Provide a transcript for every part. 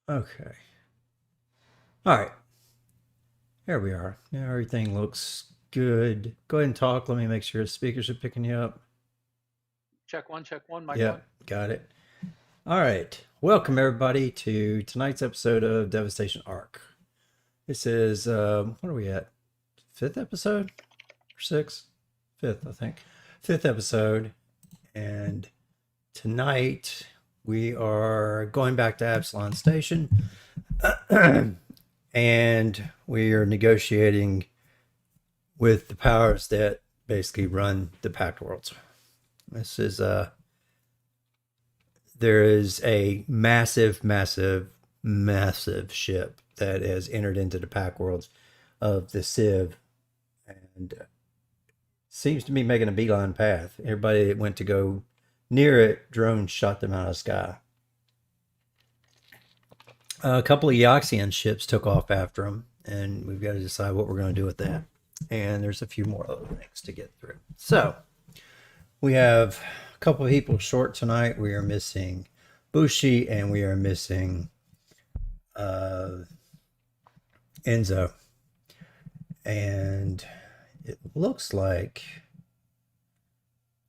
Okay. All right. There we are. Now everything looks good. Go ahead and talk. Let me make sure the speakers are picking you up. Check one, mic one. Yep, got it. All right. Welcome everybody to tonight's episode of Devastation Arc. This is what are we at? Fifth episode or sixth? Fifth, I think. Fifth episode. And tonight we are going back to Absalon Station. And we are negotiating with the powers that basically run the Pact Worlds. This is there is a massive ship that has entered into the Pact Worlds of the Civ, and seems to be making a beeline path. Everybody that went to go near it, drones shot them out of the sky. A couple of Eoxian ships took off after them, and we've got to decide what we're going to do with that. And there's a few more other things to get through. So we have a couple of people short tonight. We are missing Bushi, and we are missing Enzo. And it looks like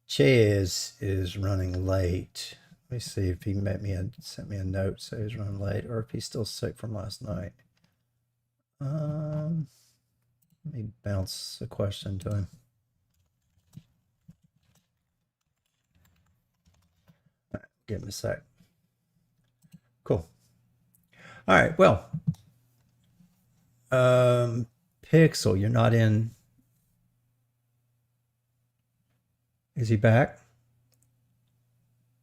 Chaz is running late. Let me see if he met me and sent me a note so he's running late, or if he's still sick from last night. Let me bounce a question to him. All right, give him a sec. Cool. All right, well, Pixel, you're not in. Is he back?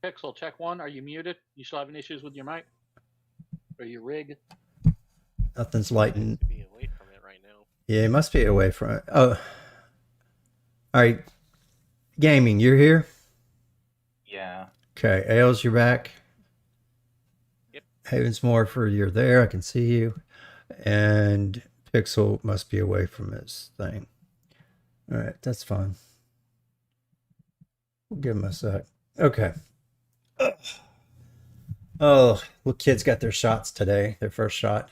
Pixel, check one. Are you muted? You still having issues with your mic? Or your rig? Nothing's lighting. Be away from it right now. Yeah, it must be away from it. Oh, all right. Gaming, you're here? Yeah. Okay, Ailes, you're back? Yep. Havensmorpher, you're there. I can see you. And Pixel must be away from his thing. All right, that's fine. We'll give him a sec. Okay. Oh, little kids got their shots today. Their first shot.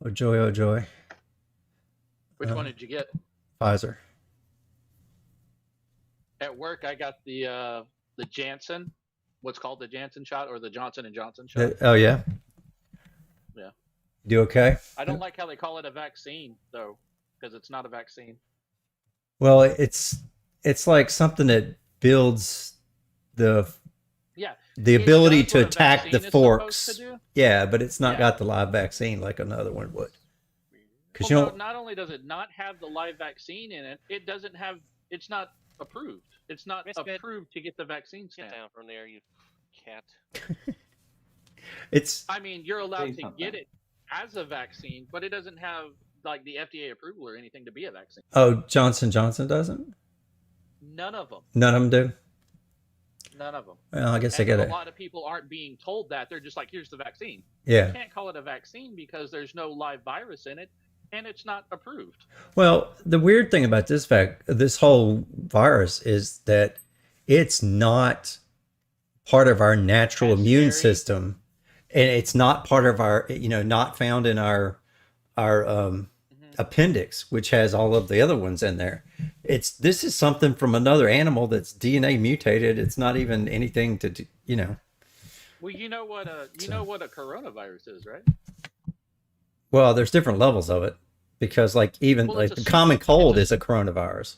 Oh joy, oh joy. Which one did you get? Pfizer. At work, I got the Janssen. What's called the Janssen shot, or the Johnson and Johnson shot. Oh yeah. Yeah. You okay? I don't like how they call it a vaccine, though, because it's not a vaccine. Well, it's like something that builds the ability to attack the forks. Yeah, but it's not got the live vaccine like another one would. Because not only does it not have the live vaccine in it, it doesn't have. It's not approved. It's not approved to get the vaccine stamp. Get down from there, you cat. It's. I mean, you're allowed to get it as a vaccine, but it doesn't have like the FDA approval or anything to be a vaccine. Oh, Johnson Johnson doesn't. None of them. None of them do. None of them. Well, I guess I get it. A lot of people aren't being told that. They're just like, here's the vaccine. Yeah. You can't call it a vaccine because there's no live virus in it, and it's not approved. Well, the weird thing about this whole virus is that it's not part of our natural immune system, and it's not part of our, not found in our appendix, which has all of the other ones in there. This is something from another animal that's DNA mutated. It's not even anything to do, Well, you know what a coronavirus is, right? Well, there's different levels of it, because the common cold is a coronavirus.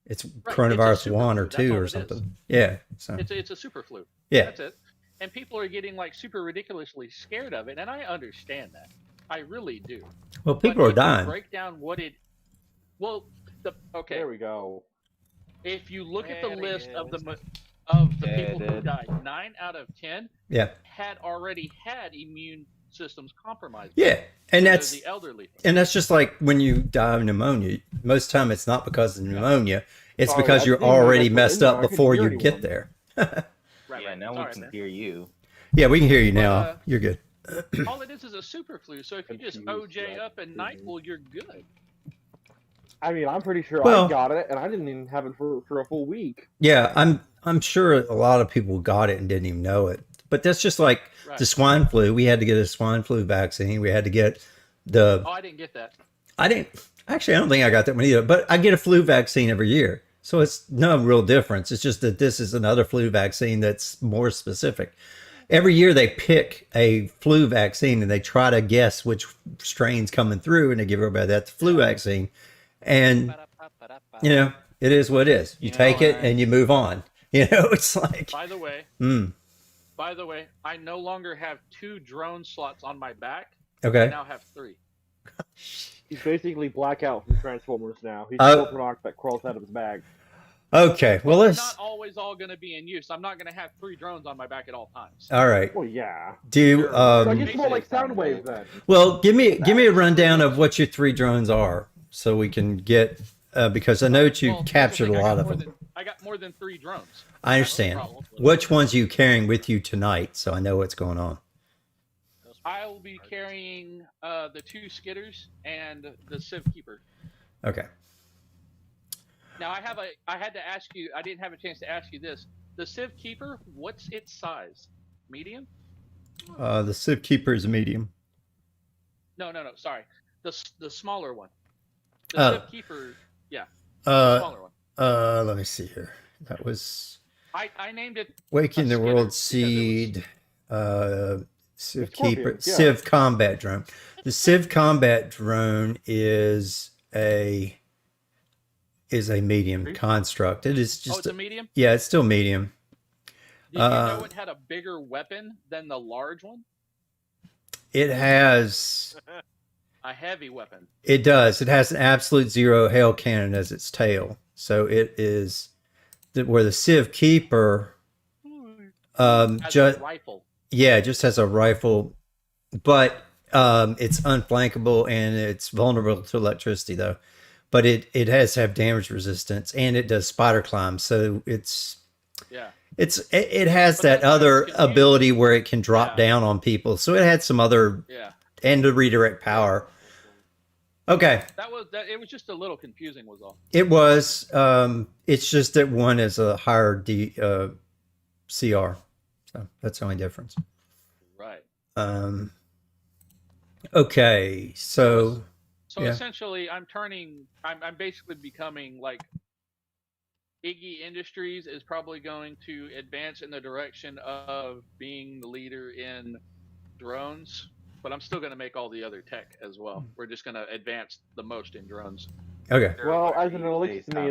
It's right, coronavirus 1 or 2 or something. Yeah. So it's a super flu. Yeah. That's it. And people are getting like super ridiculously scared of it, and I understand that. I really do. Well, people are dying. Break down what it. Well, okay. There we go. If you look at the list of the people who died, 9 out of 10 had already had immune systems compromised. Yeah, and that's the elderly. And that's just like when you die of pneumonia. Most time it's not because of pneumonia. It's because you're already messed up before you get there. Right. Now we can hear you. Yeah, we can hear you now. You're good. All it is a super flu. So if you just OJ up at night, well, you're good. I mean, I'm pretty sure I got it, and I didn't even have it for a full week. Yeah, I'm sure a lot of people got it and didn't even know it. But that's just like the swine flu. We had to get a swine flu vaccine. We had to get the. Oh, I didn't get that. I didn't. Actually, I don't think I got that one either. But I get a flu vaccine every year. So it's no real difference. It's just that this is another flu vaccine that's more specific. Every year they pick a flu vaccine and they try to guess which strain's coming through, and they give everybody that flu vaccine. And, you know, it is what it is. You take it and you move on. You know, it's like. By the way, I no longer have 2 drone slots on my back. Okay. I now have 3. He's basically Blackout from Transformers now. He's a Corporate that crawls out of his bag. Okay, well, they're let's. not always all going to be in use. I'm not going to have 3 drones on my back at all times. All right. Well, yeah. Do I guess more like Soundwave then. Well, give me a rundown of what your 3 drones are, so we can get because I know that you captured a lot of them. I got more than 3 drones. I understand. Which ones are you carrying with you tonight, so I know what's going on? I will be carrying the 2 skitters and the Civ Keeper. Okay. Now I had to ask you. I didn't have a chance to ask you this. The Civ Keeper, what's its size? Medium? The Civ Keeper is a medium. No. Sorry, the smaller one. The Civ Keeper, yeah. The smaller one. Let me see here. That was. I named it. Waking the World Seed. Civ Keeper. Yeah. Civ Combat Drone. The Civ Combat Drone is a medium construct. It is just it's a medium? Yeah, it's still medium. Did you know it had a bigger weapon than the large one? It has a heavy weapon. It does. It has an absolute zero hail cannon as its tail. So it is where the Civ Keeper just rifle. Yeah, it just has a rifle, but it's unflankable and it's vulnerable to electricity though. But it has to have damage resistance and it does spider climb. So it has that other ability where it can drop down on people. So it had some other and to redirect power. Okay. It was just a little confusing was all. It was. It's just that one is a higher CR. So that's the only difference. Right. Okay. So essentially I'm basically becoming like Iggy Industries is probably going to advance in the direction of being the leader in drones, but I'm still going to make all the other tech as well. We're just going to advance the most in drones. Okay. Well, as an elixir to me,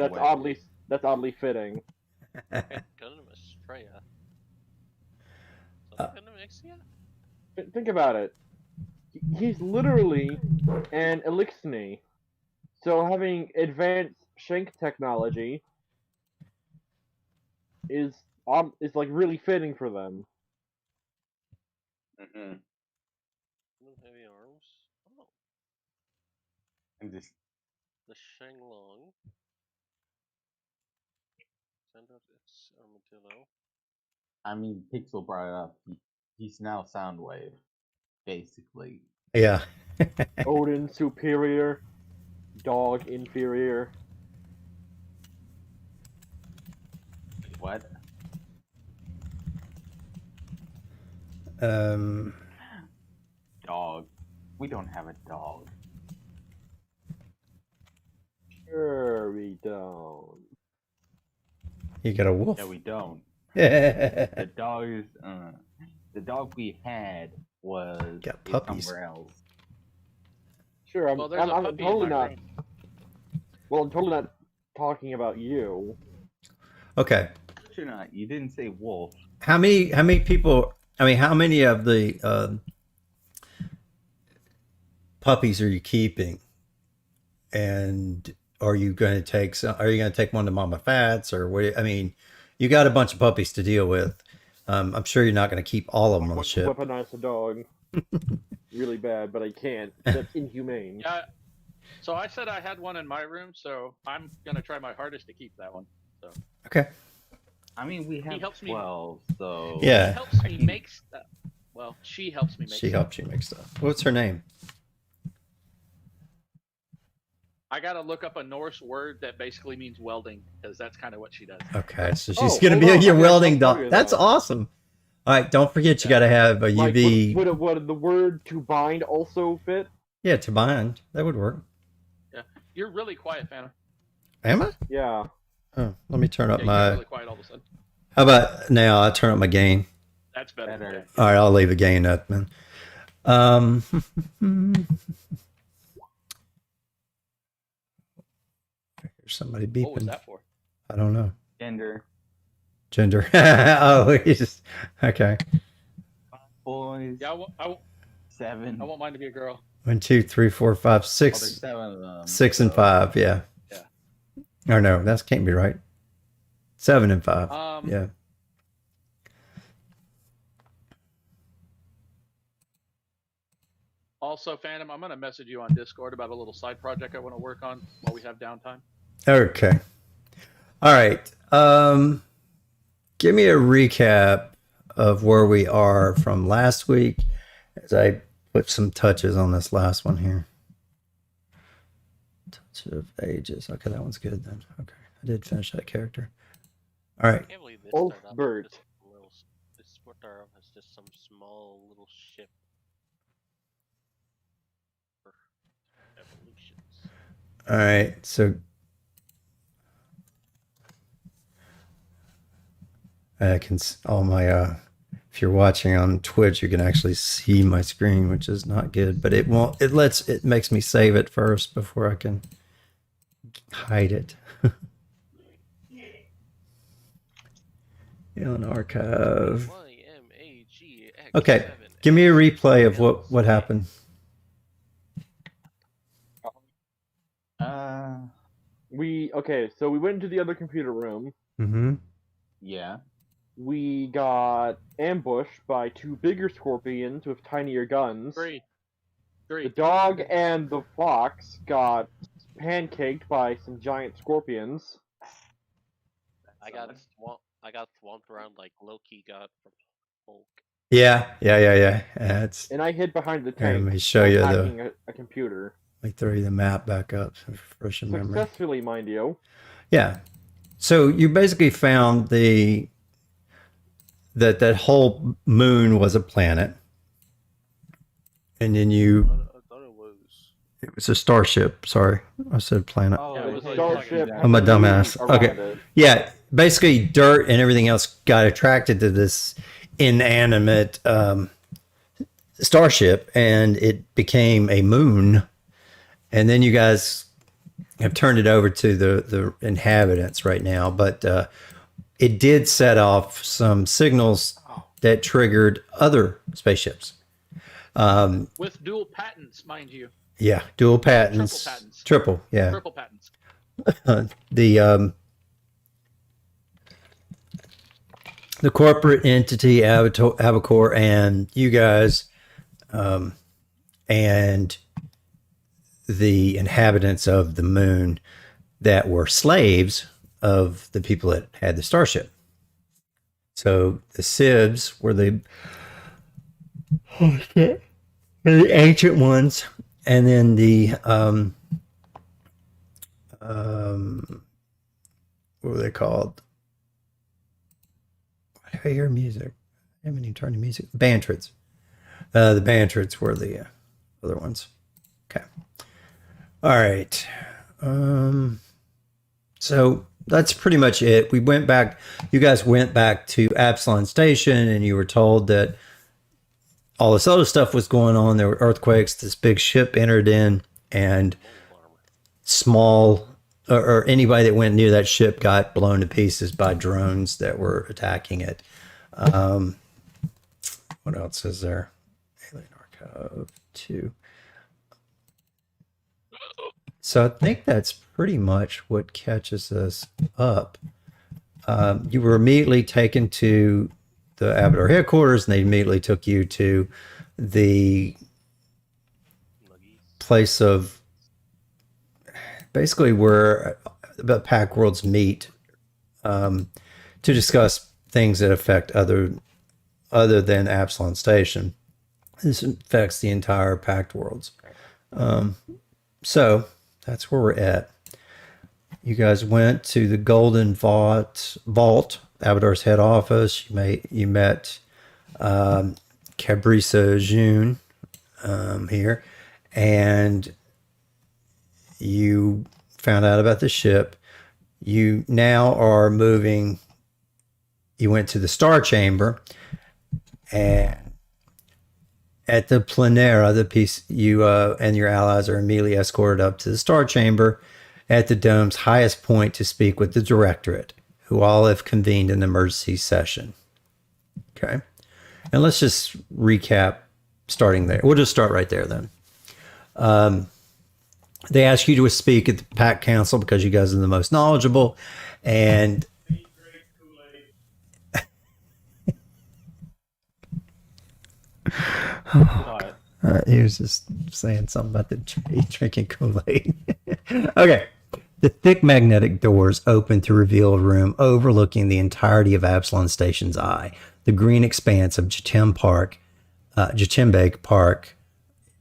that's oddly fitting. Think about it. He's literally an elixir. So having advanced shank technology is like really fitting for them. Mm-hmm. Heavy arms. Oh. And this the Shenglong. Send out its armadillo. I mean, Pixel brought it up. He's now Soundwave, basically. Yeah. Odin superior, dog inferior. What? Dog. We don't have a dog. Sure we don't. You got a wolf? Yeah, we don't. The dog we had was got puppies. somewhere else. Sure, I'm totally not. Well, I'm totally not talking about you. Okay. You're not. You didn't say wolf. How many people? I mean, how many of the puppies are you keeping? And are you going to take some? Are you going to take one to Mama Fats or what? I mean, you got a bunch of puppies to deal with. I'm sure you're not going to keep all of them on the ship. Weaponize a dog really bad, but I can't. That's inhumane. Yeah. So I said I had one in my room, so I'm going to try my hardest to keep that one. So. Okay. I mean, we have 12, so... Yeah. He helps me make stuff. Well, she helps me make stuff. She helps you make stuff. What's her name? I got to look up a Norse word that basically means welding, because that's kind of what she does. Okay, so she's going to be your welding dog. That's awesome. All right, don't forget you got to have a Like, UV. would the word to bind also fit? Yeah, to bind. That would work. You're really quiet, Phantom. Am I? Yeah. Oh, let me turn up Yeah, you my. got really quiet all of a sudden. How about now? I turn up my gain. That's better. Better. Okay. All right, I'll leave a gain up, man. There's somebody beeping. What was that for? I don't know. Gender. Gender. Oh, he's just okay. Boys. Yeah, I 7. want mine to be a girl. 1, 2, 3, 4, 5, Oh, there's 6, 7 of them. 6 and 5. Yeah. Yeah. Or no, that can't be right. 7 and 5. Yeah. Also, Phantom, I'm gonna message you on Discord about a little side project I want to work on while we have downtime. Okay. All right. Give me a recap of where we are from last week as I put some touches on this last one here. Touch of Ages. Okay, that one's good then. Okay. I did finish that character. All right. I can't believe this Ulf started off Bert. as just a little. This started off as just some small little ship. For evolutions. All right. So I can all my if you're watching on Twitch, you can actually see my screen, which is not good, but it won't. It makes me save it first before I can hide it. On archive. YMAGX7 Okay, give me a replay of what happened. So we went into the other computer room. Mm-hmm. Yeah. We got ambushed by 2 bigger scorpions with tinier guns. Three. The dog and the fox got pancaked by some giant scorpions. I got swamped around like Loki got from Hulk. Yeah. It's And I hid behind the Here, tank. let me show you hacking a computer. let me throw you the map back up so fresh in memory. Successfully, mind you. Yeah. So you basically found that whole moon was a planet, and then I thought it was a starship. Sorry, I said planet. Oh, Yeah, it was okay. Starship. I'm a dumbass. around Okay. it. Yeah, basically dirt and everything else got attracted to this inanimate starship, and it became a moon. And then you guys have turned it over to the inhabitants right now, but it did set off some signals that triggered other spaceships. With dual patents, mind you. Yeah, dual patents. Triple patents. Triple, yeah. Triple patents. The corporate entity Avacor and you guys and the inhabitants of the moon that were slaves of the people that had the starship. So the Sibs were the ancient ones, and then the what were they called? I hear music. I haven't even turned the music. Bantrids. The Bantrids were the other ones. Okay. All right. So that's pretty much it. We went back. You guys went back to Absalon Station, and you were told that all this other stuff was going on. There were earthquakes. This big ship entered in, and small or anybody that went near that ship got blown to pieces by drones that were attacking it. What else is there? Alien Archive 2. So I think that's pretty much what catches us up. You were immediately taken to the Abadar headquarters, and they immediately took you to the place of basically where the Pack Worlds meet to discuss things that affect other than Absalon Station. This affects the entire Packed Worlds. So that's where we're at. You guys went to the Golden Vault, Abadar's head office. You met Cabrisa June here, and you found out about the ship. You now are moving. You went to the Star Chamber, and at the Planera, the piece you and your allies are immediately escorted up to the Star Chamber at the dome's highest point to speak with the Directorate, who all have convened an emergency session. Okay, and let's just recap starting there. We'll just start right there then. They ask you to speak at the Pack Council because you guys are the most knowledgeable, and he was just saying something about the drinking Kool-Aid. Okay. The thick magnetic doors open to reveal a room overlooking the entirety of Absalon Station's eye, the green expanse of Jachimbe Park,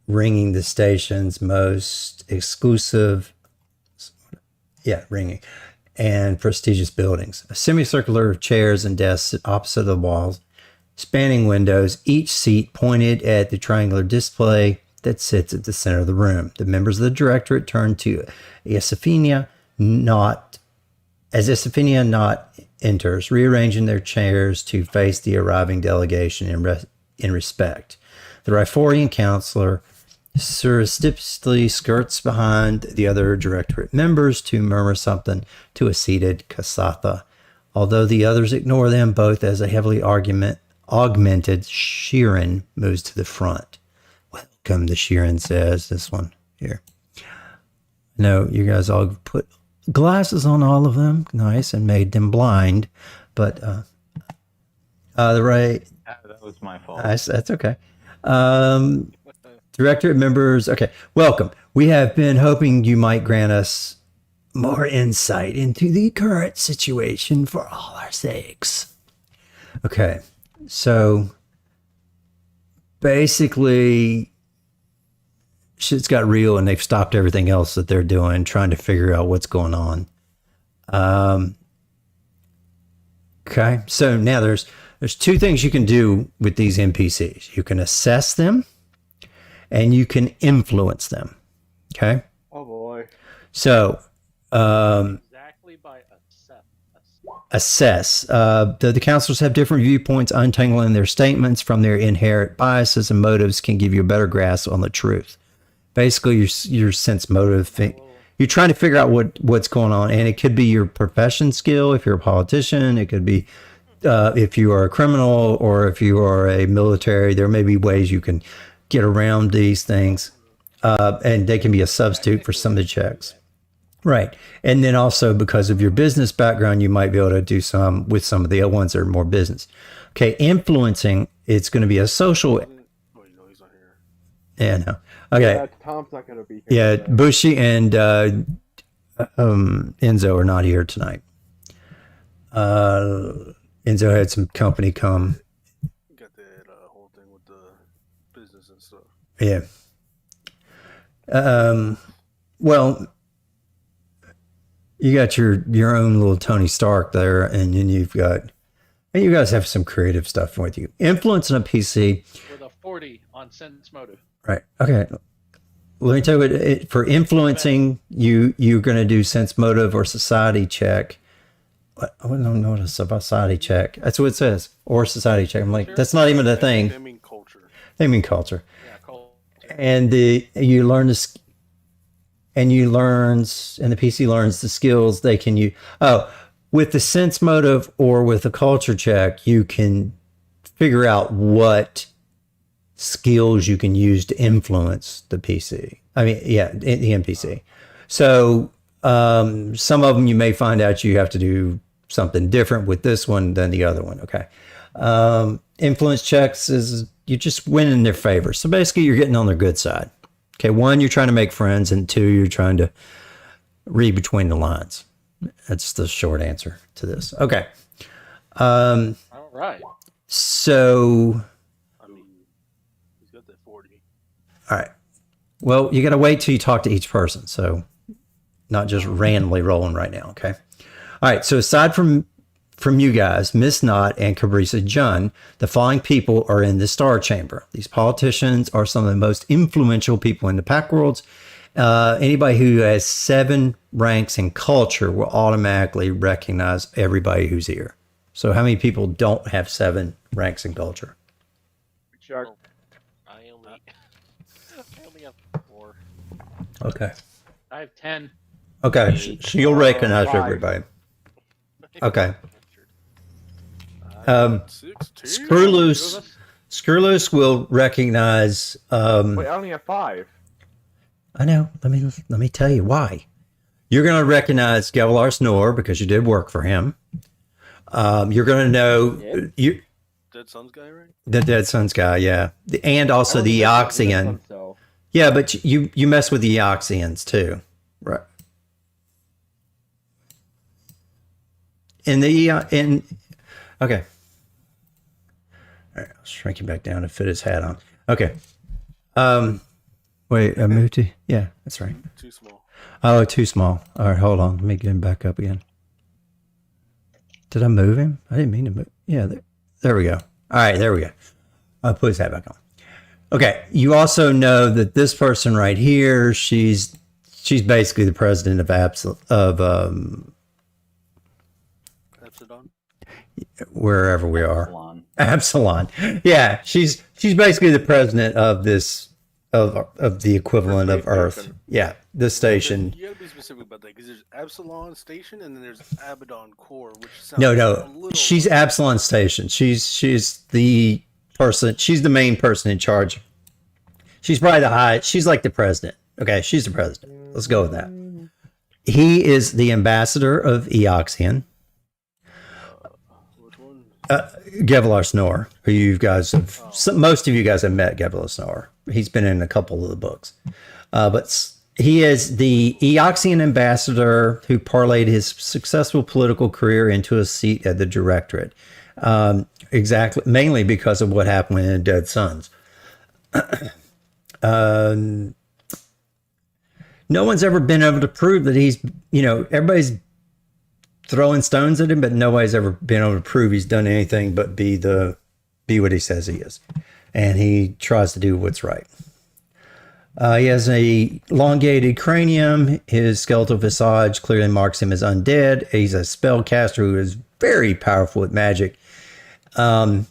ringing the station's most exclusive, and prestigious buildings. A semicircular of chairs and desks opposite the walls, spanning windows, each seat pointed at the triangular display that sits at the center of the room. The members of the Directorate turn to Eoxian as Eoxian enters, rearranging their chairs to face the arriving delegation in respect. The Riforian counselor surreptitiously skirts behind the other Directorate members to murmur something to a seated Kasatha, although the others ignore them both as a heavily augmented Sheeran moves to the front. Welcome, the Sheeran says. This one here. No, you guys all put glasses on all of them, nice, and made them blind. But the right. That was my fault. That's okay. Directorate members. Okay, welcome. We have been hoping you might grant us more insight into the current situation for all our sakes. Okay. So basically, shit's got real and they've stopped everything else that they're doing, trying to figure out what's going on. Okay. So now there's two things you can do with these NPCs. You can assess them and you can influence them. Okay. Oh boy. So, Exactly by assess. The counselors have different viewpoints. Untangling their statements from their inherent biases and motives can give you a better grasp on the truth. Basically, your sense motive thing. You're trying to figure out what's going on, and it could be your profession skill if you're a politician. It could be if you are a criminal or if you are a military. There may be ways you can get around these things, and they can be a substitute for some of the checks. Right. And then also because of your business background, you might be able to do some with some of the other ones that are more business. Okay. Influencing, it's going to be a social. Oh, you know he's not here. Yeah, no. Okay. Yeah, Tom's not gonna be here. Yeah. today. Bushy and Enzo are not here tonight. Enzo had some company come. Got that whole thing with the business and stuff. Yeah. Well, you got your own little Tony Stark there, and then you guys have some creative stuff with you. Influencing a PC. with a 40 on sense motive. Right. Okay. Let me tell you what, for influencing, you're going to do sense motive or society check. I don't know what a society check. That's what it says. Or society check. I'm like, Sure. that's not even a They thing. mean culture. They mean culture. Yeah, Cole. And you learn this, and the PC learns the skills they can use. Oh, with the sense motive or with a culture check, you can figure out what skills you can use to influence the PC. I mean, yeah, the NPC. So some of them you may find out you have to do something different with this one than the other one. Okay. Influence checks is you just win in their favor. So basically you're getting on their good side. Okay. 1, you're trying to make friends, and 2, you're trying to read between the lines. That's the short answer to this. Okay. All right. So, I mean, he's got that 40. all right. Well, you got to wait till you talk to each person. So not just randomly rolling right now. Okay. All right. So aside from from you guys, Miss Knott and Cabrisa Jun, the following people are in the Star Chamber. These politicians are some of the most influential people in the Pack Worlds. Anybody who has 7 ranks in culture will automatically recognize everybody who's here. So how many people don't have 7 ranks in culture? Shark. I only have 4. Okay. I have 10. Okay. So you'll recognize 5. everybody. Okay. 16. Screwloose will recognize. Wait, I only have 5. I know. Let me tell you why. You're going to recognize Gavilar Snore because you did work for him. You're going to know Dead Sun's guy, right? the Dead Sun's guy, yeah, and also the Eoxian. So. Yeah, but you mess with the Eoxians too, right? Okay. All right, I'll shrink him back down to fit his hat on. Okay. Wait, I moved to. Yeah, that's right. Too small. Oh, too small. All right, hold on. Let me get him back up again. Did I move him? I didn't mean to move. Yeah, there we go. All right, there we go. I'll put his hat back on. Okay, you also know that this person right here, she's basically the president of Epsilon. wherever we are. Epsilon. Absalon. Yeah, she's basically the president of this of the equivalent of Earth. Yeah, this station. You gotta be specific about that because there's Absalon Station and then there's Abaddon Core, which sounds No, a little... she's Absalon Station. She's the person. She's the main person in charge. She's probably she's like the president. Okay, she's the president. Let's go with that. He is the ambassador of Eoxian. Which one? Gavilar Snore, who you guys have, most of you guys have met Gavilar Snore. He's been in a couple of the books. But he is the Eoxian ambassador who parlayed his successful political career into a seat at the Directorate. Exactly, mainly because of what happened in Dead Sons. No one's ever been able to prove that he's, everybody's throwing stones at him, but nobody's ever been able to prove he's done anything but be what he says he is. And he tries to do what's right. He has a elongated cranium. His skeletal visage clearly marks him as undead. He's a spellcaster who is very powerful with magic. And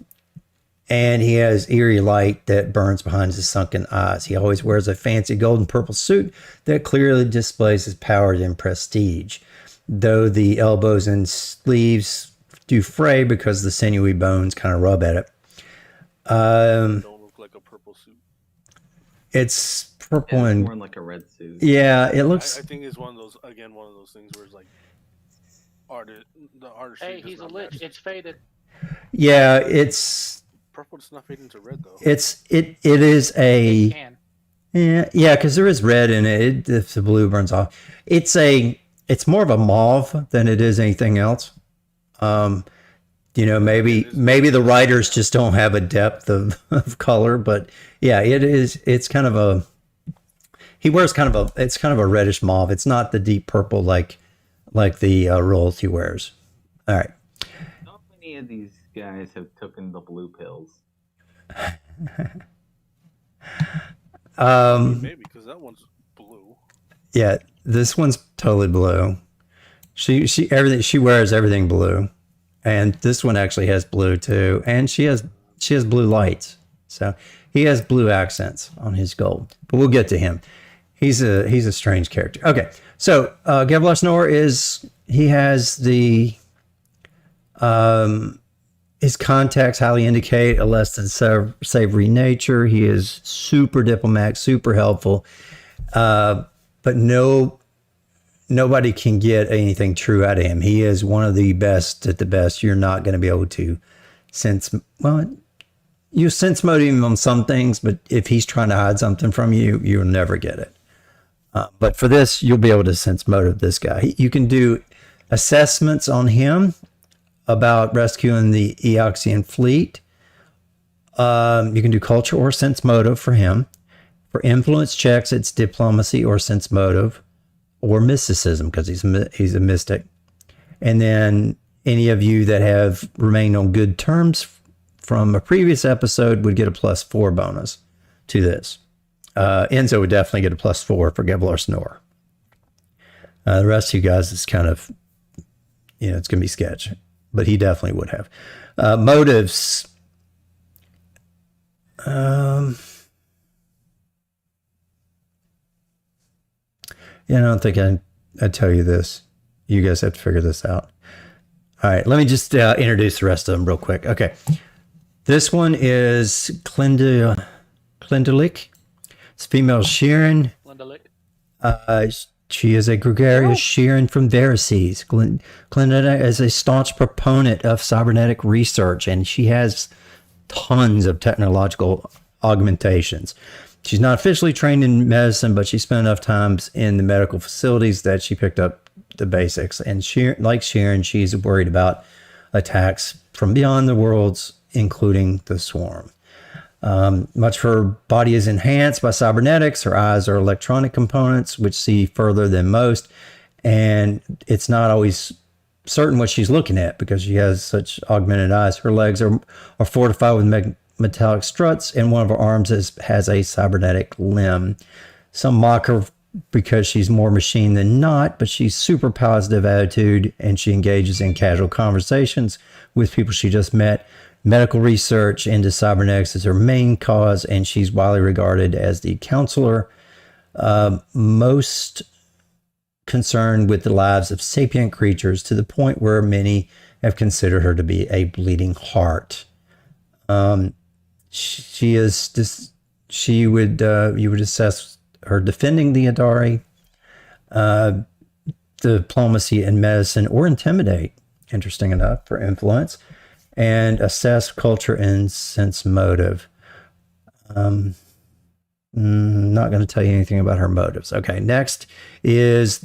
he has eerie light that burns behind his sunken eyes. He always wears a fancy gold and purple suit that clearly displays his power and prestige, though the elbows and sleeves do fray because the sinewy bones kind of rub at it. Don't look like a purple suit. It's purple and more like a red suit. yeah, it looks. I think it's one of those things where it's like the artistry. Hey, does he's a not lich. match. It's faded. Yeah, it's Purple does not fade into red though. it is a Can. yeah, because there is red in it. If the blue burns off, it's more of a mauve than it is anything else. Maybe the writers just don't have a depth of color, but yeah, it is. It's kind of a. He wears it's kind of a reddish mauve. It's not the deep purple like the royalty wears. All right. Not many of these guys have taken the blue pills. Maybe because that one's blue. Yeah, this one's totally blue. She wears everything blue. And this one actually has blue too, and she has blue lights. So he has blue accents on his gold. But we'll get to him. He's a strange character. Okay, so Gavilar Snore he has the his contacts highly indicate a less than savory nature. He is super diplomatic, super helpful, but nobody can get anything true out of him. He is one of the best at the best. You're not going to be able to you sense motive him on some things, but if he's trying to hide something from you, you'll never get it. But for this, you'll be able to sense motive this guy. You can do assessments on him about rescuing the Eoxian fleet. You can do culture or sense motive for him. For influence checks, it's diplomacy or sense motive, or mysticism because he's a mystic. And then any of you that have remained on good terms from a previous episode would get a +4 bonus to this. Enzo would definitely get a +4 for Gevlar Snore. The rest of you guys is kind of, it's going to be sketch, but he definitely would have. Motives. I don't think I'd tell you this. You guys have to figure this out. All right, let me just introduce the rest of them real quick. Okay, this one is Clindelik. It's female Sheeran. She is a gregarious Sheeran from Verices. Clinda is a staunch proponent of cybernetic research, and she has tons of technological augmentations. She's not officially trained in medicine, but she spent enough times in the medical facilities that she picked up the basics. And like Sheeran, she's worried about attacks from beyond the worlds, including the Swarm. Much of her body is enhanced by cybernetics. Her eyes are electronic components, which see further than most. And it's not always certain what she's looking at because she has such augmented eyes. Her legs are fortified with metallic struts, and one of her arms has a cybernetic limb. Some mock her because she's more machine than not, but she's super positive attitude, and she engages in casual conversations with people she just met. Medical research into cybernetics is her main cause, and she's widely regarded as the counselor most concerned with the lives of sapient creatures, to the point where many have considered her to be a bleeding heart. You would assess her defending the Adari, diplomacy in medicine, or intimidate, interesting enough, for influence, and assess culture and sense motive. Not going to tell you anything about her motives. Okay, next is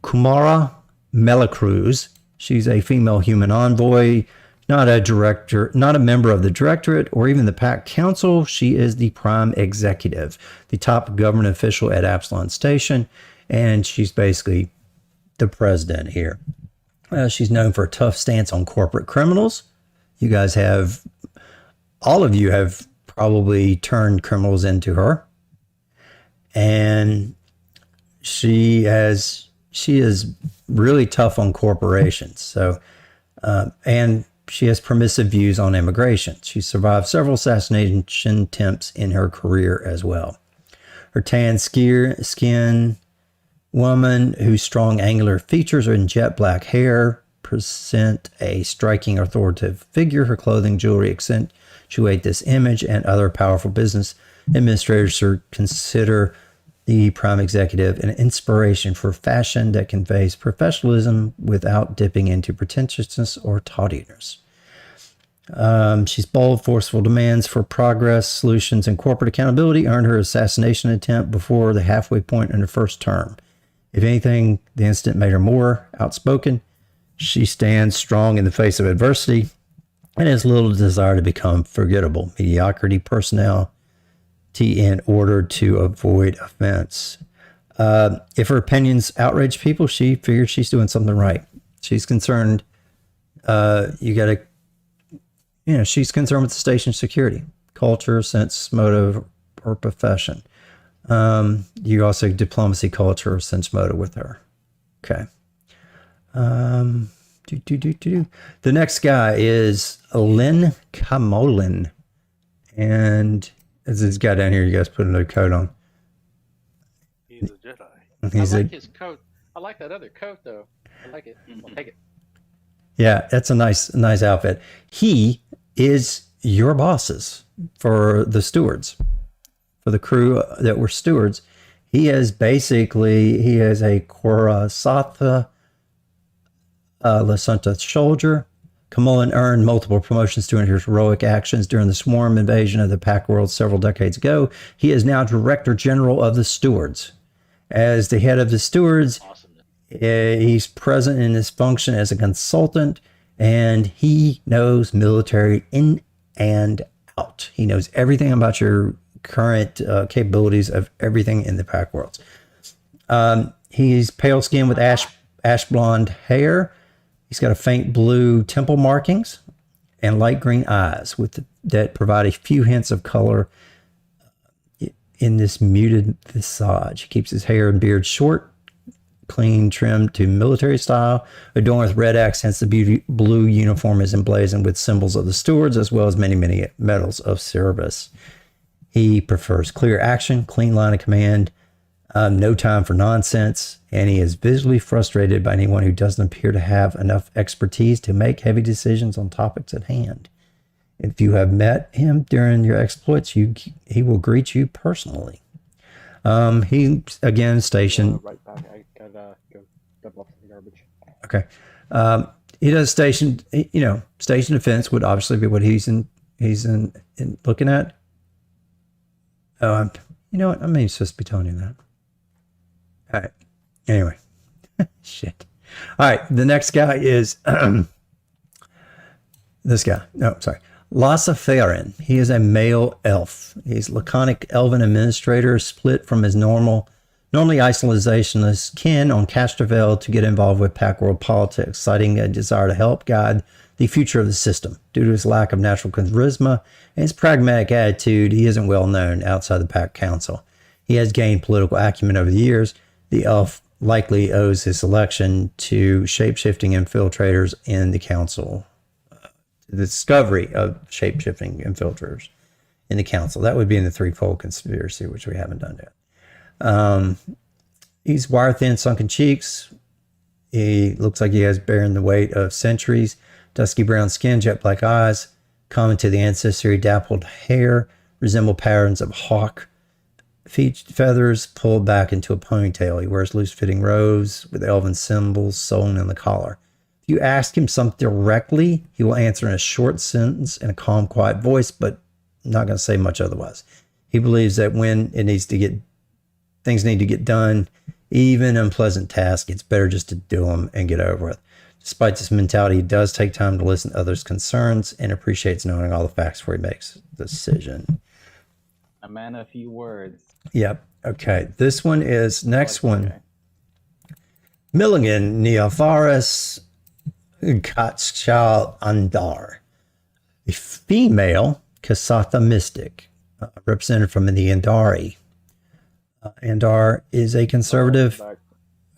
Kumara Melacruz. She's a female human envoy, not a director, not a member of the directorate or even the Pack Council. She is the prime executive, the top government official at Absalon Station, and she's basically the president here. She's known for a tough stance on corporate criminals. All of you have probably turned criminals into her. And she is really tough on corporations. So, and she has permissive views on immigration. She survived several assassination attempts in her career as well. Her tan skin woman, whose strong angular features and jet black hair present a striking authoritative figure. Her clothing, jewelry accentuate this image, and other powerful business administrators consider the prime executive an inspiration for fashion that conveys professionalism without dipping into pretentiousness or tawdiness. She's bold, forceful demands for progress, solutions, and corporate accountability earned her assassination attempt before the halfway point in her first term. If anything, the incident made her more outspoken. She stands strong in the face of adversity and has little desire to become forgettable. Mediocrity personality in order to avoid offense. If her opinions outrage people, she figures she's doing something right. She's concerned. She's concerned with the station's security, culture, sense, motive, or profession. You also diplomacy, culture, sense, motive with her. Okay. The next guy is Lynn Kamolin. And as this guy down here, you guys put another coat on. He's a Jedi. I like his coat. I like that other coat, though. I like it. I'll take it. Yeah, that's a nice outfit. He is your bosses for the stewards, for the crew that were stewards. He is a Korasatha Lasanta soldier. Kamolin earned multiple promotions due to his heroic actions during the swarm invasion of the Pack World several decades ago. He is now Director General of the Stewards. As the head of the Stewards, he's present in his function as a consultant, and he knows military in and out. He knows everything about your current capabilities of everything in the Pack Worlds. He's pale skinned with ash blonde hair, He's got a faint blue temple markings and light green eyes that provide a few hints of color in this muted visage. He keeps his hair and beard short, clean, trimmed to military style, adorned with red accents. The blue uniform is emblazoned with symbols of the stewards, as well as many, many medals of service. He prefers clear action, clean line of command, no time for nonsense, and he is visibly frustrated by anyone who doesn't appear to have enough expertise to make heavy decisions on topics at hand. If you have met him during your exploits, he will greet you personally. He again stationed. Right back. I gotta go dump off the garbage. Okay. He does station. Station defense would obviously be what he's in looking at. Oh, you know what? I'm maybe supposed to be telling you that. All right. Anyway, shit. All right. The next guy is this guy. No, sorry. Lasafarin. He is a male elf. He's laconic elven administrator, split from his normally isolationist kin on Castrovel to get involved with Packworld politics, citing a desire to help guide the future of the system. Due to his lack of natural charisma and his pragmatic attitude, he isn't well known outside the Pack Council. He has gained political acumen over the years. The elf likely owes his selection to shape-shifting infiltrators in the council. The discovery of shape-shifting infiltrators in the council. That would be in the threefold conspiracy, which we haven't done yet. He's wire-thin, sunken cheeks. He looks like he has bearing the weight of centuries. Dusky brown skin, jet black eyes, common to the ancestry, dappled hair, resemble patterns of hawk feathers pulled back into a ponytail. He wears loose-fitting robes with elven symbols sewn in the collar. If you ask him something directly, he will answer in a short sentence in a calm, quiet voice, but not going to say much otherwise. He believes that when things need to get done, even unpleasant tasks, it's better just to do them and get over with. Despite this mentality, he does take time to listen to others' concerns and appreciates knowing all the facts before he makes a decision. A man of few words. Yep. Okay. This one is next one. Milligan Neofaris Katschal Andar, a female Kasatha mystic, represented from the Andari. Andar is a conservative.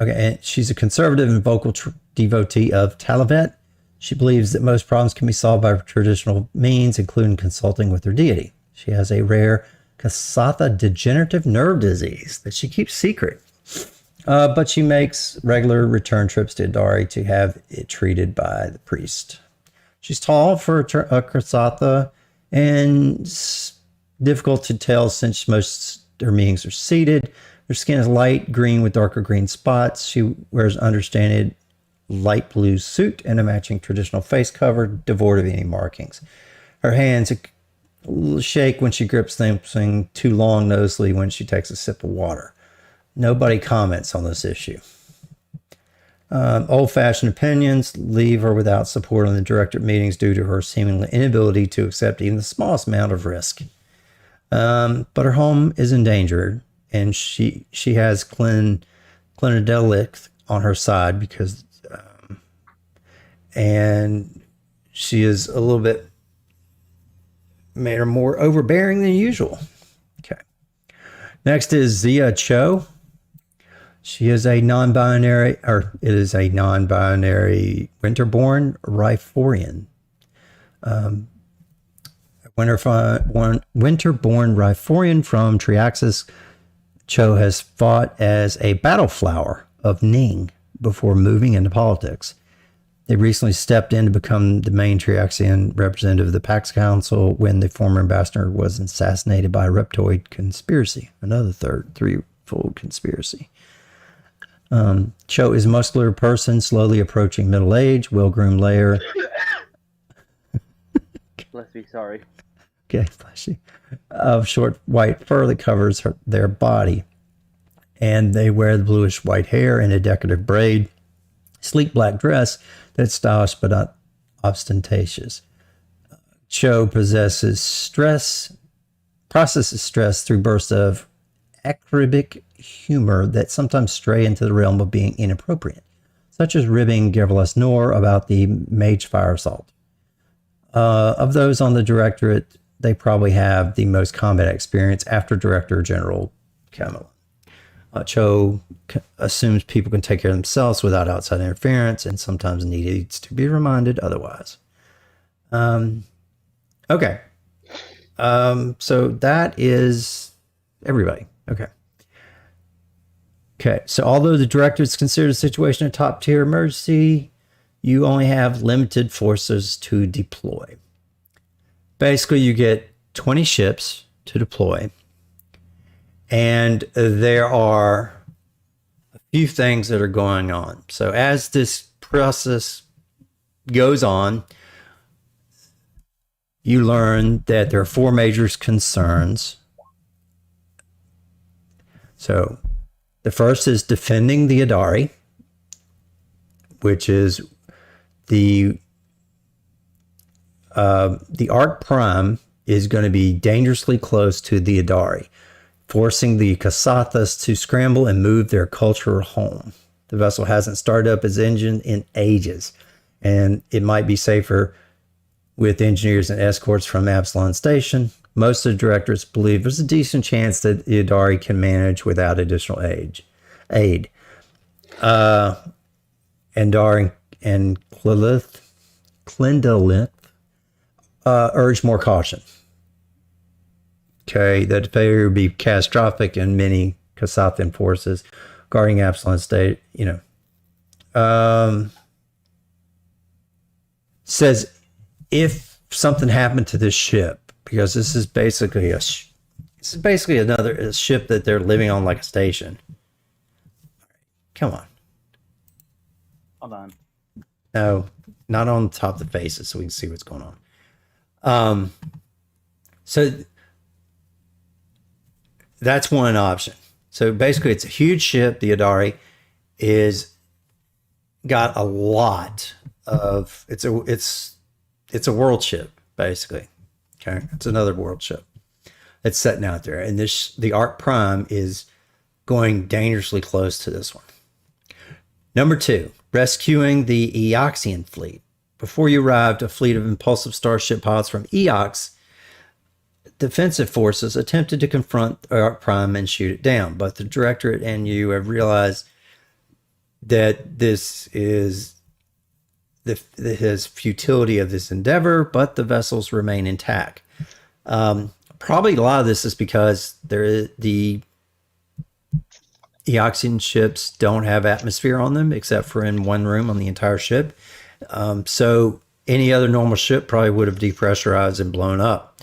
Okay, and she's a conservative and vocal devotee of Talavet. She believes that most problems can be solved by traditional means, including consulting with her deity. She has a rare Kasatha degenerative nerve disease that she keeps secret. But she makes regular return trips to Andari to have it treated by the priest. She's tall for a Kasatha and difficult to tell since most her meetings are seated. Her skin is light green with darker green spots. She wears an understated light blue suit and a matching traditional face cover, devoid of any markings. Her hands shake when she grips something too long nosely when she takes a sip of water. Nobody comments on this issue. Old-fashioned opinions leave her without support on the directorate meetings due to her seemingly inability to accept even the smallest amount of risk. But her home is endangered, and she has Clinadelic on her side because, and she is a little bit made her more overbearing than usual. Okay. Next is Zia Cho. She is a non-binary, or it is a non-binary winterborn Riforian. Winterborn Riforian from Triaxis. Cho has fought as a battle flower of Ning before moving into politics. They recently stepped in to become the main Triaxian representative of the Pax Council when the former ambassador was assassinated by a reptoid conspiracy, another threefold conspiracy. Cho is a muscular person, slowly approaching middle age, well-groomed layer. Bless me, sorry. Okay, bless you. Of short white fur that covers their body. And they wear the bluish white hair in a decorative braid, sleek black dress that's stylish but not ostentatious. Cho processes stress through bursts of acerbic humor that sometimes stray into the realm of being inappropriate. such as ribbing Giverless Nor about the Mage Fire Assault. Of those on the Directorate, they probably have the most combat experience after Director General Kamala. Cho assumes people can take care of themselves without outside interference and sometimes needs to be reminded otherwise. Okay. So that is everybody. Okay. Okay. So although the Director is considered a situation of top tier emergency, you only have limited forces to deploy. Basically, you get 20 ships to deploy. And there are a few things that are going on. So as this process goes on, you learn that there are 4 major concerns. So the first is defending the Adari, which is the Arc Prime is going to be dangerously close to the Adari, forcing the Kasathas to scramble and move their culture home. The vessel hasn't started up its engine in ages, and it might be safer with engineers and escorts from Absalon Station. Most of the directors believe there's a decent chance that the Adari can manage without additional aid. Endar and Clendalith urge more caution. Okay, that failure would be catastrophic in many Kasathan forces guarding Absalon State. Says if something happened to this ship, because this is basically another ship that they're living on like a station. Come on. Hold on. No, not on top of the faces, so we can see what's going on. So that's one option. So basically, it's a huge ship. The Adari is got a lot of it's a world ship basically. Okay, it's another world ship. It's sitting out there, and the Arc Prime is going dangerously close to this one. Number 2, rescuing the Eoxian fleet. Before you arrived, a fleet of impulsive starship pilots from Eox defensive forces attempted to confront Arc Prime and shoot it down, but the Directorate and you have realized that this is his futility of this endeavor, but the vessels remain intact. Probably a lot of this is because the Eoxian ships don't have atmosphere on them except for in one room on the entire ship. So any other normal ship probably would have depressurized and blown up.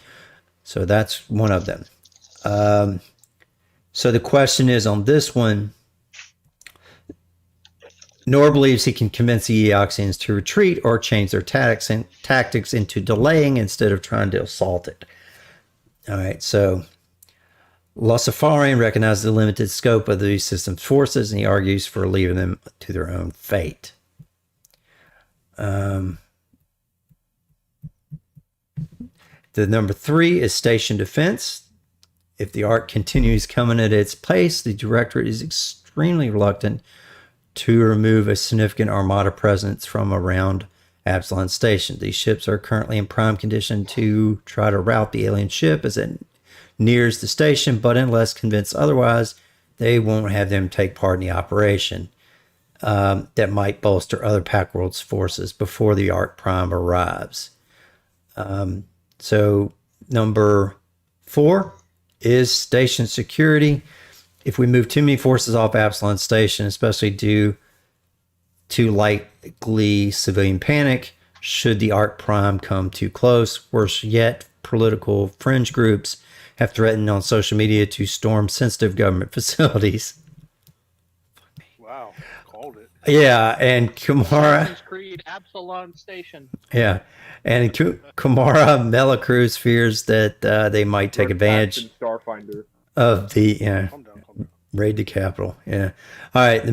So that's one of them. So the question is on this one, Nor believes he can convince the Eoxians to retreat or change their tactics into delaying instead of trying to assault it. All right, so Luciferin recognizes the limited scope of the system's forces, and he argues for leaving them to their own fate. The number 3 is station defense. If the Ark continues coming at its pace, the Directorate is extremely reluctant to remove a significant armada presence from around Absalon Station. These ships are currently in prime condition to try to rout the alien ship as it nears the station, but unless convinced otherwise, they won't have them take part in the operation that might bolster other Packworld's forces before the Arc Prime arrives. So number 4 is station security. If we move too many forces off Absalon Station, especially due to likely civilian panic, should the Arc Prime come too close, worse yet, political fringe groups have threatened on social media to storm sensitive government facilities. Wow, called it. Yeah, and Kumara. Assassin's Creed Absalon Station. Yeah, and Kumara Melacruz fears that they might take advantage Starfinder. of the Calm down. raid the capital. Yeah. All right.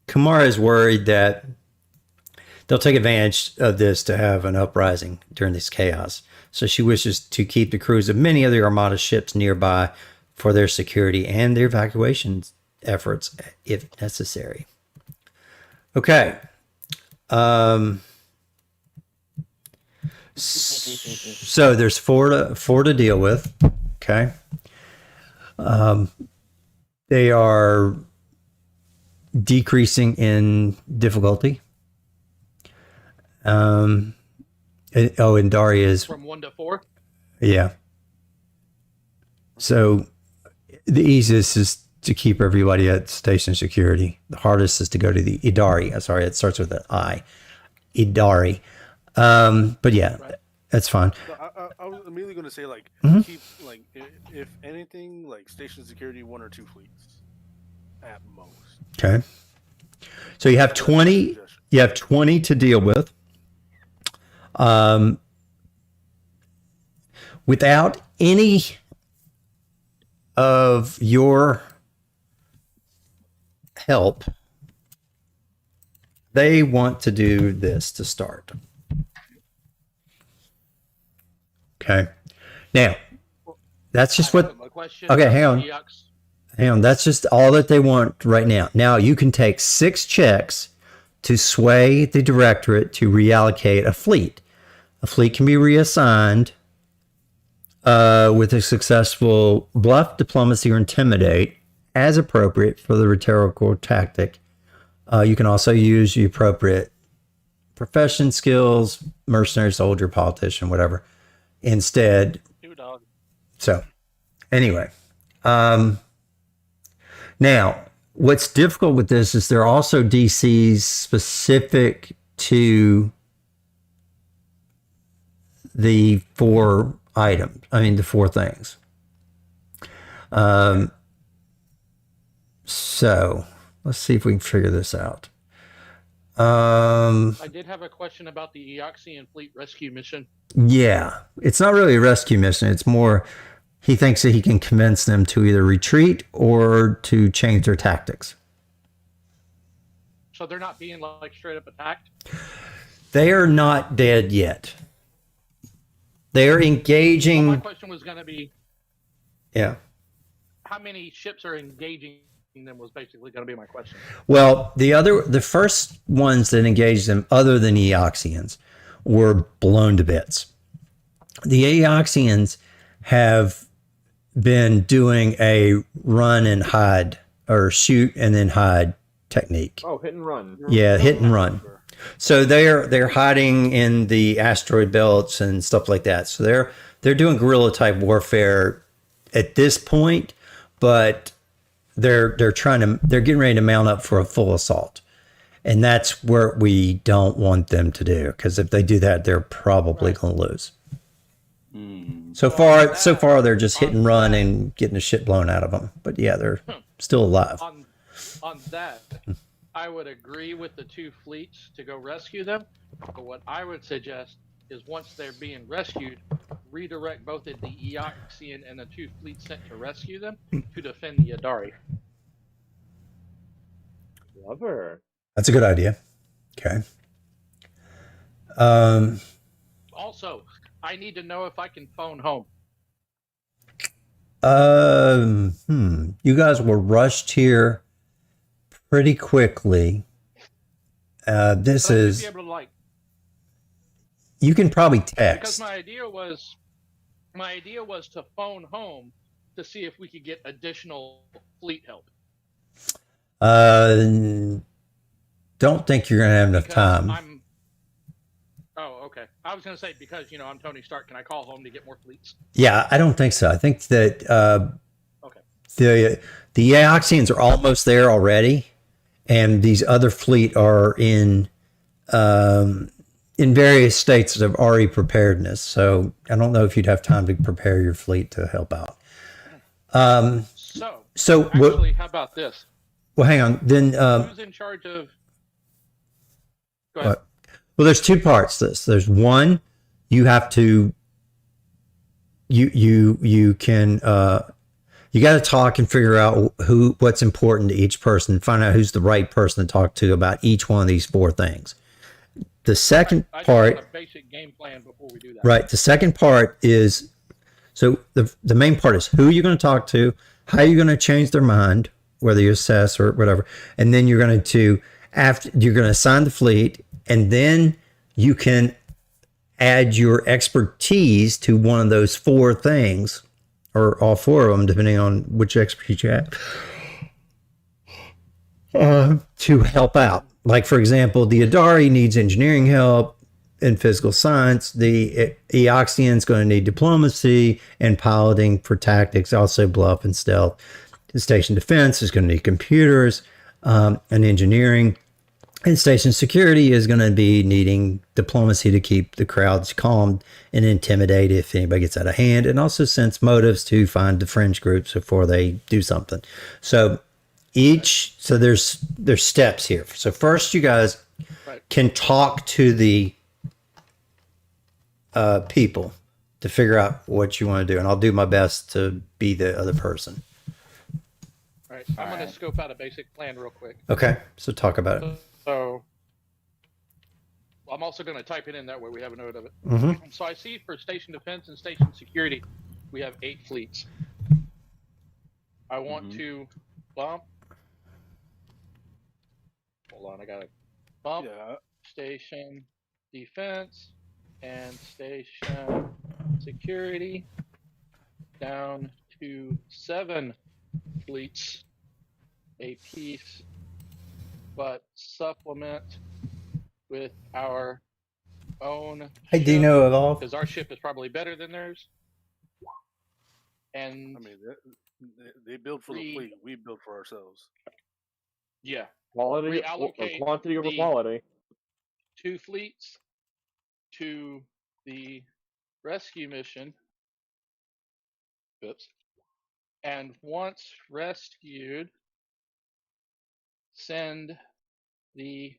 Kumara is worried that they'll take advantage of this to have an uprising during this chaos. So she wishes to keep the crews of many other Armada ships nearby for their security and their evacuation efforts if necessary. Okay. So there's four to deal with. Okay. They are decreasing in difficulty. And Daria is From 1 to 4. yeah. So the easiest is to keep everybody at station security. The hardest is to go to the Idari. Sorry, it starts with an I. Idari. But yeah, that's fine. So I was immediately going to say, like, keep, like, if anything, like, station security 1 or 2 fleets at most. Okay. So you have 20. You have 20 to deal with. Without any of your help, they want to do this to start. Okay. Now, that's just what. A question Okay, about hang on. Hang on. That's just all that they want right now. Now, you can take 6 checks to sway the directorate to reallocate a fleet. A fleet can be reassigned with a successful bluff, diplomacy, or intimidate as appropriate for the rhetorical tactic. You can also use the appropriate profession, skills, mercenary, soldier, politician, whatever, instead. So, anyway. Now, what's difficult with this is there are also DCs specific to the 4 items. I mean, the 4 things. So let's see if we can figure this out. I did have a question about the Eoxian fleet rescue mission. Yeah, it's not really a rescue mission. It's more he thinks that he can convince them to either retreat or to change their tactics. So they're not being like straight up attacked? They are not dead yet. They're engaging. Well, my question was going to be, yeah. how many ships are engaging them was basically going to be my question. Well, the first ones that engaged them, other than Eoxians, were blown to bits. The Eoxians have been doing a run and hide, or shoot and then hide technique. Oh, hit and run. Yeah, hit and run. So they're hiding in the asteroid belts and stuff like that. So they're doing guerrilla type warfare at this point, but they're getting ready to mount up for a full assault. And that's where we don't want them to do, because if they do that, they're probably going to lose. So far they're just hit and run and getting the shit blown out of them. But yeah, they're still alive. On that, I would agree with the 2 fleets to go rescue them. But what I would suggest is once they're being rescued, redirect both of the Eoxian and the 2 fleets sent to rescue them to defend the Adari. Lover. That's a good idea. Okay. Also, I need to know if I can phone home. You guys were rushed here pretty quickly. This So is. be able to, like, You can probably because text. my idea was to phone home to see if we could get additional fleet help. Don't think you're gonna have enough time. Oh, okay. I was going to say, because, I'm Tony Stark, can I call home to get more fleets? Yeah, I don't think so. I think that Okay. the Eoxians are almost there already, and these other fleet are in various states of RE preparedness. So I don't know if you'd have time to prepare your fleet to help out. So actually, how about this? Well, hang on. Then Who's in charge of? Go ahead. well, there's 2 parts to this. There's one, you have to you can you got to talk and figure out what's important to each person, find out who's the right person to talk to about each one of these 4 things. The second I just part, want a basic game plan before we do that. right? The second part is, so the main part is who you're going to talk to, how you're going to change their mind, whether you assess or whatever, and then you're going to after you're going to assign the fleet, and then you can add your expertise to one of those 4 things, or all 4 of them, depending on which expertise you have, to help out. Like, for example, the Adari needs engineering help in physical science. The Eoxian is going to need diplomacy and piloting for tactics, also bluff and stealth. The station defense is going to need computers and engineering. And station security is going to be needing diplomacy to keep the crowds calm and intimidate if anybody gets out of hand, and also sense motives to find the fringe groups before they do something. So there's steps here. So first, you guys can talk to the people to figure out what you want to do, and I'll do my best to be the other person. All right, I'm going to scope out a basic plan real quick. Okay, so talk about it. So I'm also going to type it in, that way we have a note of it. Mm-hmm. So I see for station defense and station security, we have 8 fleets. I want to bump. Hold on, I got to bump station defense and station security down to 7 fleets a piece, but supplement with our own. Hey, Dino Evolve. Because our ship is probably better than theirs. And I mean, they build for the fleet. We build for ourselves. Yeah. Quality, Reallocate quantity over quality. 2 fleets to the rescue mission. Oops. And once rescued, send the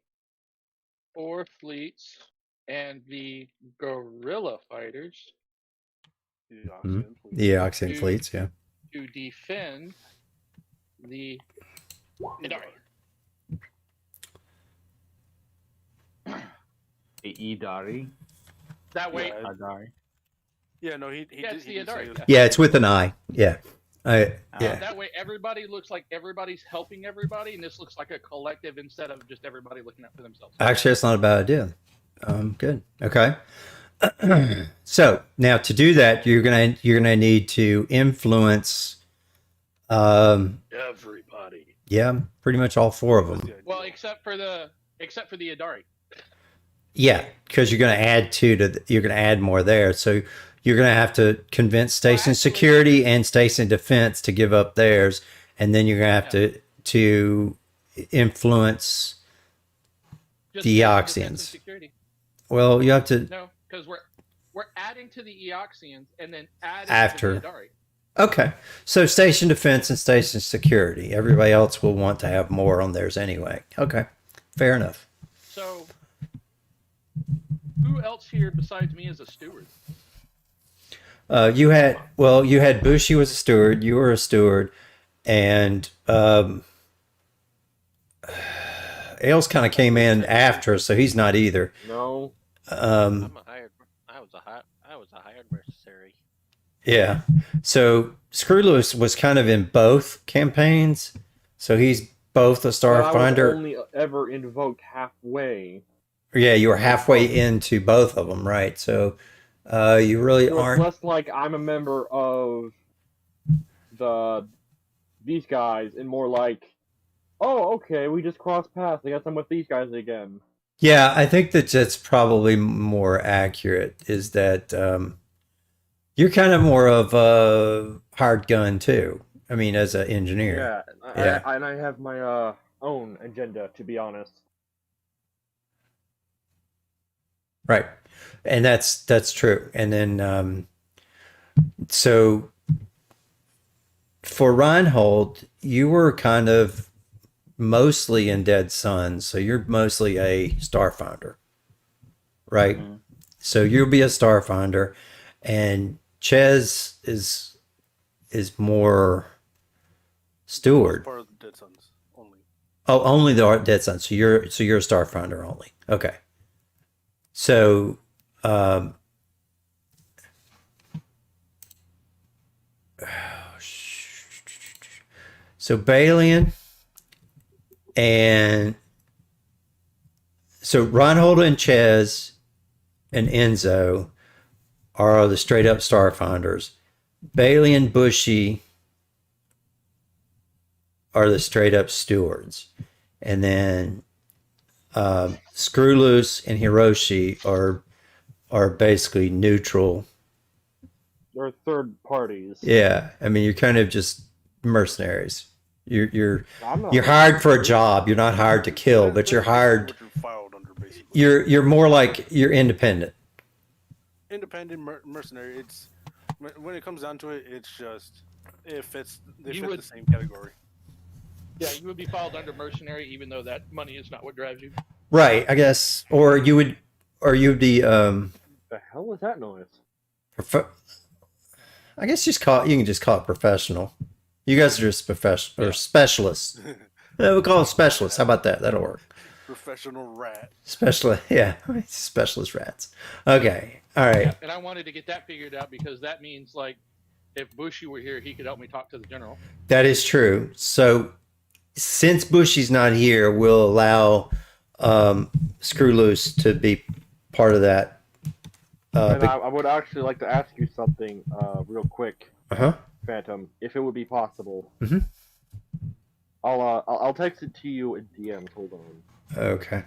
4 fleets and the guerrilla fighters, the Eoxian fleets, yeah, to defend the Adari. The Idari. That way, Adari. Yeah, no, he it's the Adari. Yeah, it's with an I. Yeah, yeah. That way, everybody looks like everybody's helping everybody, and this looks like a collective instead of just everybody looking out for themselves. Actually, that's not a bad idea. Good. Okay. So now to do that, you're gonna need to influence. Everybody. Yeah, pretty much all 4 of them. Well, except for the Adari. Yeah, because you're gonna add you're gonna add more there. So you're gonna have to convince station security and station defense to give up theirs, and then you're gonna have to influence the Eoxians. Well, you have to. No, because we're adding to the Eoxians and then adding After. to the Adari. Okay, so station defense and station security. Everybody else will want to have more on theirs anyway. Okay, fair enough. So, who else here besides me is a steward? You had Bushi was a steward. You were a steward, and Ailes kind of came in after, so he's not either. No. I was a hired mercenary. Yeah. So Screwless was kind of in both campaigns, so he's both a Starfinder. I was only ever invoked halfway. Yeah, you were halfway into both of them, right? So you really aren't. Less like I'm a member of these guys, and more like, oh, okay, we just crossed paths. I guess I'm with these guys again. Yeah, I think that's probably more accurate. Is that you're kind of more of a hard gun too. I mean, as an engineer. Yeah. And I have my own agenda, to be honest. Right, and that's true. And then so for Reinhold, you were kind of mostly in Dead Sun, so you're mostly a Starfinder, right? Mm-hmm. So you'll be a Starfinder, and Ches is more steward. Part of the Dead Suns only. Oh, only the Dead Suns. So you're a Starfinder only. Okay. So so Balian and So Reinhold and Chez and Enzo are the straight up Starfinders. Bailey and Bushy are the straight up stewards. And then Screw Loose and Hiroshi are basically neutral. They're third parties. Yeah, I mean you're kind of just mercenaries. You're I'm not hired for a job. You're not hired to kill, but you're hired. What you're filed under, basically. You're more like you're independent. Independent mercenary. It's when it comes down to it, it's just they fit the same category. Yeah, you would be filed under mercenary, even though that money is not what drives you. Right, I guess, or you'd be The hell was that noise? I guess you can just call it professional. You guys are just professional or specialists. We'll call it specialists. How about that? That'll work. Professional rat. Specialist rats. Okay, all right. Yeah, and I wanted to get that figured out because that means like if Bushy were here, he could help me talk to the general. That is true. So since Bushy's not here, we'll allow Screw Loose to be part of that. And I would actually like to ask you something real quick, Phantom, if it would be possible. Mm-hmm. I'll text it to you in DMs. Hold on. Okay.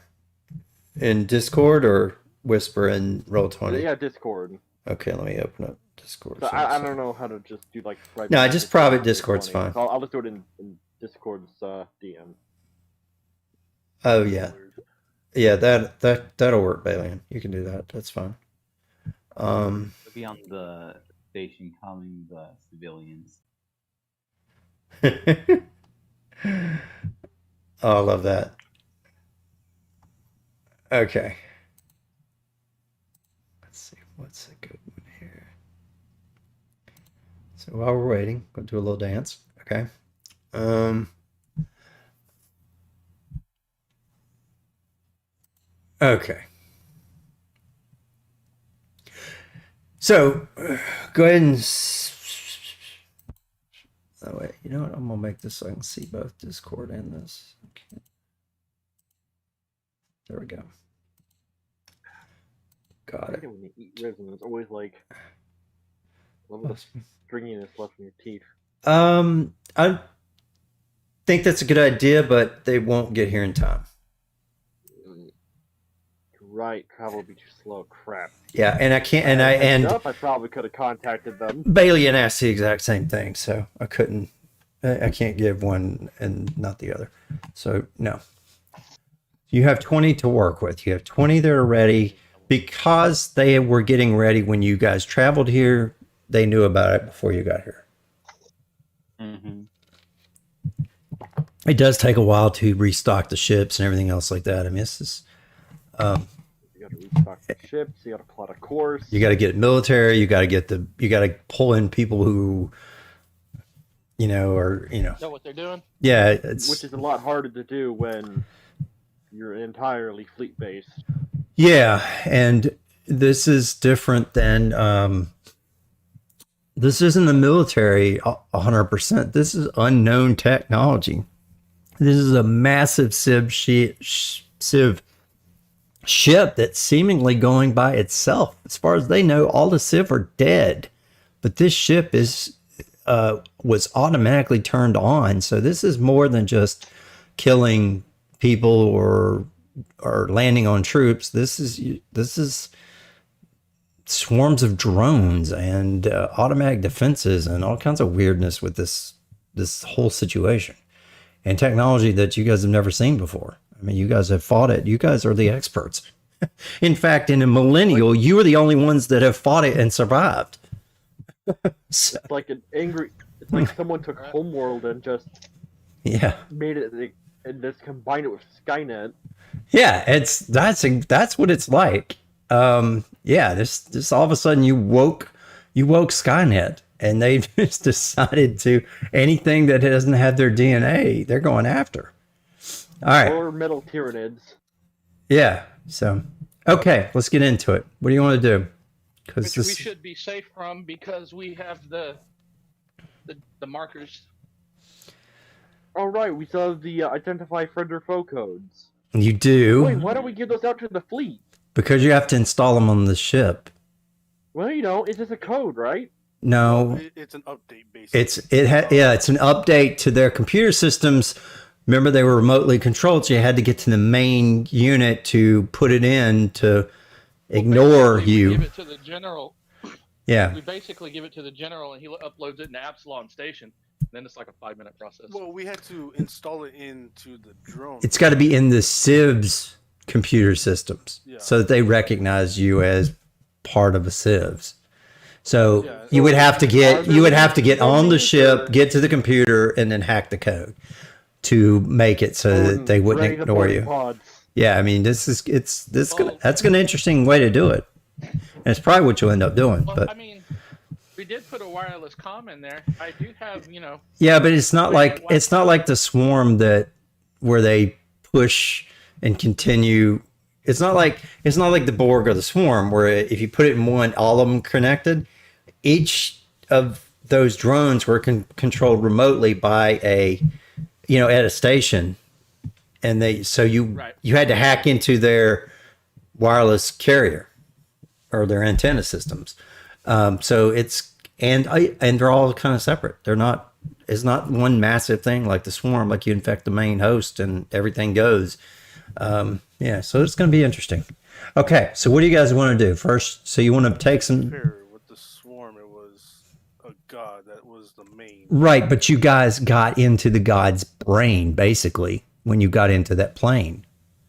In Discord or Whisper and Roll20? Yeah, Discord. Okay, let me open up Discord. So I don't know how to just do like. Right No, just private Discord's fine. So I'll just do it in Discord's DM. Oh yeah, yeah. That'll work, Balian. You can do that. That's fine. It'll be on the station calling the civilians. Oh, I love that. Okay. Let's see. What's a good one here? So while we're waiting, go do a little dance. Okay. Okay. So go ahead and. Oh wait, you know what? I'm gonna make this so I can see both Discord and this. Okay. There we go. Got it. When you eat resin, it's always like a little bit of stringiness left in your teeth. I think that's a good idea, but they won't get here in time. Right, travel would be too slow. Crap. Yeah, and I can't. I probably could have contacted them. Bailey and asked the exact same thing, so I couldn't. I can't give one and not the other. So no. You have 20 to work with. You have 20 that are ready because they were getting ready when you guys traveled here. They knew about it before you got here. Mm-hmm. It does take a while to restock the ships and everything else like that. I mean, this is. You got to restock the ships. You got to plot a course. You got to get military. You got to pull in people who, know what they're doing. Yeah, which is a lot harder to do when you're entirely fleet based. Yeah, and this is different than this isn't the military 100%. This is unknown technology. This is a massive civ ship that's seemingly going by itself. As far as they know, all the civ are dead, but this ship was automatically turned on. So this is more than just killing people or landing on troops. This is swarms of drones and automatic defenses and all kinds of weirdness with this whole situation and technology that you guys have never seen before. I mean, you guys have fought it. You guys are the experts. In fact, in a millennial, you are the only ones that have fought it and survived. It's like it's like someone took Homeworld and just made it and just combined it with Skynet. Yeah, that's what it's like. This all of a sudden you woke Skynet, and they just decided to anything that doesn't have their DNA, they're going after. All right. Or metal Tyranids. Yeah. So, okay, let's get into it. What do you want to do? Which we should be safe from because we have the markers. Oh right, we saw the identify friend or foe codes. You do. Wait, why don't we give those out to the fleet? Because you have to install them on the ship. Well, it's just a code, right? No, It's an update, basically. it's an update to their computer systems. Remember, they were remotely controlled, so you had to get to the main unit to put it in to ignore Basically, we you. give it to the general. Yeah. We basically give it to the general, and he uploads it into Absalom Station. Then it's like a 5-minute process. Well, we had to install it into the drone. It's got to be in the civs computer systems so that they recognize you as part of a civs. So you would have to get on the ship, get to the computer, and then hack the code to make it so that they wouldn't ignore you. Pods. Yeah, I mean, that's an interesting way to do it. And it's probably what you'll end up doing. Well, But I mean, we did put a wireless comm in there. I do have, yeah, but it's not like the swarm where they push and continue. It's not like the Borg or the swarm where if you put it in one, all of them connected. Each of those drones were controlled remotely by at a station, and you had to hack into their wireless carrier or their antenna systems. So it's and they're all kind of separate. It's not one massive thing like the swarm. Like you infect the main host and everything goes. Yeah, so it's going to be interesting. Okay, so what do you guys want to do first? So you want to take some. With the swarm, it was a god that was the main. Right, but you guys got into the god's brain basically when you got into that plane.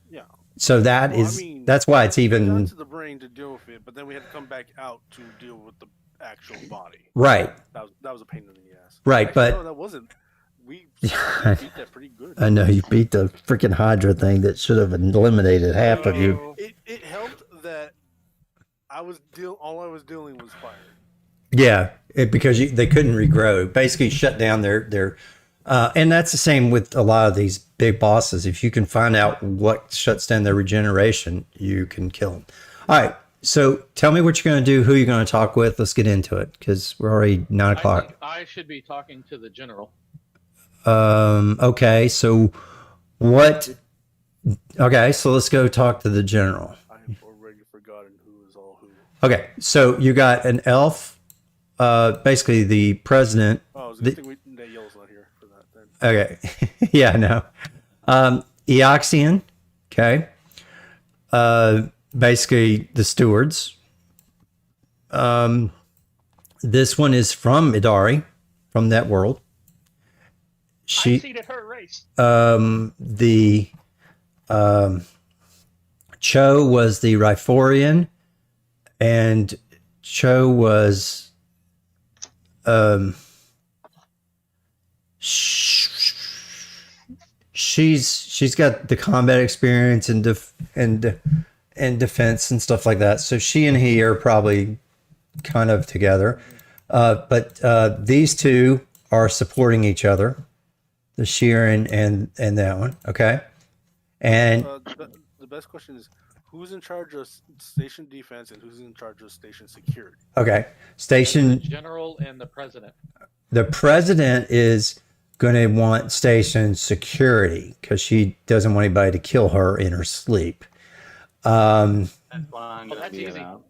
Yeah. So that's why it's even. We got to the brain to deal with it, but then we had to come back out to deal with the actual body. Right. That was a pain in the ass. Right, Actually, but no, that wasn't. We beat that pretty good. I know you beat the freaking Hydra thing that should have eliminated half of you. It helped that all I was dealing was fire. Yeah, because they couldn't regrow. Basically, shut down their and that's the same with a lot of these big bosses. If you can find out what shuts down their regeneration, you can kill them. All right. So tell me what you're going to do, who you're going to talk with. Let's get into it because we're already 9 o'clock. I think I should be talking to the general. Okay. So what? Okay. So let's go talk to the general. I have already forgotten who is all who. Okay. So you got an elf, basically the president. Oh, it's a good thing that Yellow's not here for that then. Okay. Yeah, no. Eoxian. Okay. Basically the stewards. This one is from Idari, from that world. I seeded her race. The Cho was the Riforian, and Cho was she's got the combat experience and defense and stuff like that. So she and he are probably kind of together. But these two are supporting each other, the Sheeran and that one. Okay. And the best question is, who's in charge of station defense and who's in charge of station security? okay, station. The general and the president. The president is going to want station security because she doesn't want anybody to kill her in her sleep. That's why I'm Well, gonna that's be easy. out.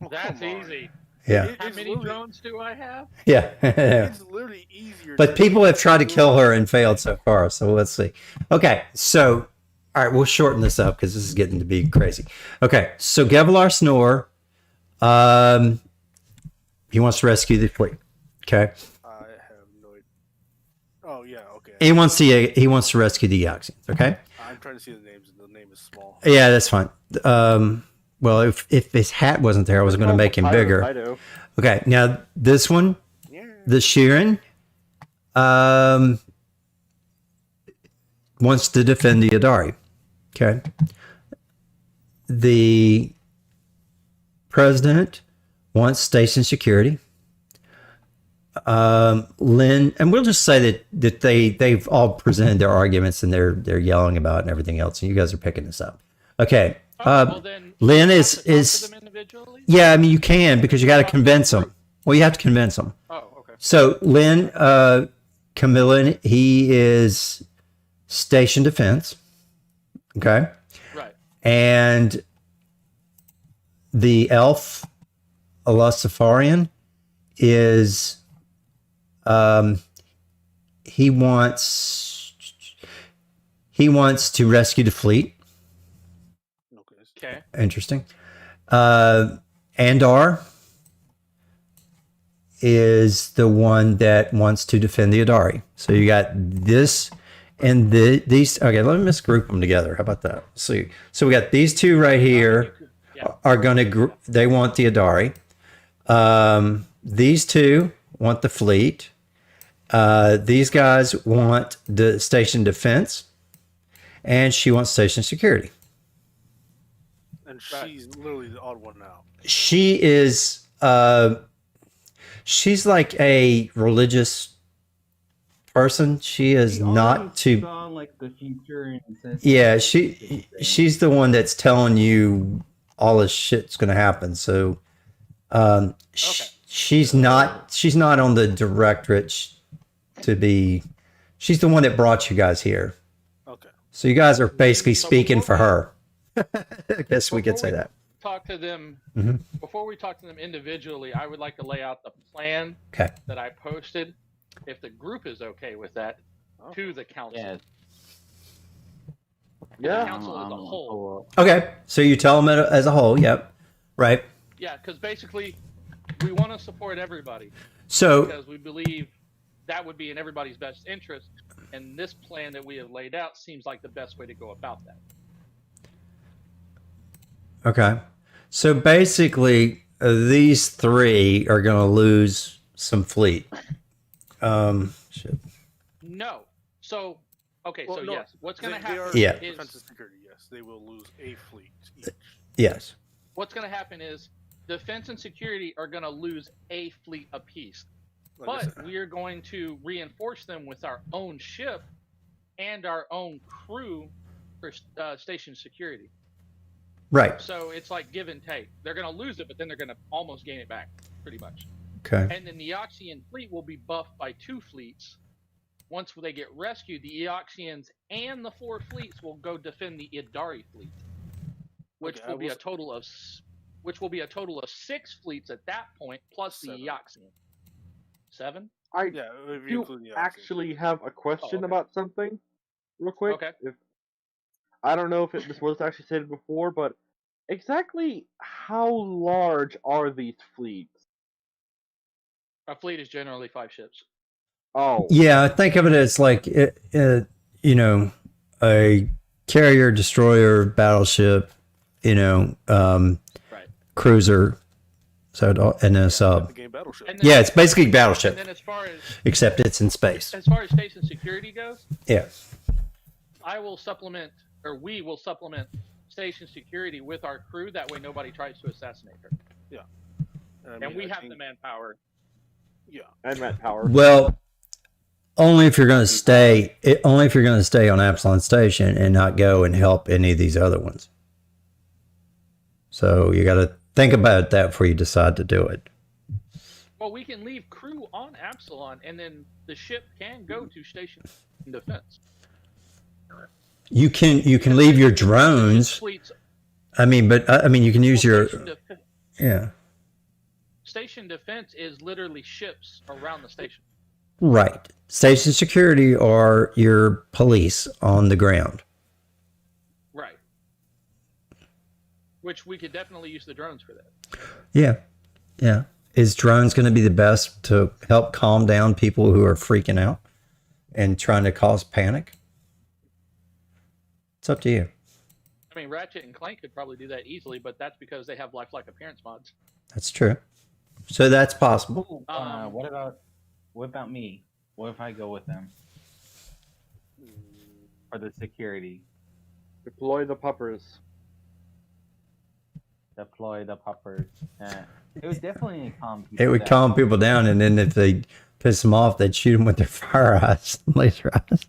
That's easy. Yeah. How many drones do I have? Yeah. It's literally easier. But people have tried to kill her and failed so far. So let's see. Okay. So, all right, we'll shorten this up because this is getting to be crazy. Okay. So Gevalar Snore, he wants to rescue the fleet. Okay. I have no idea. Oh yeah, okay. He wants to rescue the Eoxians. Okay. I'm trying to see the names, and the name is small. Yeah, that's fine. Well, if his hat wasn't there, I was going to make him bigger. I do. Okay, now this one, the Sheeran, wants to defend the Idari. Okay. The president wants station security. Lynn, and we'll just say that they've all presented their arguments and they're yelling about it and everything else, and you guys are picking this up. Okay. Well, then, Lynn do I is have to talk to them individually? yeah, I mean you can because you got to convince them. Well, you have to convince them. Oh, okay. So Lynn, Camilla, he is station defense. Okay. Right. And the elf, Elusifarian, is he wants to rescue the fleet. Okay. Interesting. Andar is the one that wants to defend the Adari. So you got this and these. Okay, let me just group them together. How about that? So we got these two right here are going to. They want the Adari. These two want the fleet. These guys want the station defense, and she wants station security. And she's literally the odd one out. She is. She's like a religious person. She is not too. Like the future and Yeah, she's the one that's telling you all this shit's gonna happen. So, she's not on the directorate to be. She's the one that brought you guys here. Okay. So you guys are basically speaking for her. I guess we could say that. Talk to them before we talk to them individually. I would like to lay out the plan that I posted, if the group is okay with that, to the council. Yeah. The council as a whole. Okay, so you tell them as a whole. Yep. Right. Yeah, because basically, we want to support everybody. So because we believe that would be in everybody's best interest, and this plan that we have laid out seems like the best way to go about that. Okay. So basically, these three are going to lose some fleet. Shit. No. So, okay, Well, so no, yes. What's going to happen Yeah. is... Defense and security, yes. They will lose a fleet each. Yes. What's going to happen is defense and security are going to lose a fleet apiece. But we are going to reinforce them with our own ship and our own crew for station security. Right. So it's like give and take. They're going to lose it, but then they're going to almost gain it back, pretty much. Okay. And then the Eoxian fleet will be buffed by 2 fleets. Once they get rescued, the Eoxians and the 4 fleets will go defend the Idari fleet, which will be a total of 6 fleets at that point, plus the Eoxian. 7? I if do actually have a question about something, real quick. Okay. I don't know if this was actually stated before, but exactly how large are these fleets? A fleet is generally 5 ships. Oh. Yeah, think of it as like, a carrier, destroyer, battleship, cruiser, so and a sub. Yeah, it's basically battleship. And then as far as except it's in space. As far as station security goes, yeah, we will supplement station security with our crew. That way, nobody tries to assassinate her. Yeah, and we have the manpower. Yeah, and manpower. Well, only if you're going to stay. Only if you're going to stay on Absalon Station and not go and help any of these other ones. So you got to think about that before you decide to do it. Well, we can leave crew on Absalon, and then the ship can go to station defense. You can leave your drones. I mean, you can use your. Yeah. Station defense is literally ships around the station. Right. Station security are your police on the ground. Right. Which we could definitely use the drones for that. Yeah. Yeah. Is drones going to be the best to help calm down people who are freaking out and trying to cause panic? It's up to you. I mean, Ratchet and Clank could probably do that easily, but that's because they have lifelike appearance mods. That's true. So that's possible. What about me? What if I go with them? For the security. Deploy the puppers. Deploy the puppers. It would definitely calm people down. It would calm people down, and then if they piss them off, they'd shoot them with their fire eyes, laser eyes.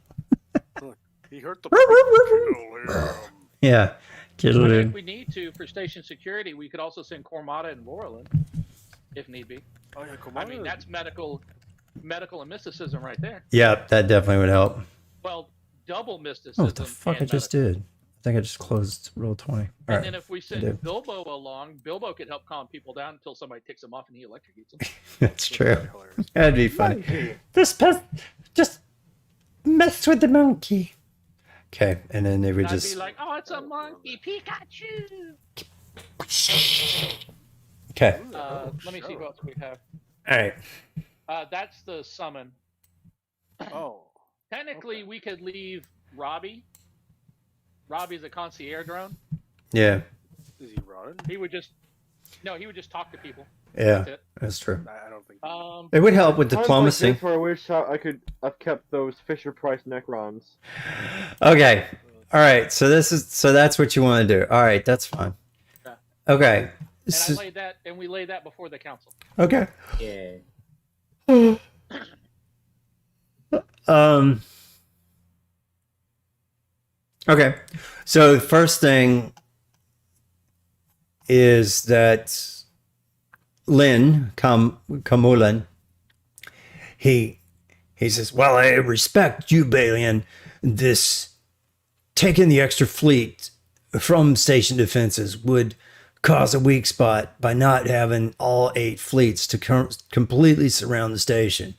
He hurt the yeah. If we need to, for station security, we could also send Cormata and Laurelin, if need be. Oh, yeah, I mean, that's medical and mysticism right there. Yeah, that definitely would help. Well, double mysticism. Oh, what the fuck I just did? think I just closed roll 20. All And right. then if we did. send Bilbo along, Bilbo could help calm people down until somebody takes him off and he electrocutes them. That's true. That'd be hilarious. That'd be funny. Monkey. This pest just mess with the monkey. Okay, and then they would And I'd just be like, oh, it's a monkey, Pikachu. okay. Let me see what else we have. All right. That's the summon. Oh. Technically, we could leave Robbie. Robbie's a concierge drone. Yeah. Is he running? He would just talk to people. Yeah. That's it. That's true. I don't think. It would help with Times like diplomacy. this where I wish I could have kept those Fisher Price Necrons. Okay. All right. So that's what you want to do. All right. That's fine. Yeah. Okay. And we laid that before the council. Okay. Yeah. Okay. So the first thing is that Lin Kamulan, he says, well, I respect you, Balian. This taking the extra fleet from station defenses would cause a weak spot by not having all 8 fleets to completely surround the station.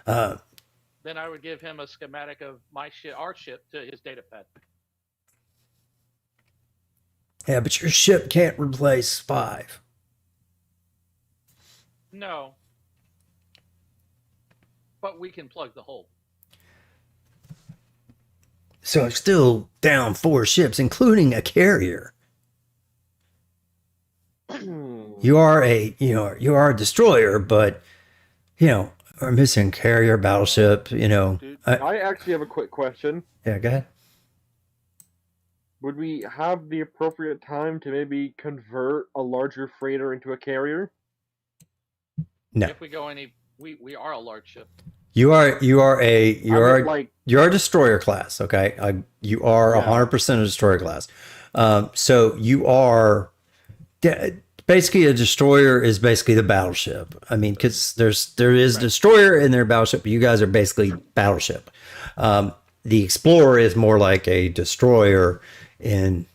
Then I would give him a schematic of our ship to his data pad. Yeah, but your ship can't replace 5. No. But we can plug the hole. So it's still down 4 ships, including a carrier. You are a destroyer, but are missing carrier, battleship. I actually have a quick question. Yeah, go ahead. Would we have the appropriate time to maybe convert a larger freighter into a carrier? No, If we go we are a large ship. you are a Like, you're a destroyer class. Okay, you are 100% a destroyer class. So you are basically a destroyer is basically the battleship. I mean, because there is destroyer in their battleship, but you guys are basically battleship. The explorer is more like a destroyer in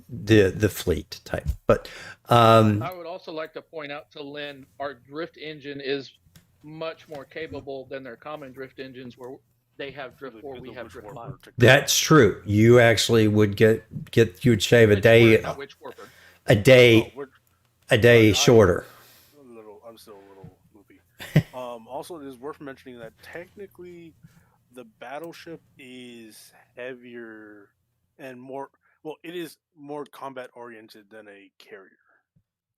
the fleet type. But I would also like to point out to Lynn, our drift engine is much more capable than their common drift engines, where they have drift 4, we have drift 5. that's true. You actually would you would shave a day A shorter. I'm still a little loopy. Also, it is worth mentioning that technically, the battleship is heavier and more. Well, it is more combat oriented than a carrier.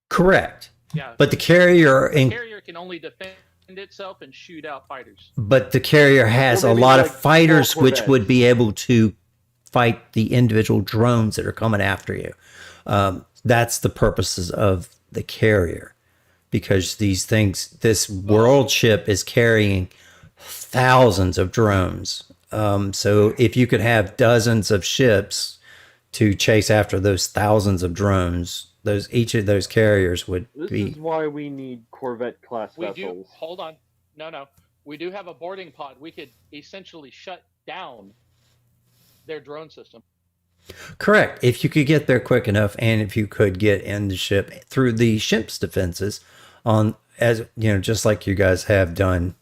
Correct. Yeah. But the carrier carrier can only defend itself and shoot out fighters. But the carrier has a lot of fighters which would be able to fight the individual drones that are coming after you. That's the purposes of the carrier, because this world ship is carrying thousands of drones. So if you could have dozens of ships to chase after those thousands of drones, each of those carriers would be. This is why we need Corvette class vessels. Hold on. No. We do have a boarding pod. We could essentially shut down their drone system. Correct. If you could get there quick enough, and if you could get in the ship through the ship's defenses, just like you guys have done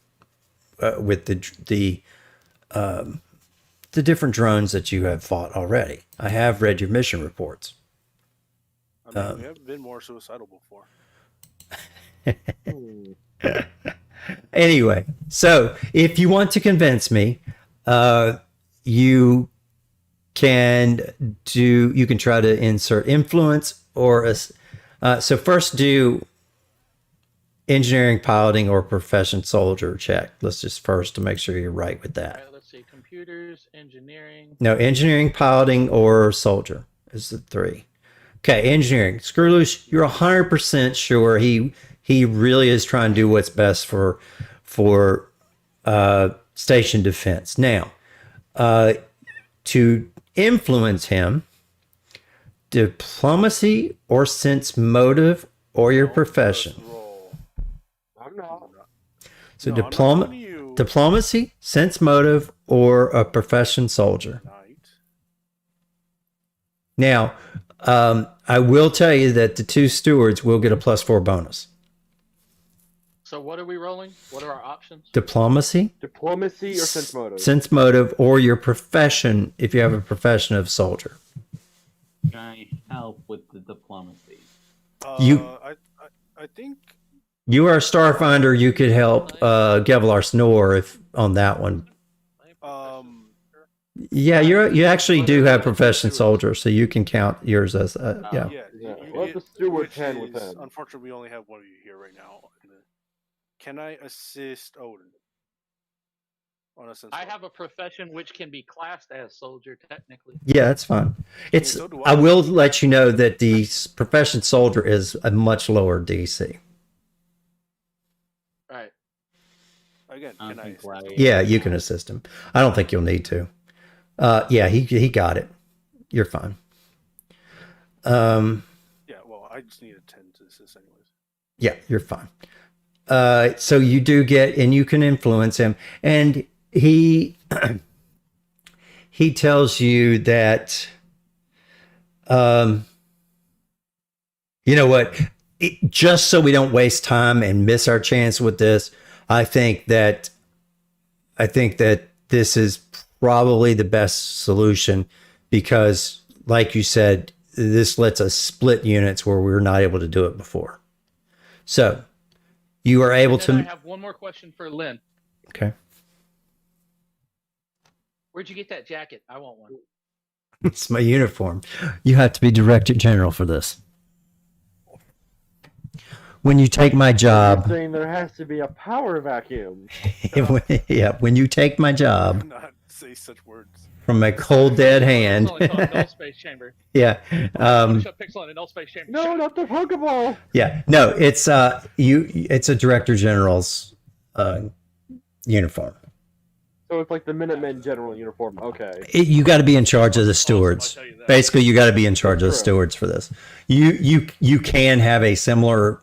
with the different drones that you have fought already. I have read your mission reports. We haven't been more suicidal before. Anyway, so if you want to convince me, you can try to insert influence so first do engineering, piloting, or profession soldier check. Let's just first to make sure you're right with that. All right, let's see. Computers, engineering. No, engineering, piloting, or soldier is the 3. Okay, engineering. Screwloose, you're 100% sure he really is trying to do what's best for station defense. Now, to influence him, diplomacy or sense motive or your profession. I'm not. So diplomacy, sense motive, or a profession soldier. Night. Now, I will tell you that the 2 stewards will get a +4 bonus. So what are we rolling? What are our options? Diplomacy, Diplomacy or sense motive? sense motive, or your profession if you have a profession of soldier. Can I help with the diplomacy? I think You are a Starfinder. You could help Gevlar Snore if on that one. Yeah, you actually do have profession soldier, so you can count yours as yeah. Yeah. What's the steward which 10 with is- him? Unfortunately, we only have one of you here right now. Can I assist Odin? On a sense I motive? have a profession which can be classed as soldier technically. Yeah, that's fine. It's. So do I I. will let you know that the profession soldier is a much lower DC. Right. Again, I can don't I think assist we're- Odin? Yeah, you can assist him. I don't think you'll need to. Yeah, he got it. You're fine. Yeah, well, I just need a 10 to assist anyways. Yeah, you're fine. So you do get, and you can influence him, and he he tells you that, you know what? Just so we don't waste time and miss our chance with this, I think that this is probably the best solution because, like you said, this lets us split units where we were not able to do it before. So you are able And then I to. have one more question for Lynn. Okay. Where'd you get that jacket? I want one. It's my uniform. You have to be Director General for this. When you take my You're job, saying there has to be a power vacuum. yeah, when you take my Do job not say such words. from my cold dead It's hand, only called null space chamber. yeah, Push up pixel in a null space chamber. No, not the Pokeball. yeah, no, it's it's a Director General's uniform. So it's like the Minutemen general uniform. Okay. You got to be in charge of the stewards. Awesome, I'll tell you that. Basically, you got to be in charge of the True. stewards for this. You can have a similar,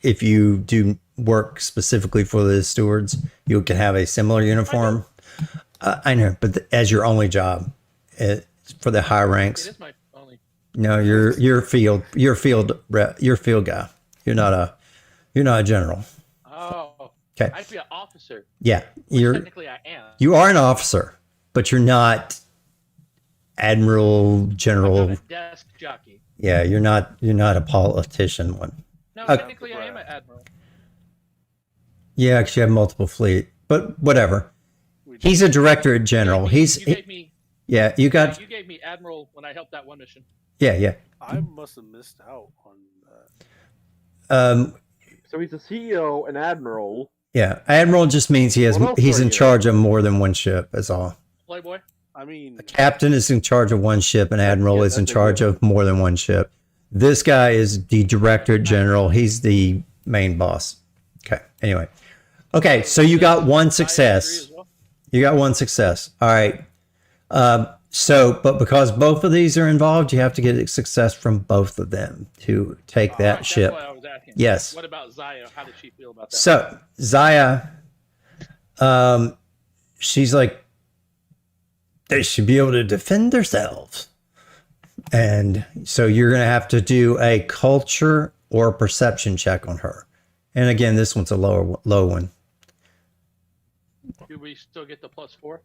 if you do work specifically for the stewards, you can have a similar uniform. I know, but as your only job for the high It ranks, is my only. no, you're field guy. You're not a general. Oh. Okay. I have to be an officer. Yeah, Technically, I am. you are an officer, but you're not admiral, I'm general. a desk jockey. Yeah, you're not a politician one. No, Okay. technically, I am an admiral. Yeah, because you have multiple fleet, but whatever. He's a director general. You gave me Yeah, you got you gave me admiral when I helped that one mission. yeah. I must have missed out on that. So he's a CEO, an admiral. Yeah, admiral just means What else he's are in you? charge of more than one ship. That's all. Playboy. I mean, Captain is in charge of one ship, and admiral yeah, is in that's a charge good of more than one ship. This guy is the director general. He's the main boss. Okay. Anyway. Okay, so you got one I agree success. as well. You got one success. All right. But because both of these are involved, you have to get a success from both of them to take that Right, ship. That's what I was asking. Yes. What about Zaya? How did she feel about that? So Zaya, she's like, they should be able to defend themselves. And so you're going to have to do a culture or perception check on her. And again, this one's a low one. Do we still get the +4?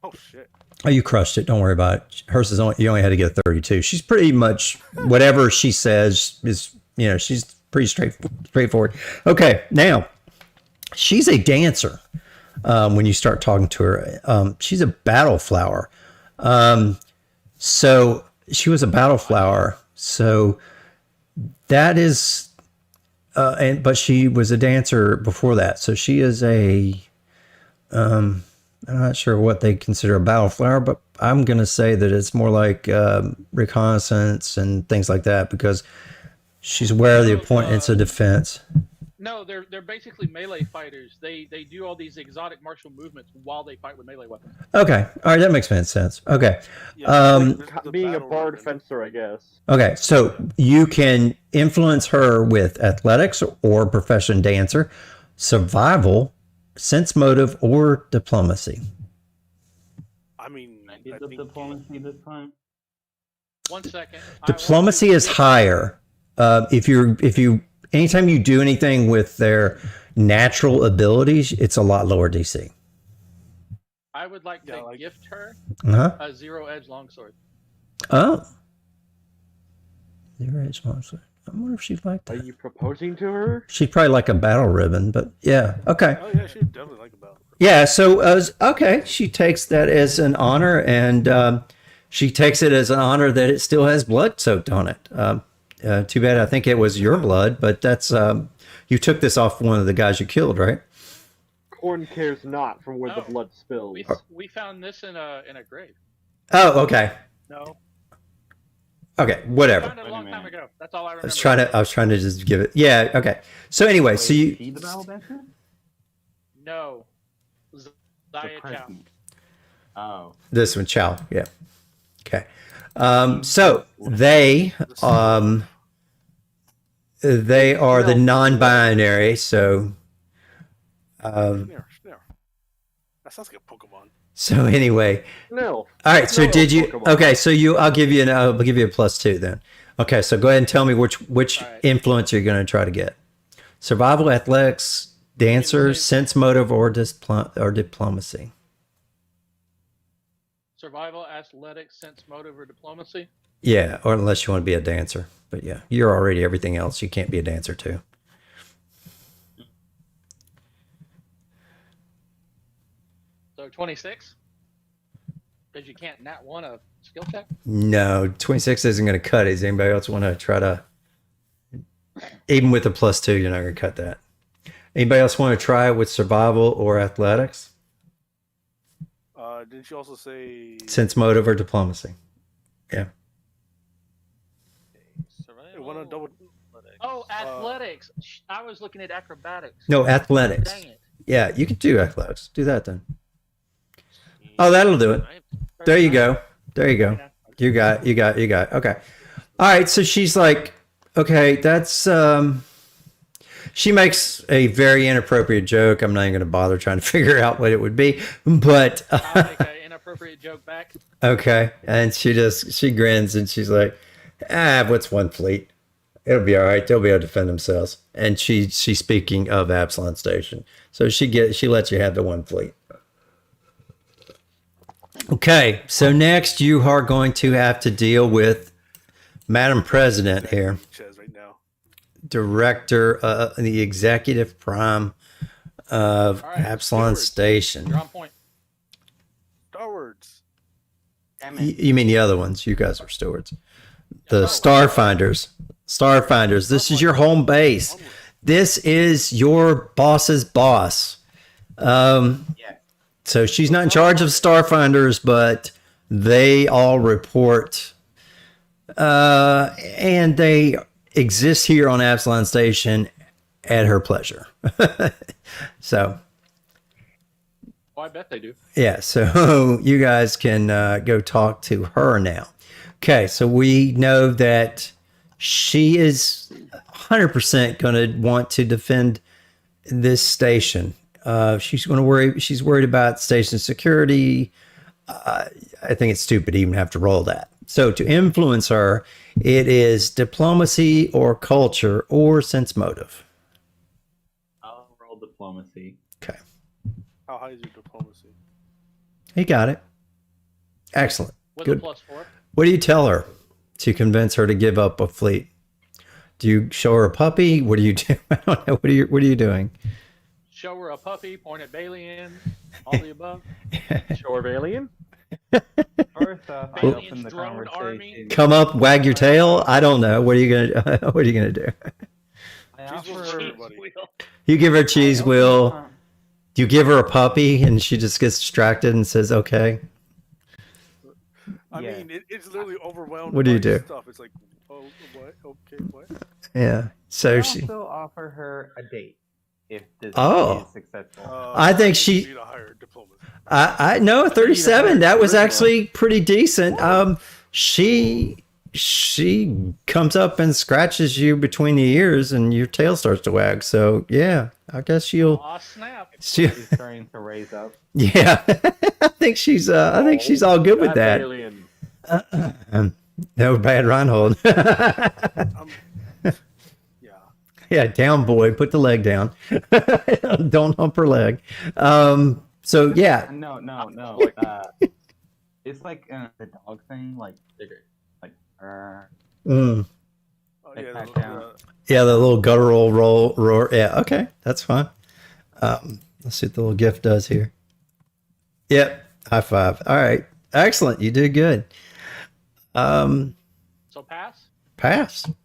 oh shit. Oh, you crushed it. Don't worry about it. Hers is only, you only had to get a 32. She's pretty much whatever she says is, she's pretty straightforward. Okay. Now she's a dancer. When you start talking to her, she's a battle flower. So she was a battle flower. So that is, but she was a dancer before that. So she is I'm not sure what they consider a battle flower, but I'm going to say that it's more like reconnaissance and things like that because she's aware of the appointments of defense. No, they're basically melee fighters. They do all these exotic martial movements while they fight with melee weapons. Okay. All right. That makes sense. Okay. Yeah, this is the Being a battle bard weapon. fencer, I guess. Okay. So you can influence her with athletics or profession dancer, survival, sense motive, or diplomacy. I mean, Can I get I the think diplomacy this time? 1 second. Diplomacy is higher. Anytime you do anything with their natural abilities, it's a lot lower DC. I would like to gift her Uh-huh. a 0-edge longsword. Oh. 0-edge longsword. I wonder if she'd like Are that. you proposing to her? She'd probably like a battle ribbon, but yeah. Okay. Oh yeah, she'd definitely like about it. Yeah, so okay, she takes that as an honor, and she takes it as an honor that it still has blood soaked on it. Too bad, I think it was your blood, but that's you took this off one of the guys you killed, right? Corn cares not from where the No. blood spills. We found this in a grave. Oh, okay, No. okay, We whatever. found it a long time ago. That's all I remember. I was trying to just give it. Yeah, okay. So anyway, so you See the battle bencher? No. The Zaya Chow. person. Oh. this one, Chow, yeah, okay. So they are the non-binary, so. Snare. That sounds like a Pokemon. So anyway, No. all right. So No, did you? Pokemon. Okay. So I'll give you a +2 then. Okay. So go ahead and tell me which All right. influence you're going to try to get. Survival, athletics, dancer, sense motive, or diplomacy. Survival, athletics, sense motive, or diplomacy. Yeah, or unless you want to be a dancer. But yeah, you're already everything else. You can't be a dancer too. So 26. Because you can't nat one a skill check. No, 26 isn't going to cut it. Does anybody else want to try to? Even with a +2, you're not going to cut that. Anybody else want to try it with survival or athletics? Didn't you also say Sense motive or diplomacy? Yeah. Survival. want to double? Athletics. Oh, athletics. I was looking at acrobatics. No, athletics. Dang it. Yeah, you can do athletics. Do that then. Oh, that'll do it. There you go. There you go. You got it. Okay. All right. So she's like, okay, that's, she makes a very inappropriate joke. I'm not even going to bother trying to figure out what it would be, but, I'll make an inappropriate joke back. okay. And she grins and she's like, what's one fleet? It'll be all right. They'll be able to defend themselves. And she's speaking of Absalon Station. So she lets you have the one fleet. Okay, so next you are going to have to deal with Madam President here, Chaz right now. Director, the Executive Prime of All right, Absalon stewards. Station. You're on point. Star Words. Damn it. You mean the other ones? You guys are stewards. The Starfinders. Starfinders. This is your home base. This is your boss's boss. Yeah. So she's not in charge of Starfinders, but they all report, and they exist here on Absalon Station at her pleasure. So, Oh, I bet they do. yeah, so you guys can go talk to her now. Okay, so we know that she is 100% going to want to defend this station. She's worried about station security. I think it's stupid to even have to roll that. So to influence her, it is diplomacy or culture or sense motive. I'll roll diplomacy. Okay. How high is your diplomacy? You got it. Excellent. With Good. a +4. What do you tell her to convince her to give up a fleet? Do you show her a puppy? What do you do? I don't know. What are you doing? Show her a puppy, point at Balian, all the above. Show of alien? First off, I Aliens open the drone army. conversation. Come up, wag your tail? I don't know. What are you gonna do? I Cheese wheels offer, for Cheese everybody. wheel. You give her a cheese wheel. You give her a puppy, and she just gets distracted and says, "Okay." I Yeah. mean, it's literally overwhelmed. What do you by do? Stuff. It's like, oh, what? Okay, what? Yeah. So I she. also offer her a date if this Oh. is successful. I think she- need a higher diplomacy. I no 37. That was actually pretty decent. She comes up and scratches you between the ears, and your tail starts to wag. So yeah, I guess she'll. Aw, snap. She, She's starting to raise up. yeah, I think she's all good with That's that. Alien. No, bad Reinhold. I'm, yeah. Yeah, down boy, put the leg down. Don't hump her leg. So yeah, No. Like- It's like the dog thing, like mm, Oh, Like yeah. back down. yeah, the little guttural roar. Yeah, okay, that's fine. Let's see what the little gift does here. Yep, high five. All right, excellent. You did good. So pass. Pass. So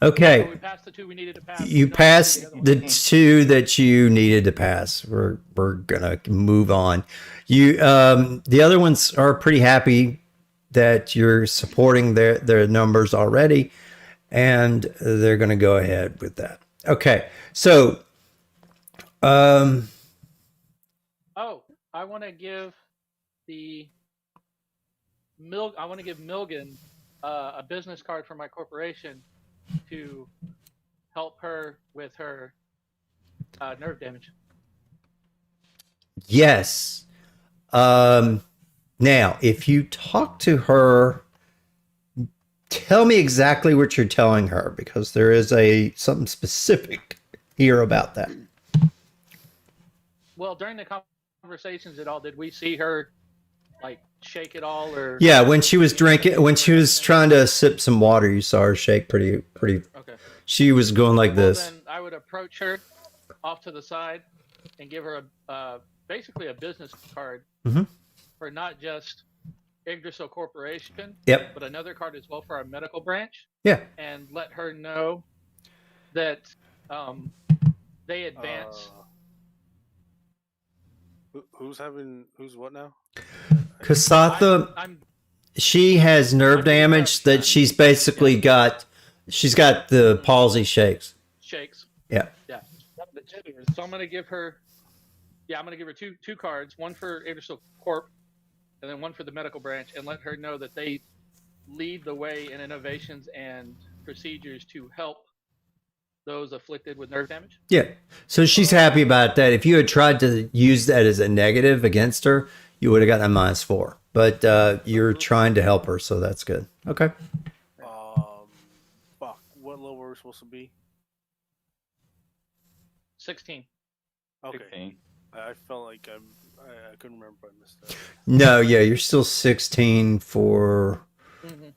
Okay, we passed the two we needed to pass. you We don't passed need the other the one. two that you needed to pass. We're gonna move on. You the other ones are pretty happy that you're supporting their numbers already, and they're gonna go ahead with that. Okay, so Oh, I want to give the I want to give Milgan a business card from my corporation to help her with her nerve damage. yes. Now, if you talk to her, tell me exactly what you're telling her, because there is something specific here about that. Well, during the conversations at all, did we see her like shake it all or? Yeah, when she was drinking, when she was trying to sip some water, you saw her shake pretty. Okay. She was going like Well, this. then I would approach her off to the side and give her basically a business card Mhm. for not just Yggdrasil Corporation, Yep. but another card as well for our medical branch, Yeah. and let her know that they advance. Who's what now? Kasatha, I'm she has nerve damage that she's basically got. She's got the palsy shakes. shakes. Yeah. Yeah. So I'm gonna give her. Yeah, I'm gonna give her two cards, one for Yggdrasil Corp, and then one for the medical branch, and let her know that they lead the way in innovations and procedures to help those afflicted with nerve damage. Yeah. So she's happy about that. If you had tried to use that as a negative against her, you would have gotten a -4. But you're trying to help her, so that's good. Okay. Fuck. What level are we supposed to be? 16. Okay. 16. I felt like I couldn't remember if I missed that. No, yeah, you're still 16 for. Mm-hmm.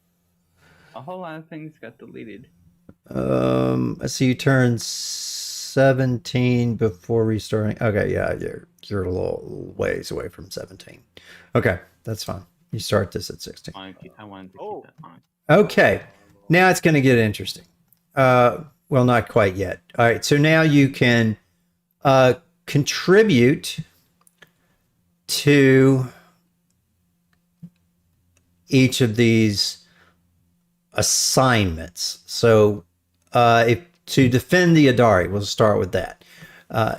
A whole lot of things got deleted. Let's see, you turned 17 before restarting. Okay, yeah, you're a little ways away from 17. Okay, that's fine. You start this at 16. I wanted to keep that on. Okay, now it's going to get interesting. Well, not quite yet. All right, so now you can contribute to each of these assignments. So if to defend the Adari, we'll start with that.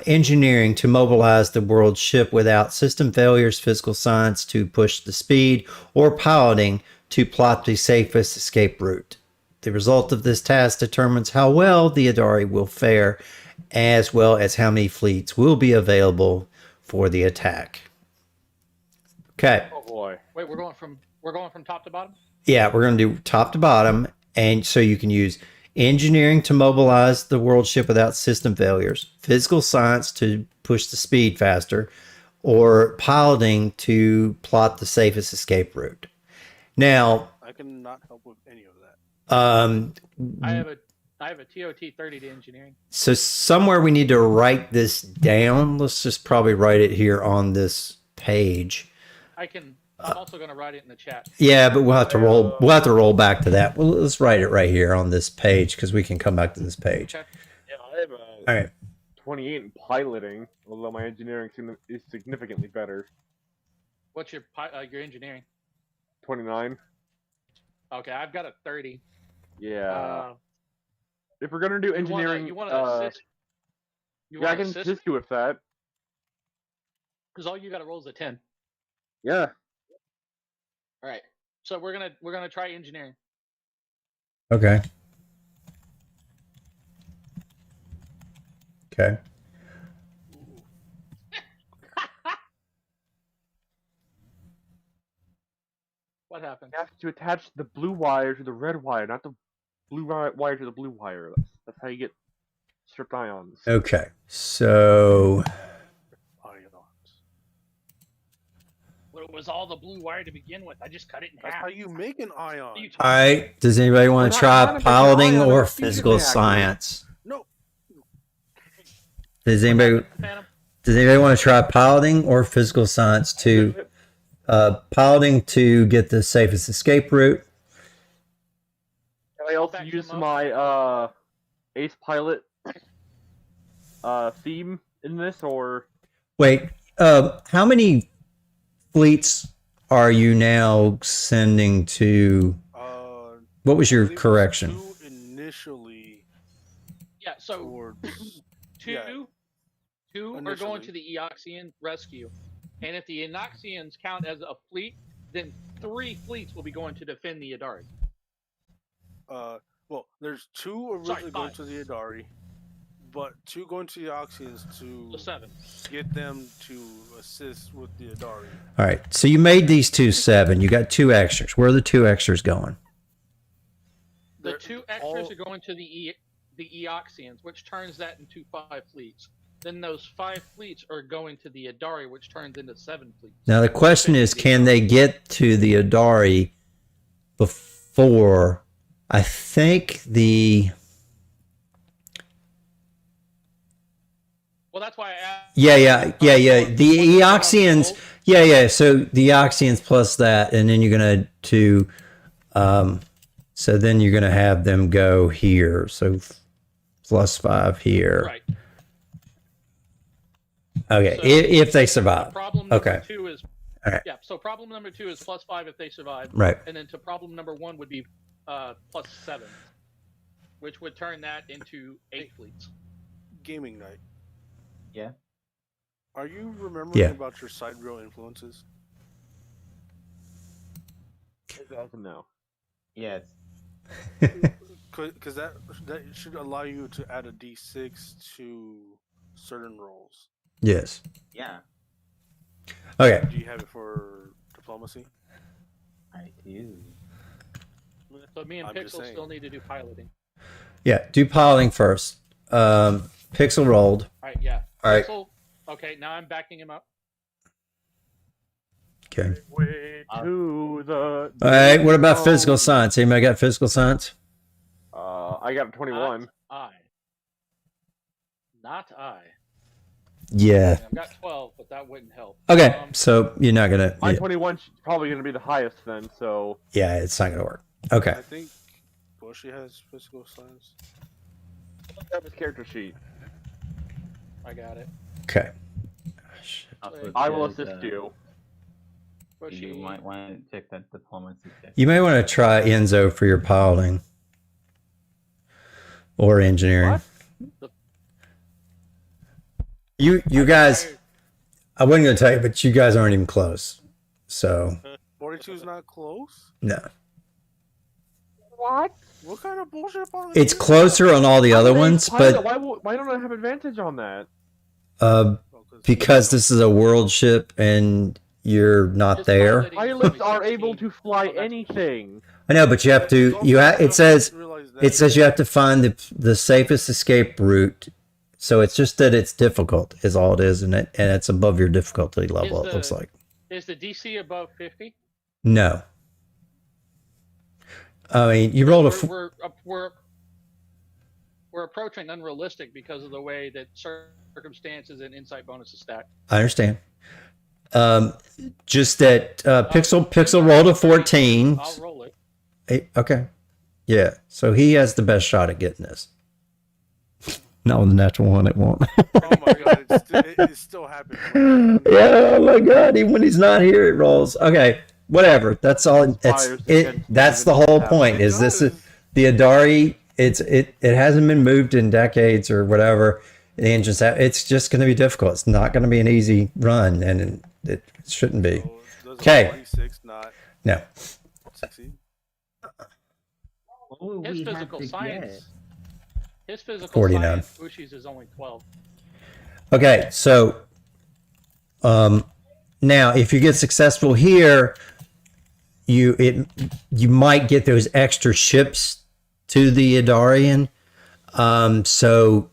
Engineering to mobilize the world ship without system failures, physical science to push the speed, or piloting to plot the safest escape route. The result of this task determines how well the Adari will fare, as well as how many fleets will be available for the attack. Okay. Oh boy. Wait, we're going from top to bottom? Yeah, we're going to do top to bottom. And so you can use engineering to mobilize the world ship without system failures, physical science to push the speed faster, or piloting to plot the safest escape route. Now, I cannot help with any of that. I have a TOT 30 to engineering. So somewhere we need to write this down. Let's just probably write it here on this page. I'm also going to write it in the chat. Yeah, but we'll have to roll. We'll have to roll back to that. Well, let's write it right here on this page because we can come back to this page. Okay. Yeah, I have All right. 28 in piloting, although my engineering is significantly better. What's your engineering? 29. Okay, I've got a 30. Yeah. If we're gonna do engineering, You want to assist? yeah, I can assist you with that. Because all you got to roll is a 10. Yeah. All right. So we're gonna try engineering. Okay. Okay. What What happened? You have to attach the blue wire to the red wire, not the blue wire to the blue wire. That's how you get stripped ions. Okay, so Ions. Well, it was all the blue wire to begin with. I just cut it in That's half. how you make an ion. What are you all talking right. Does anybody want to We're try not making piloting ion, or it's a fusion physical reactor. science? No. Does anybody about, Phantom? want to try piloting or physical science to piloting to get the safest escape route? Can I also Back to use the mo- my Ace Pilot theme in this, or Wait, how many fleets are you now sending to? What was I your believe it's correction? 2 initially Yeah, so towards. two yeah. are going Initially. to the Eoxian rescue. And if the Eoxians count as a fleet, then 3 fleets will be going to defend the Adari. Well, there's 2 originally going to the Adari, but 2 going to the Eoxians So to 7. get them to assist with the Adari. All right, so you made these 2 7. You got 2 extras. Where are the 2 extras going? The They're 2 extras all- are going to the Eoxians, which turns that into 5 fleets. Then those 5 fleets are going to the Adari, which turns into 7 fleets. Now the question is, can they get to the Adari before? I think the Well, that's why I asked. yeah. The Eoxians, yeah. So the Eoxians plus that, and then you're gonna so then you're gonna have them go here. So plus 5 here. Right. Okay, So, if they survive. Problem number Okay. 2 is All right. yeah. So problem number 2 is plus 5 if they survive. Right. And then to problem number 1 would be plus 7, which would turn that into 8 fleets. Gaming night. Yeah. Are you remembering Yeah. about your sidereal influences? no? Yes. Because that should allow you to add a d6 to certain rolls. Yes. Yeah. Okay. Do you have it for diplomacy? I do. So me and I'm just Pixel saying. still need to do piloting. Yeah. Do piloting first. Pixel rolled. All right, yeah. All right. Pixel, okay, now I'm backing him up. Okay. Way to the. All right. What about physical science? Anybody got physical science? I got 21. Not I. Yeah. I've got 12, but that wouldn't help. Okay. So you're not gonna. My Yeah, 21 is probably going to be the highest then, so. yeah, it's not gonna work. Okay. I think Bushy has physical science. I have his character sheet. I got it. Okay. Also, I will there's, assist you. Bushy. You might want to check that diplomacy check. You may want to try Enzo for your piloting or engineering. What? You guys, I wasn't gonna tell you, but you guys aren't even close. So 42 is not close? no, What? What kind of bullshit on it's closer on all the other ones, but Why don't I have advantage on that? because this is a world ship and you're not Just there. piloting is Pilots only are able 16. to fly Oh, that's- anything. I know, but you have to. It says you have to find the safest escape route. So it's just that it's difficult, is all it is, and it's above your difficulty level. It looks like. Is the DC above 50? No. I mean, you rolled a. We're approaching unrealistic because of the way that circumstances and insight bonuses stack. I understand. Just that Pixel rolled a 14. I'll roll it. Okay. Yeah. So he has the best shot at getting this. Not with the natural one, it won't. Oh my god, it still happens. Yeah, oh my god, even when he's not here, it rolls. Okay, whatever. That's all. That's the whole point. Is this the Adari? It hasn't been moved in decades or whatever. The engines it's just going to be difficult. It's not going to be an easy run, and it shouldn't be. So does Okay. 26 not No. succeed? What would His we have physical to science. get? His physical 49. science, Bushi's is only 12. Okay, so now if you get successful here, you might get those extra ships to the Idarian. So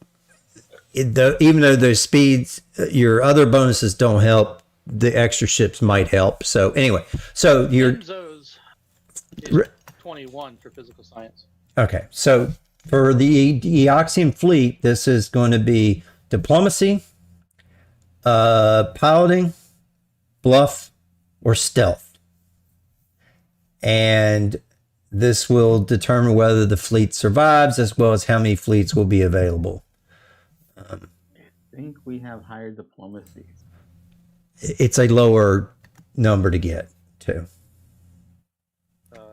even though those speeds, your other bonuses don't help, the extra ships might help. So anyway, so you're Enzo's is 21 for physical science. okay. So for the Eoxian fleet, this is going to be diplomacy, piloting, bluff, or stealth. And this will determine whether the fleet survives, as well as how many fleets will be available. I think we have higher diplomacy. It's a lower number to get to.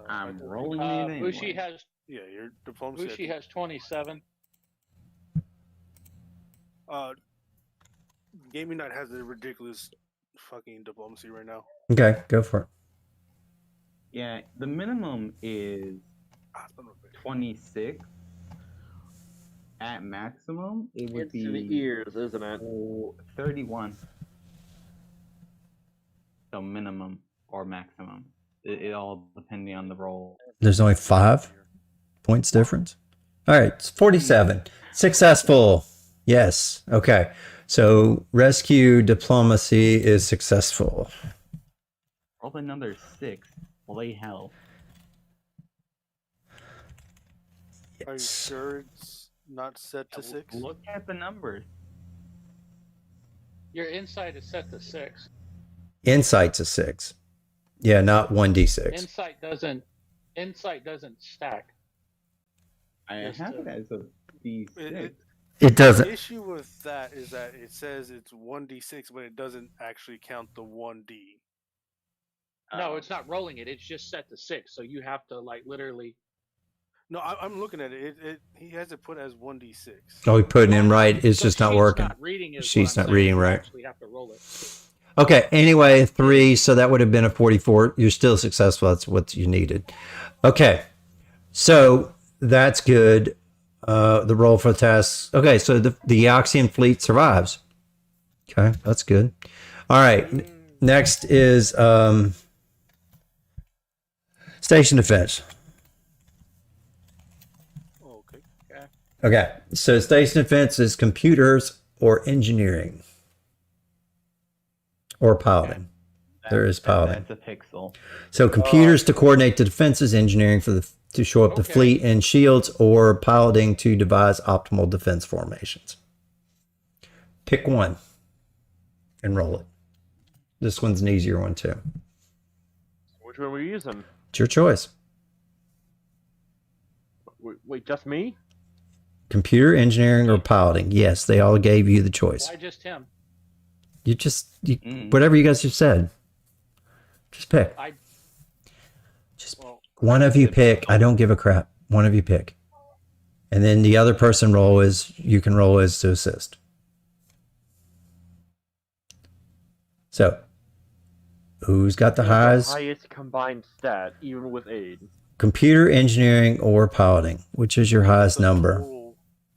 I'm rolling it anyway. Bushi has Yeah, your diplomacy. Bushi has 27. Gaming Night has a ridiculous fucking diplomacy right now. Okay, go for it. Yeah, the minimum is Son of a bitch. 26. At maximum, it would It's be in the ears, isn't it? 31. So minimum or maximum. It all depending on the role. There's only 5 points difference. All right, it's 47. Successful. Yes. Okay. So rescue diplomacy is successful. Roll another 6. Play hell. Are you sure it's not set to 6? Look at the numbers. Your insight is set to 6. Insight's a 6. Yeah, not 1d6. Insight doesn't stack. I Just have it as a D6. It doesn't. The issue with that is that it says it's 1d6, but it doesn't actually count the 1d. No, it's not rolling it. It's just set to 6. So you have to like literally. No, I'm looking at it. He has it put as 1d6. Oh, we put it in right. It's The just not sheet's working. Not reading is Sheet's what I'm not saying. reading You right. actually have to roll it. Okay. Anyway, 3. So that would have been a 44. You're still successful. That's what you needed. Okay. So that's good. The roll for the task. Okay. So the Eoxian fleet survives. Okay. That's good. All right. Next is station defense. Oh, okay. Okay. So station defense is computers or engineering or piloting. There is piloting. That's a pixel. So computers to coordinate the defenses, engineering to show up the Okay. fleet and shields, or piloting to devise optimal defense formations. Pick one and roll it. This one's an easier one too. Which one are we using? It's your choice. Wait, just me? Computer, engineering, or piloting. Yes, they all gave you the choice. Why just him? Whatever you guys just said. Just pick. One of you pick. I don't give a crap. One of you pick. And then the other person you can roll as to assist. So, who's got the highest? Highest combined stat, even with aid. Computer, engineering, or piloting? Which is your highest number?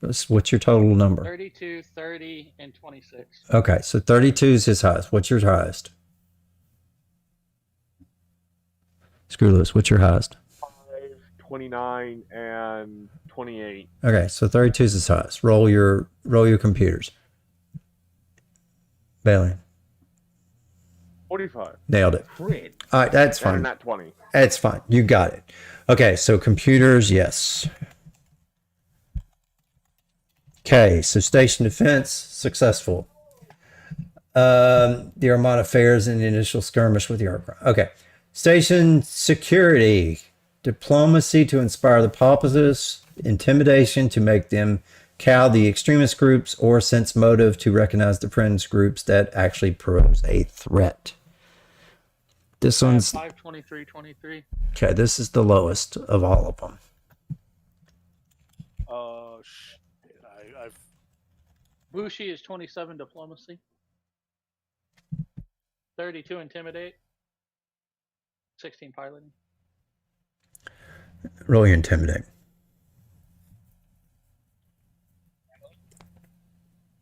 What's your total number? 32, 30, and 26. Okay, so 32 is his highest. What's your highest? Screw Lewis, what's your highest? 29 and 28. Okay, so 32 is his highest. Roll your computers. Bailey. 45. Nailed it. Crit. All right, that's And fine. not 20. That's fine. You got it. Okay, so computers, yes. Okay, so station defense, successful. The Armada fares in the initial skirmish with the Armada. Okay. Station security, diplomacy to inspire the populace, intimidation to make them cow the extremist groups, or sense motive to recognize the friends groups that actually pose a threat. This one's 5, 23, 23. okay. This is the lowest of all of them. Shit. I've Bushi is 27 diplomacy. 32 intimidate. 16 piloting. Roll your intimidate.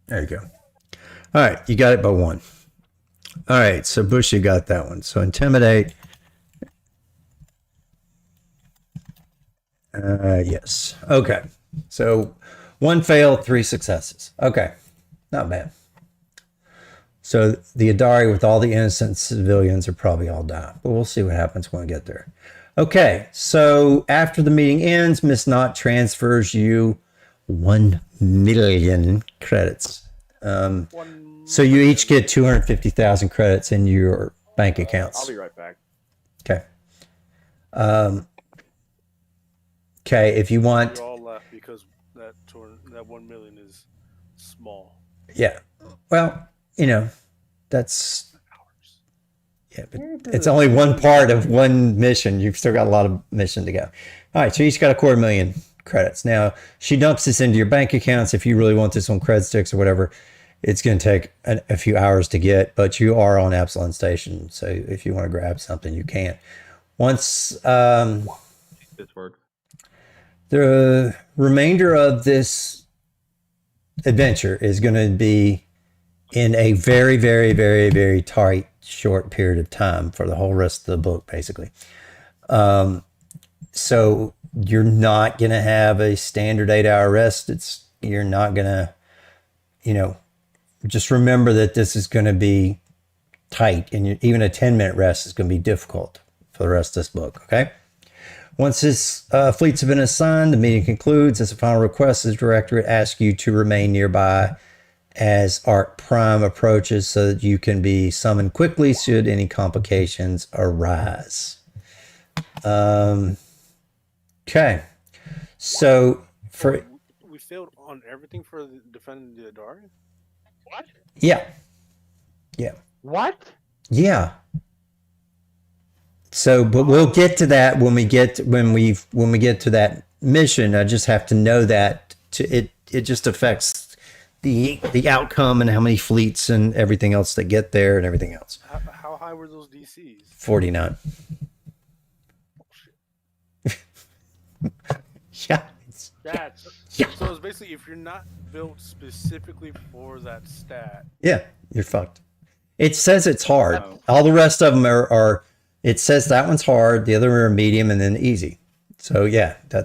There you go. All right, you got it by 1. All right, so Bushy got that one. So intimidate. Yes. Okay. So 1 failed, 3 successes. Okay. Not bad. So the Adari with all the innocent civilians are probably all down, but we'll see what happens when we get there. Okay. So after the meeting ends, Miss Knott transfers you 1 million credits. So you each get 250,000 credits in your bank accounts. I'll be right back. Okay. Okay, if you want. We all left because that 1 million is small. Yeah. Well, that's. Yeah, but it's only one part of one mission. You've still got a lot of mission to go. All right, so you each got 250,000 credits. Now, she dumps this into your bank accounts. If you really want this on cred sticks or whatever, it's going to take a few hours to get, but you are on Absalon Station. So if you want to grab something, you can. Once This works. the remainder of this adventure is going to be in a very, very, very, very tight, short period of time for the whole rest of the book, basically. So you're not going to have a standard 8-hour rest. You're not going to, just remember that this is going to be tight, and even a 10-minute rest is going to be difficult for the rest of this book. Okay. Once his fleets have been assigned, the meeting concludes. As a final request, the directorate asks you to remain nearby as Arc Prime approaches so that you can be summoned quickly should any complications arise. Okay. So We failed on everything for defending the Adari? What? Yeah. What? Yeah. So, but we'll get to that when we get to that mission. I just have to know that it just affects the outcome and how many fleets and everything else that get there and everything else. How high were those DCs? 49. Yeah. That's Yeah. So it's basically if you're not built specifically for that stat. Yeah, you're fucked. It says it's hard. All the rest of them are it says that one's hard, the other are medium, and then easy. So yeah, so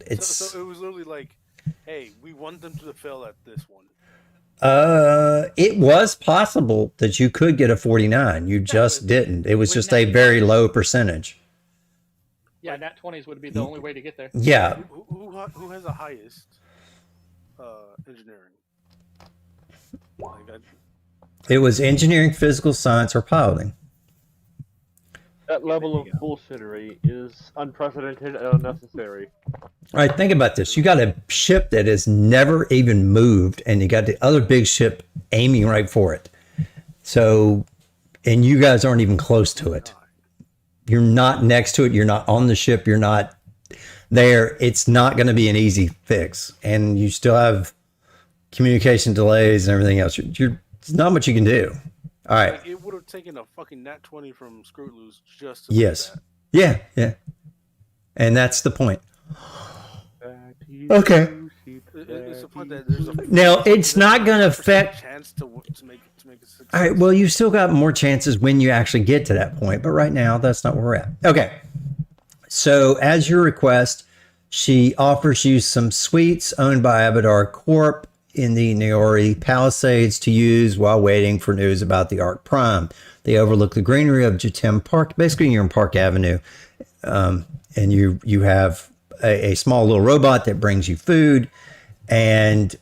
it was literally like, hey, we want them to fail at this one. It was possible that you could get a 49. You just didn't. It was just a very low percentage. yeah, nat 20s would be the only way to get there. Yeah. Who has the highest engineering? It was engineering, physical science, or piloting. That level of bullshittery is unprecedented and unnecessary. All right, think about this. You got a ship that has never even moved, and you got the other big ship aiming right for it. So, and you guys aren't even close to it. You're not next to it. You're not on the ship. You're not there. It's not going to be an easy fix. And you still have communication delays and everything else. There's not much you can do. All right. Like, it would have taken a fucking nat 20 from Screw Loose just to Yes. do that. Yeah. And that's the point. Okay. It's the point that there's a Now, it's not going to affect. chance to make a success. All right. Well, you've still got more chances when you actually get to that point. But right now, that's not where we're at. Okay. So, as your request, she offers you some suites owned by Abadar Corp in the Neori Palisades to use while waiting for news about the Arc Prime. They overlook the greenery of Jatem Park. Basically, you're in Park Avenue, and you have a small little robot that brings you food, and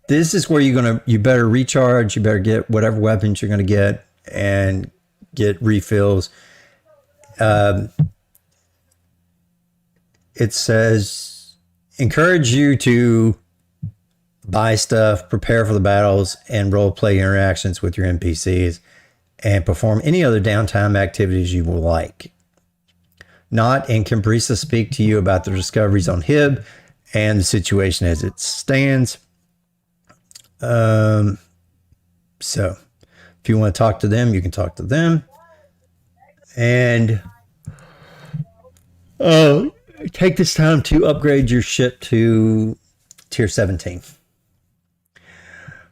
this is where you better recharge. You better get whatever weapons you're gonna get and get refills. It says encourage you to buy stuff, prepare for the battles, and role play interactions with your NPCs, and perform any other downtime activities you will like. Knott and Cambrisa speak to you about their discoveries on Hib and the situation as it stands. So if you want to talk to them, you can talk to them. And take this time to upgrade your ship to tier 17.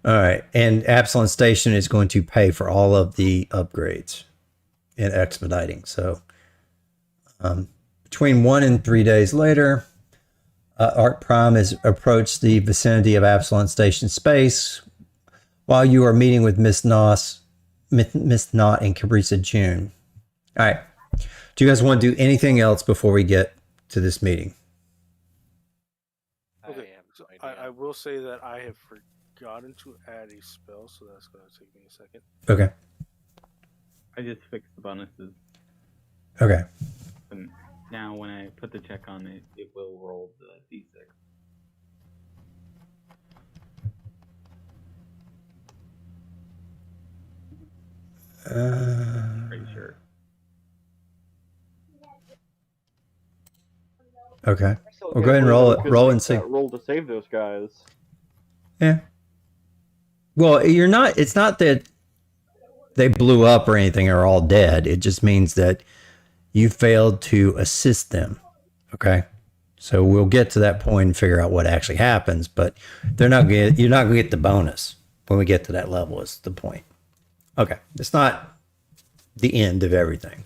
All right. And Absalon Station is going to pay for all of the upgrades and expediting. So between 1 and 3 days later, Arc Prime has approached the vicinity of Absalon Station space while you are meeting with Miss Knott and Cabrisa June. All right. Do you guys want to do anything else before we get to this meeting? Okay, so I will say that I have forgotten to add a spell, so that's going to take me a second. Okay. I just fixed the bonuses. Okay. And now when I put the check on it, it will roll the d6. Pretty sure. Okay. Still Well, go ahead and can't roll believe it. we Roll couldn't and make see. that roll to save those guys. Yeah. Well, you're not. It's not that they blew up or anything or are all dead. It just means that you failed to assist them. Okay. So we'll get to that point and figure out what actually happens, but you're not going to get the bonus when we get to that level is the point. Okay. It's not the end of everything.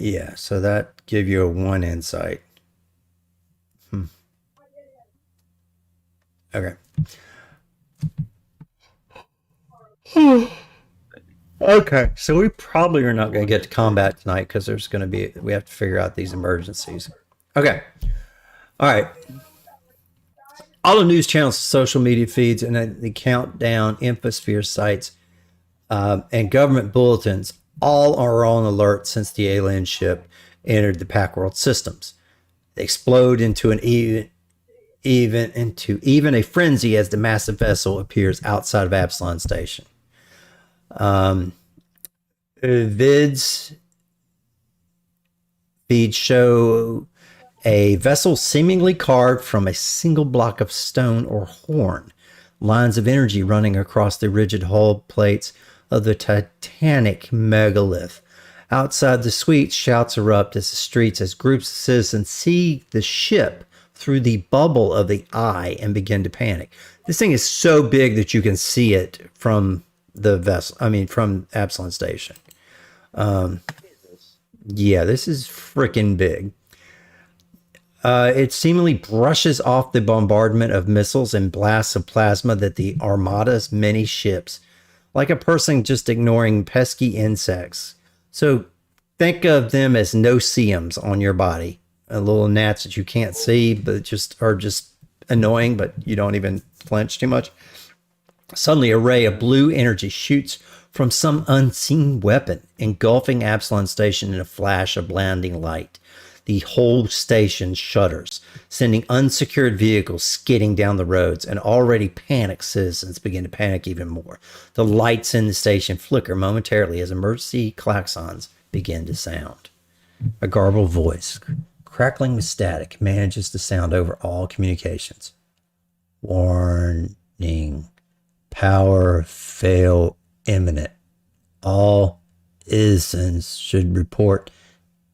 Yeah. So that give you a 1 insight. Okay. Okay, so we probably are not going to get to combat tonight because we have to figure out these emergencies. Okay. All right. All the news channels, social media feeds, and the countdown, infosphere sites, and government bulletins all are on alert since the alien ship entered the Packworld systems. They explode into even a frenzy as the massive vessel appears outside of Absalon Station. Feeds show a vessel seemingly carved from a single block of stone or horn, lines of energy running across the rigid hull plates of the titanic megalith. Outside the suite, shouts erupt as groups of citizens see the ship through the bubble of the eye and begin to panic. This thing is so big that you can see it from the vessel. I mean, from Absalon Station. Yeah, this is freaking big. It seemingly brushes off the bombardment of missiles and blasts of plasma that the Armada's many ships, like a person just ignoring pesky insects. So think of them as no-see-ums on your body. Little gnats that you can't see, but are just annoying, but you don't even flinch too much. Suddenly, a ray of blue energy shoots from some unseen weapon, engulfing Absalon Station in a flash of blinding light. The whole station shudders, sending unsecured vehicles skidding down the roads, and already panicked citizens begin to panic even more. The lights in the station flicker momentarily as emergency klaxons begin to sound. A garbled voice, crackling with static, manages to sound over all communications. Warning. Power fail imminent. All citizens should report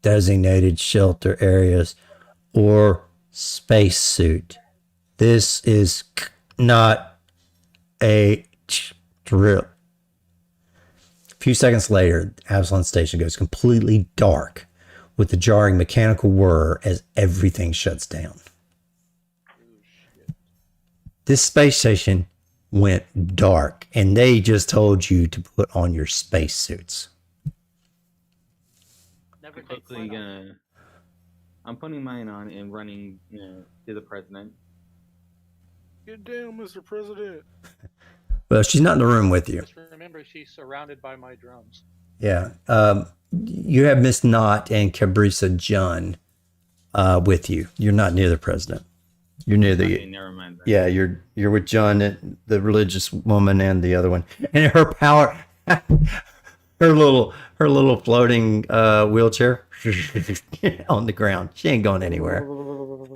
designated shelter areas or spacesuit. This is not a drill. A few seconds later, Absalon Station goes completely dark with a jarring mechanical whir as everything shuts down. This space station went dark, and they just told you to put on your spacesuits. Never take mine off. I'm putting mine on and running to the president. Get down, Mr. President. Well, she's not in the room with you. Just remember, she's surrounded by my drones. Yeah. You have Miss Knott and Cabrisa Jun with you. You're not near the president. You're near the. Okay, never mind. Yeah, you're with Jun, the religious woman, and the other one, and her power, her little floating wheelchair on the ground. She ain't going anywhere.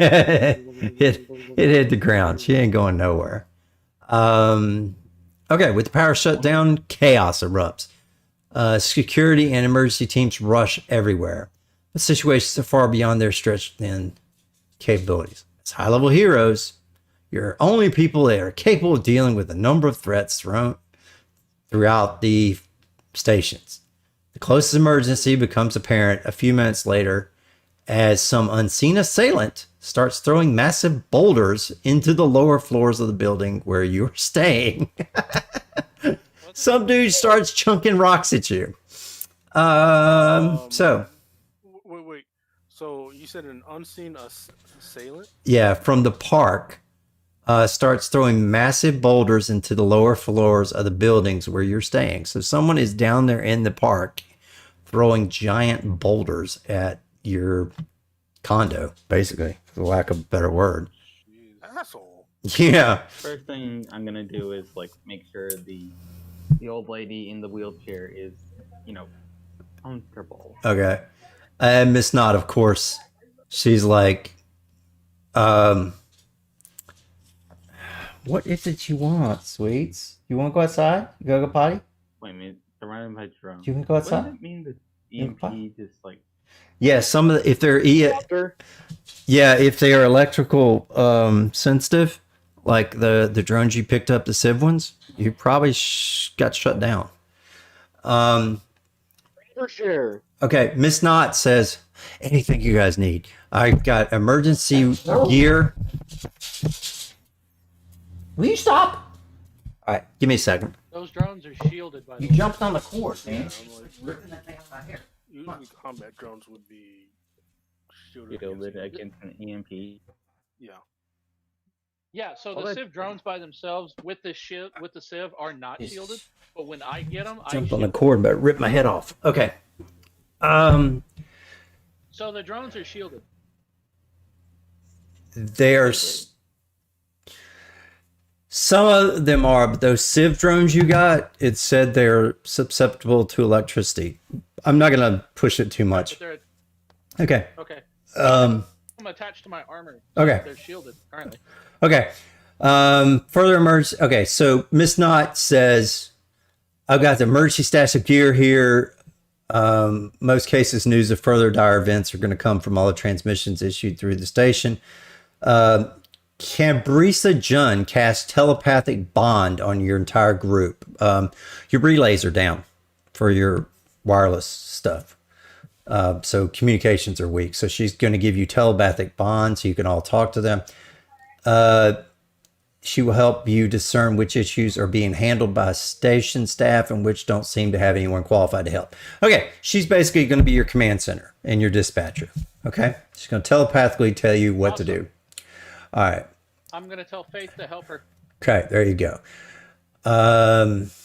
it hit the ground. She ain't going nowhere. Okay, with the power shut down, chaos erupts. Security and emergency teams rush everywhere. The situation is far beyond their stretched thin capabilities. As high-level heroes, you're only people that are capable of dealing with a number of threats thrown throughout the stations. The closest emergency becomes apparent a few minutes later as some unseen assailant starts throwing massive boulders into the lower floors of the building where you're staying. Some dude starts chunking rocks at you. So Wait. So you said an unseen assailant? yeah, from the park, starts throwing massive boulders into the lower floors of the buildings where you're staying. So someone is down there in the park throwing giant boulders at your condo, basically, for lack of a better word. Asshole. Yeah. First thing I'm gonna do is like make sure the old lady in the wheelchair is, comfortable. Okay. And Miss Knott, of course, she's like, what is it you want, sweets? You want to go outside? You gotta go potty? Wait a minute, surrounded by drones. You can go What does outside? it mean that You can EMP just like? Yeah, some of the, if they're if they are electrical sensitive, like the drones you picked up, the Civ ones, you probably got shut down. For sure. Okay, Miss Knott says, anything you guys need. I've got emergency gear. Will you stop? All right, give me a second. Those drones are shielded by the You way. jumped on the cord, man. I'm like, Ripping that thing out of my hair. usually combat drones would be shielded Shielded against- against an EMP. Yeah. Yeah, so Well, the that- Civ drones by themselves with the Civ are not Yes. shielded, but when I get them, I Jumped on the shield. cord, but ripped my head off. Okay. So the drones are shielded. There's some of them are, but those Civ drones you got, it said they're susceptible to electricity. I'm not gonna push it too But much. they're Okay. okay. Um. I'm attached to my armor. Okay. They're shielded currently. Okay. Further emergency. Okay. So Miss Knott says, I've got the emergency stash of gear here. Most cases, news of further dire events are going to come from all the transmissions issued through the station. Cambrisa Jun cast telepathic bond on your entire group. Your relays are down for your wireless stuff. So communications are weak. So she's going to give you telepathic bond so you can all talk to them. She will help you discern which issues are being handled by station staff and which don't seem to have anyone qualified to help. Okay, she's basically going to be your command center and your dispatcher. Okay, she's going to telepathically tell you what to do. All right. I'm gonna tell Faith to help her, Okay, there you go.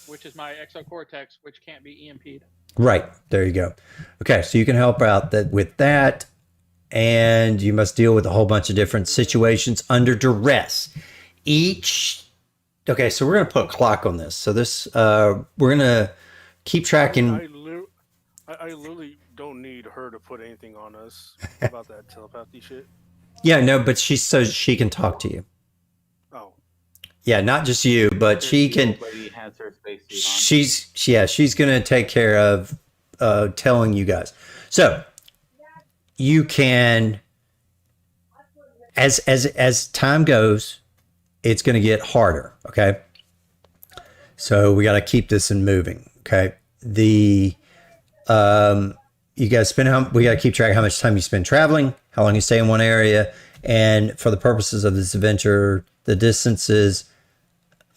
which is my exocortex, which can't be EMP'd. Right, there you go. Okay, so you can help out with that, and you must deal with a whole bunch of different situations under duress. Okay, so we're gonna put a clock on this. So this, we're gonna keep tracking. I literally don't need her to put anything on us about that telepathy shit. Yeah, no, but so she can talk to you. Oh. Yeah, not just you, but she The can. old lady has her spacesuit on. She's gonna take care of telling you guys. So you can, as time goes, it's gonna get harder. Okay, so we got to keep this in moving. Okay, you guys we got to keep track of how much time you spend traveling, how long you stay in one area, and for the purposes of this adventure, the distances.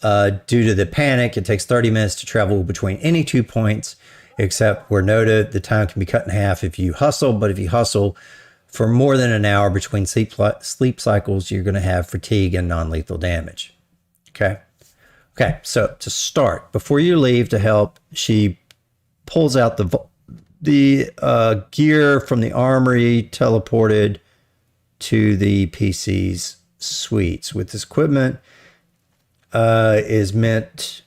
Due to the panic, it takes 30 minutes to travel between any 2 points, except where noted, the time can be cut in half if you hustle, but if you hustle for more than an hour between sleep cycles, you're going to have fatigue and non-lethal damage. Okay. So to start, before you leave to help, she pulls out the gear from the armory, teleported to the PC's suites. With this equipment is meant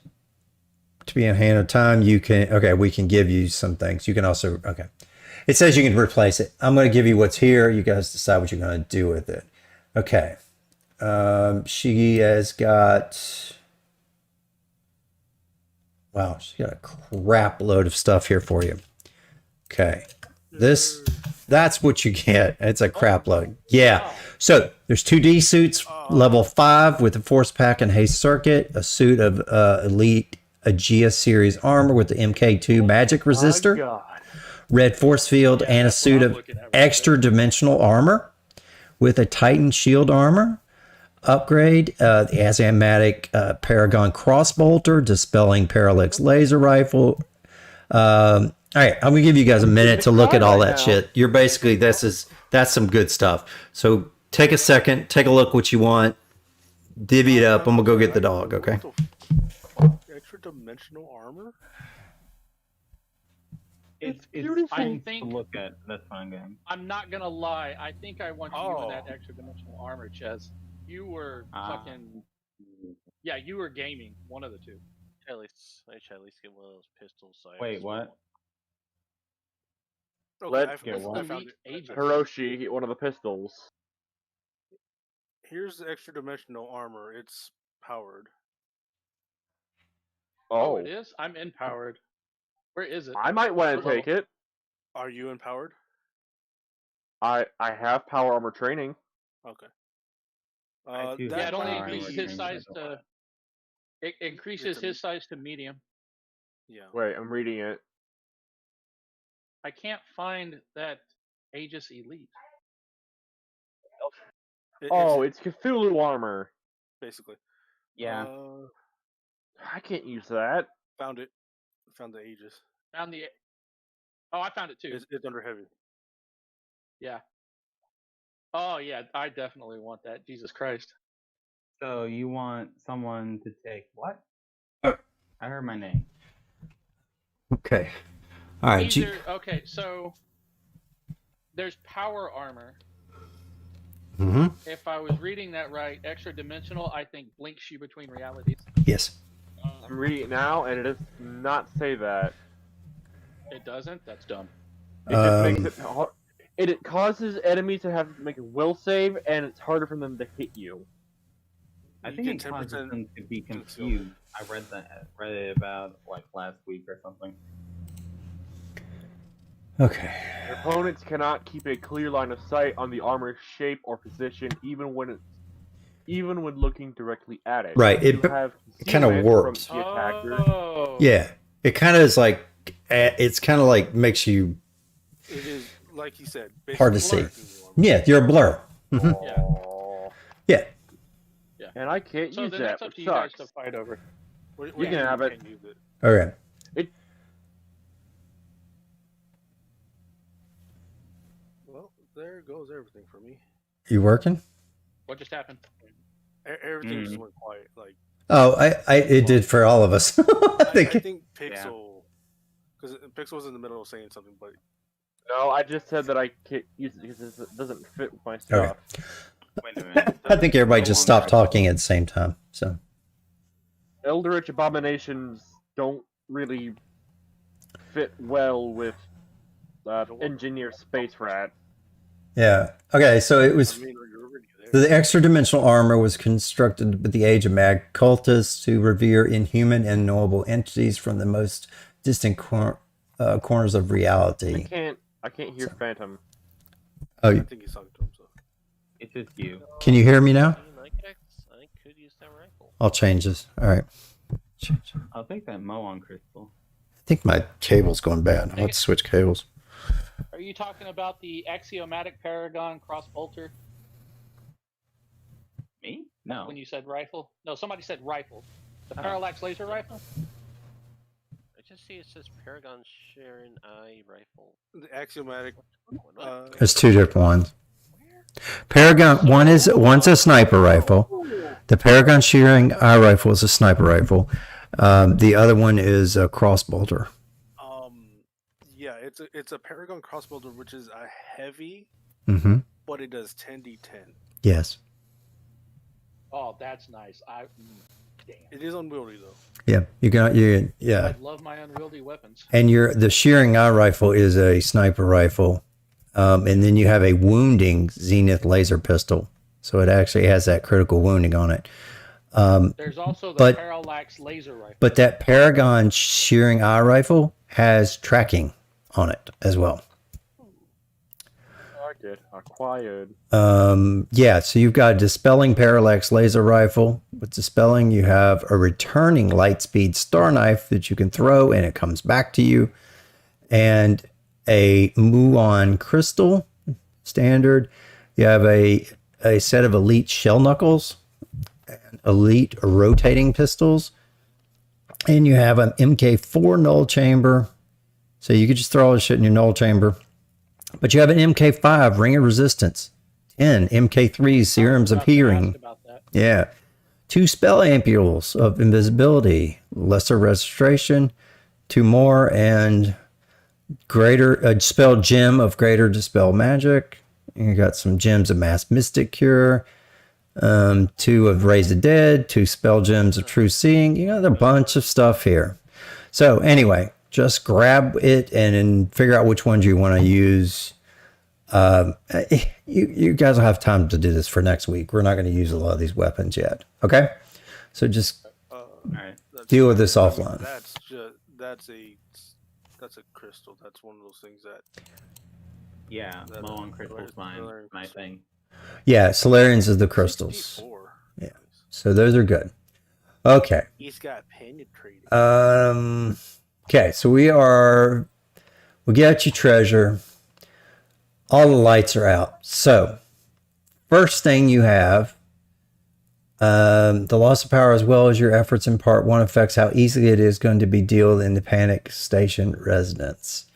to be in hand of time. We can give you some things. You can also, it says you can replace it. I'm going to give you what's here. You guys decide what you're going to do with it. Okay. She has got, she's got a crap load of stuff here for you. Okay. That's what you get. It's a crap load. Yeah. So there's 2D suits, level 5 with a force pack and haste circuit, a suit of elite Aegea series armor with the MK2 magic resistor, God. red force field, and a that's what suit I'm of looking at right extra dimensional armor with a Titan shield armor. Upgrade, the Asiatic Paragon crossbolter, dispelling parallax laser rifle. All right, I'm gonna give you guys a minute to look at all that shit. You're basically that's some good stuff. So take a second, take a look what you want, divvy it up. I'm gonna go get the dog. Okay. What the fuck? Extra dimensional armor? It's beautiful. fun I think- to look at. That's fine game. I'm not gonna lie. I think I want you in Oh. that extra dimensional armor, Ches. You were Ah. fucking. Yeah, you were gaming. One of the two. I should at least get one of those pistols. So I have Wait, this what? Okay, Let's I get found Elite it. Agent. Hiroshi, one of the pistols. Here's the extra dimensional armor. It's powered. Oh, Oh, it is. I'm empowered. Where is it? I might want to What take it. Are you empowered? I have power armor training. Okay. I do that Yeah, it only might be- increases his size to. It increases It's a- his size to medium. Yeah. Wait, I'm reading it. I can't find that Aegis Elite. Oh, it's Cthulhu armor. basically. Yeah. I can't use that. Found it. Found the Aegis. Found the. Oh, I found it too. It's under heavy. Yeah. Oh yeah, I definitely want that. Jesus Christ. So you want someone to take what? Uh, I heard my name. Okay. All right. Either, okay, so there's power armor. Mm-hmm. If I was reading that right, extra dimensional, I think blinks you between realities. Yes. I'm reading it now, and it does not say that. It doesn't? That's dumb. It just makes it hard. It causes enemies to have to make a will save, and it's harder for them to hit you. I You think get it causes 10% them to be concealment. confused. I read it about like last week or something. Okay. Your opponents cannot keep a clear line of sight on the armor's shape or position, even when looking directly at it. Right, You it have kinda concealment warps. from the attacker. Oh. Yeah. It kind of is like it's kind of like makes you It is like he said. Hard to basically see. blurred. yeah. You're a blur. Mhm. Yeah. Aw. Yeah. And I can't So use then that, that's up which to you guys sucks. to fight over. What You can have it. can't use it. Okay. Well, there goes everything for me. You working? What just happened? Everything just went quiet. Like Oh, it did for all of us. I I think. think Pixel, because Pixel was in the middle of saying something, but No, I just said that I can't use it because it doesn't fit with my stuff. Wait a minute. I think everybody just No stopped longer- talking at the same time. So Eldritch abominations don't really fit well with engineer space rat. yeah. Okay. So it was I mean, you're already there. the extra dimensional armor was constructed with the age of mag cultists to revere inhuman and knowable entities from the most distant corners of reality. I can't hear Phantom. Oh, I think he's talking to himself. It's just you. can you hear me now? I could use that rifle. I'll change this. All right. Change. I'll take that Moon crystal. I think my cable's going bad. I'll have to switch cables. Are you talking about the axiomatic paragon cross bolter Me? No. when you said rifle? No, somebody said rifle. The Oh. parallax laser rifle? I just see it says Paragon Sharon Eye Rifle. The axiomatic. There's two different ones. Paragon one's a sniper rifle. The Paragon shearing eye rifle is a sniper rifle. The other one is a cross bolter. Yeah, it's a Paragon crossbow, which is a heavy, Mm-hmm. but it does 10d10. Yes. Oh, that's nice. Damn. It is unwieldy though. Yeah. Yeah. I love my unwieldy weapons. And the shearing eye rifle is a sniper rifle. And then you have a wounding zenith laser pistol. So it actually has that critical wounding on it. There's also the but- parallax laser rifle. But that Paragon shearing eye rifle has tracking on it as well. Acquired. Yeah, so you've got a dispelling parallax laser rifle. With dispelling, you have a returning lightspeed star knife that you can throw and it comes back to you, and a muon crystal standard. You have a set of elite shell knuckles, and elite rotating pistols, and you have an MK4 null chamber. So you could just throw all this shit in your null chamber. But you have an MK5 ring of resistance, 10 MK3 serums of hearing. Yeah. 2 spell ampules of invisibility, lesser registration, 2 more, and greater spell gem of greater dispel magic. You got some gems of mass mystic cure, 2 of raise the dead, 2 spell gems of true seeing. You got a bunch of stuff here. So anyway, just grab it and figure out which ones you want to use. You guys will have time to do this for next week. We're not going to use a lot of these weapons yet. Okay, so just deal with this offline. That's a crystal. That's one of those things that. Yeah, muon crystal's my thing. Yeah, Solarians is the crystals. 64. Yeah, so those are good. Okay. He's got penetrated. Okay, so we get you treasure. All the lights are out. So, first thing you have, the loss of power as well as your efforts in part 1 affects how easily it is going to be dealt in the panic station residence.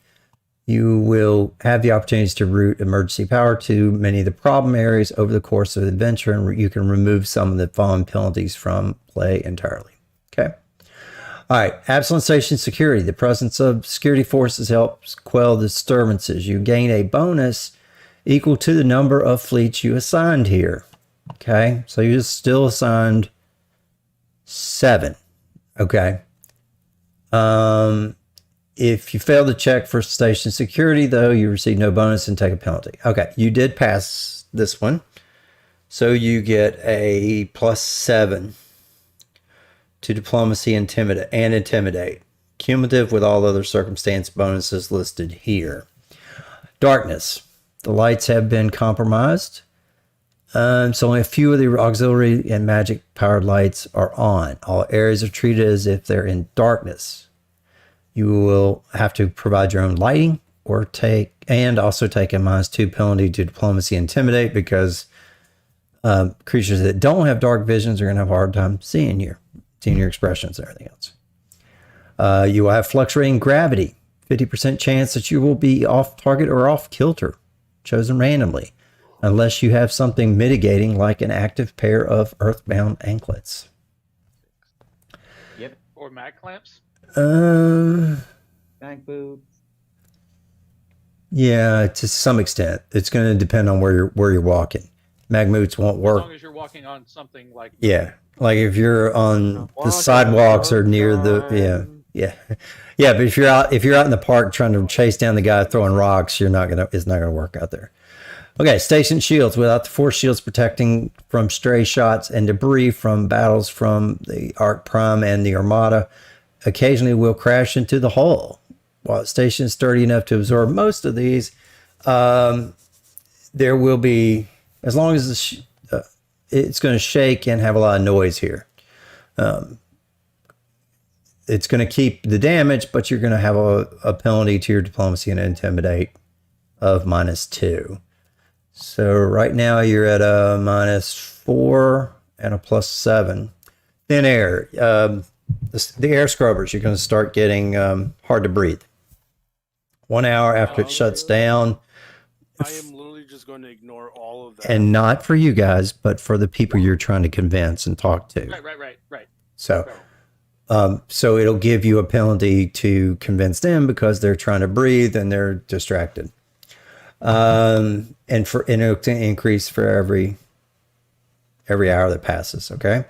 You will have the opportunities to route emergency power to many of the problem areas over the course of the adventure, and you can remove some of the following penalties from play entirely. Okay. All right. Absalom Station security. The presence of security forces helps quell disturbances. You gain a bonus equal to the number of fleets you assigned here. Okay. So you're still assigned 7. Okay. If you fail to check for station security, though, you receive no bonus and take a penalty. Okay, you did pass this one. So you get a +7 to diplomacy and intimidate. Cumulative with all other circumstance bonuses listed here. Darkness. The lights have been compromised. So only a few of the auxiliary and magic powered lights are on. All areas are treated as if they're in darkness. You will have to provide your own lighting or take a -2 penalty to diplomacy and intimidate, because creatures that don't have dark visions are going to have a hard time seeing your expressions and everything else. You will have fluctuating gravity, 50% chance that you will be off target or off kilter, chosen randomly, unless you have something mitigating like an active pair of earthbound anklets. Yep. Or mag clamps. Back boots. Yeah, to some extent, it's going to depend on where you're walking. Mag boots won't work. As long as you're walking on something like. Yeah, like if you're on the sidewalks or near the yeah. But if you're out in the park trying to chase down the guy throwing rocks, it's not gonna work out there. Okay, station shields. Without the force shields protecting from stray shots and debris from battles from the Arc Prime and the Armada, occasionally will crash into the hull. While the station is sturdy enough to absorb most of these, there will be, as long as it's going to shake and have a lot of noise here. It's going to keep the damage, but you're going to have a penalty to your diplomacy and intimidate of -2. So right now you're at a -4 and a +7. Thin air. The air scrubbers, you're going to start getting hard to breathe. 1 hour after it shuts down. I am literally just going to ignore all of that. And not for you guys, but for the people you're trying to convince and talk to. Right. So it'll give you a penalty to convince them because they're trying to breathe and they're distracted. And it'll increase for every hour that passes. Okay.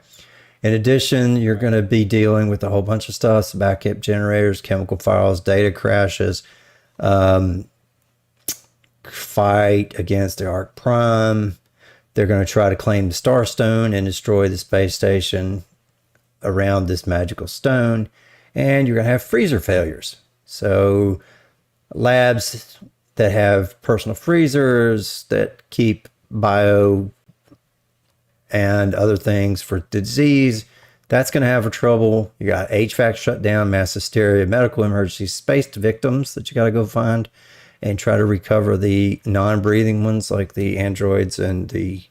In addition, you're going to be dealing with a whole bunch of stuff: backup generators, chemical files, data crashes, fight against the Arc Prime. They're going to try to claim the Star Stone and destroy the space station around this magical stone. And you're going to have freezer failures. So labs that have personal freezers that keep bio and other things for disease. That's going to have trouble. You got HVAC shutdown, mass hysteria, medical emergency, spaced victims that you got to go find and try to recover the non-breathing ones like the androids and the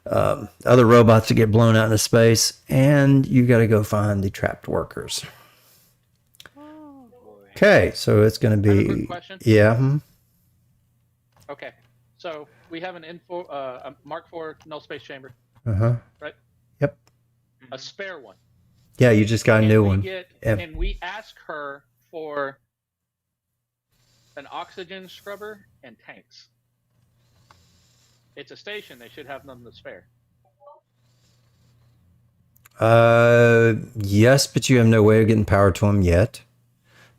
other robots that get blown out into space. And you got to go find the trapped workers. Oh boy. Okay, so it's going to I have a be... quick question. Yeah. Okay, so we have a Mark IV null space chamber, Uh-huh. right? Yep. A spare one. Yeah, you just got a new one. And we ask her for an oxygen scrubber and tanks. It's a station. They should have none to spare. Yes, but you have no way of getting power to them yet.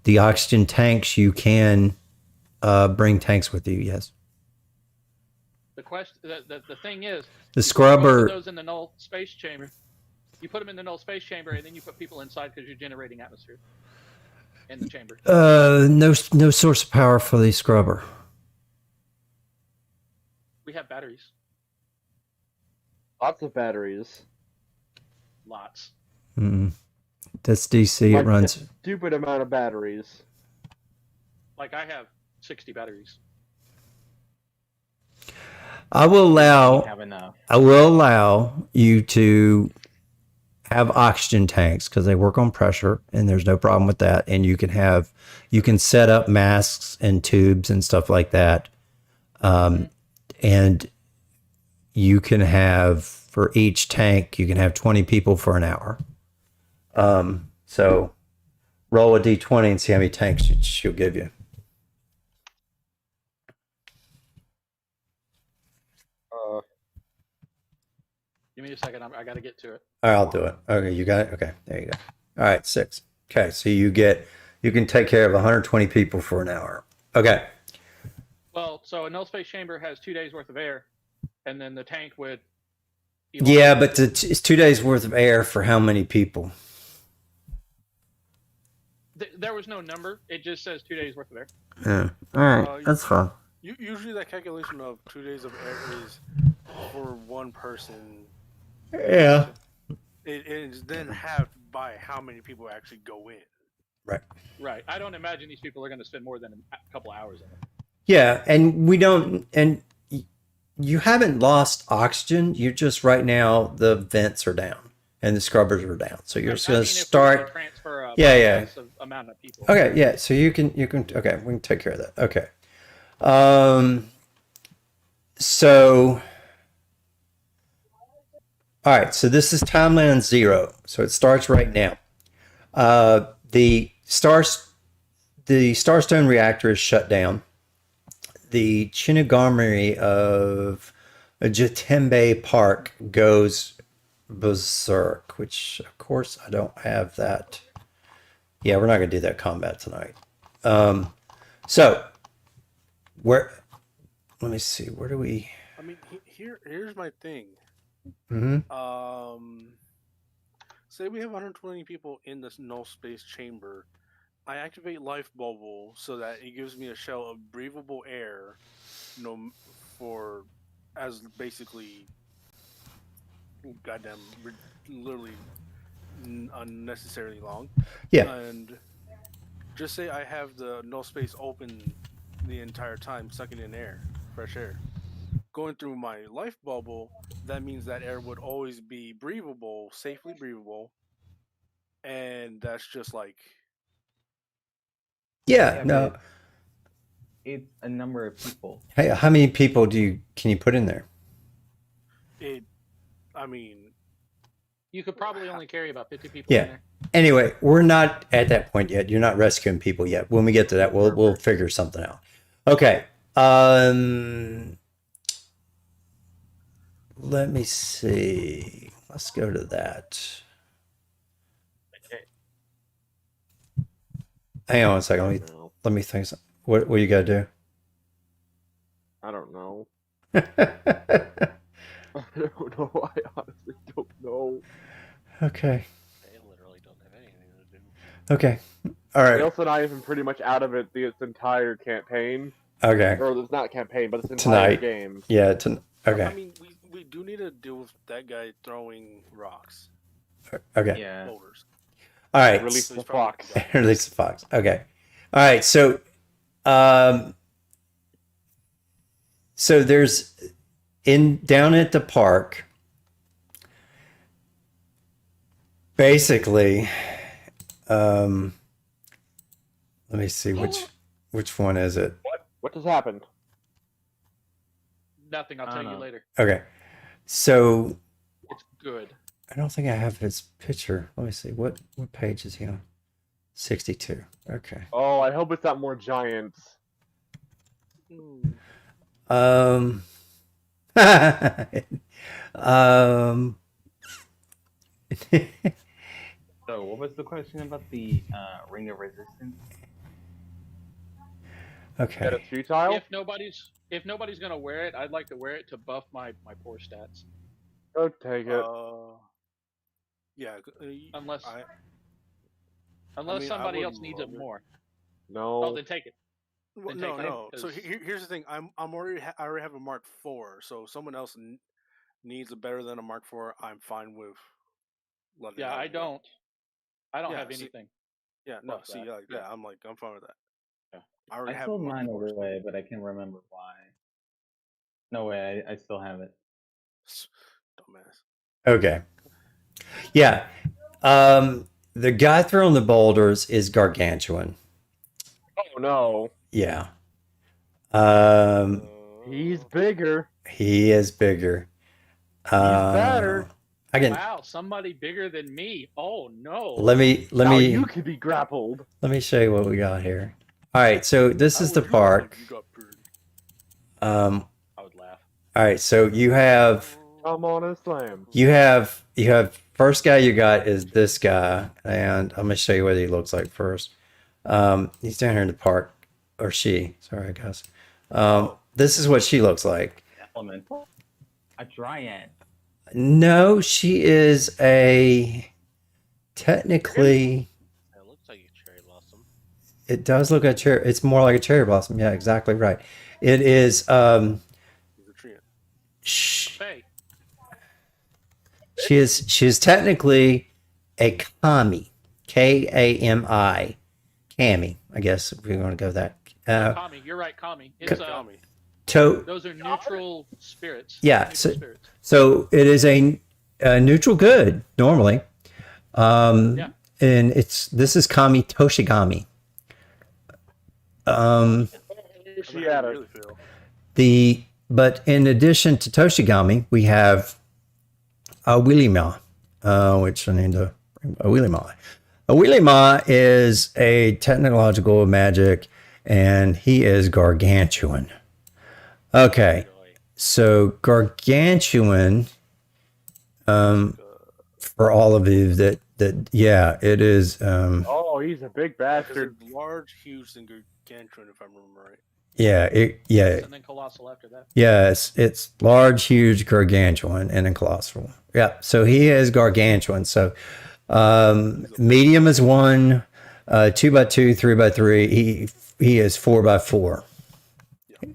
The oxygen tanks, you can bring tanks with you. Yes. The question, the thing is, The you put scrubber. those in the null space chamber. You put them in the null space chamber, and then you put people inside because you're generating atmosphere in the chamber. No source of power for the scrubber. We have batteries, Lots of batteries. lots. That's DC. Like It runs. a stupid amount of batteries. Like I have 60 batteries. I will Have enough. allow you to have oxygen tanks because they work on pressure, and there's no problem with that. And you can set up masks and tubes and stuff like that. And you can have, for each tank, you can have 20 people for an hour. So roll a d20 and see how many tanks she'll give you. Give me a second. I got to get to it. All right, I'll do it. Okay, you got it? Okay, there you go. All right, 6. Okay, so you can take care of 120 people for an hour. Okay. Well, so a null space chamber has 2 days worth of air, and then the tank would. Yeah, but it's 2 days worth of air for how many people? There was no number. It just says 2 days worth of air. Yeah. All right, that's fine. Usually, that calculation of 2 days of air is for one person. Yeah. It is then halved by how many people actually go in. Right. I don't imagine these people are going to spend more than a couple hours in it. Yeah, and we don't, and you haven't lost oxygen. You're just right now the vents are down and the scrubbers are down. So you're just going to start. Transfer a massive amount of people. Okay, yeah. So you can. Okay, we can take care of that. Okay. So. All right. So this is timeline 0. So it starts right now. The Starstone reactor is shut down. The Chinigami of Jatembe Park goes berserk, which of course I don't have that. Yeah, we're not going to do that combat tonight. So let me see, where do we? I mean, here's my thing. Say we have 120 people in this null space chamber. I activate life bubble so that it gives me a shell of breathable air, as basically, goddamn, literally unnecessarily long. Yeah. And just say I have the null space open the entire time, sucking in air, fresh air. Going through my life bubble, that means that air would always be breathable, safely breathable, and that's just like. Yeah, no. It's a number of people. Hey, how many people can you put in there? You could probably only carry about 50 people in there. Anyway, we're not at that point yet. You're not rescuing people yet. When we get to that, we'll figure something out. Okay. Let me see. Let's go to that. Hang on a second. Let me think. What you got to do? I don't know. I don't know. I honestly don't know. Okay. They literally don't have anything to do. Okay. All right. Nelson and I have been pretty much out of it this entire campaign. Okay. Or it's not campaign, but it's entire Tonight. game. Yeah. I Okay. mean, we do need to deal with that guy throwing rocks, Okay. Yeah. boulders. All right. Release So the he's probably fox. got- Release the fox. Okay. All right. So there's down at the park. Basically, let me see which one is it. What just happened? Nothing. I'll I tell don't you know. later. Okay. So It's good. I don't think I have his picture. Let me see. What page is he on? 62. Okay. Oh, I hope it's not more giants. Um, So, what was the question about the ring of resistance? That okay. it's futile? If nobody's gonna wear it, I'd like to wear it to buff my poor stats. Go take it. Yeah. Unless I unless mean, I somebody else wouldn't needs it love it. more. No. Oh, then take it. well, Then no, take it, no. So 'cause- here's the thing. I already have a Mark IV. So if someone else needs a better than a Mark IV, I'm fine with letting. Yeah, that I one go. don't. I don't Yeah, have see- anything. Yeah, no. Fuck See, that. like, yeah, I'm fine with that. Yeah. I already I have a sold Mark mine IV. away, but I can't remember why. No way, I still have it. Dumbass. Okay. Yeah. The guy throwing the boulders is gargantuan. Oh no. Yeah. He's bigger. He is bigger. better. I can Wow, somebody bigger than me. Oh no. let me Now you could be grappled. let me show you what we got here. All right, so this How is the would you feel park. if you got burned? I would laugh. All right, so you have Come on and slam. first guy you got is this guy, and I'm gonna show you what he looks like first. He's down here in the park, or she. Sorry, guys. This is what she looks like. Elemental? A dryad. No, she is technically. It looks like a cherry blossom. It does look like a cherry. It's more like a cherry blossom. Yeah, exactly right. It is. He's a treant. Hey, She is technically a kami, Kami, kami. I guess if we want to go that. Kami, you're right, Kami. It's Kami. those are neutral spirits. Yeah, Neutral so- spirits. So it is a neutral good normally. Yeah. And this is Kami Toshigami. She had it. Really feel. But in addition to Toshigami, we have Awilima, which I need to bring Awilima. Awilima is a technological magic, and he is gargantuan. Okay, so gargantuan. For all of you that yeah, it is. Oh, he's a big Because bastard. it's large, huge, and gargantuan, if I remember right. Yeah, And then colossal after that. yes, it's large, huge, gargantuan, and then colossal. Yeah, so he is gargantuan. So medium is 1, 2x2, 3x3. He is 4x4.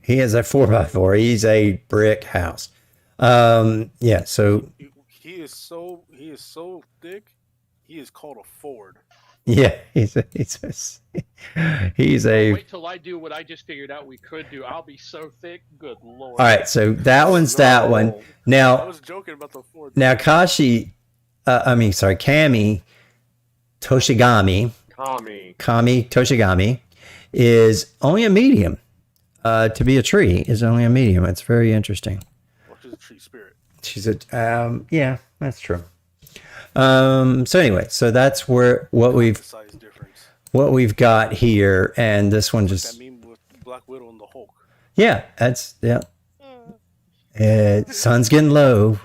He is a 4x4. He's a brick house. Yeah, so He is so thick. He is called a Ford. yeah, he's a Wait till I do what I just figured out we could do. I'll be so thick. Good lord. all right. So that one's that one. I Now was joking about the Ford. Kami Toshigami. Kami. Toshigami is only a medium. To be a tree is only a medium. It's very interesting. Well, she's a tree spirit. She's a yeah, that's true. So anyway, so that's what The size difference. we've got here, and this one That just meme with Black Widow and the Hulk. yeah, that's yeah. Sun's getting low.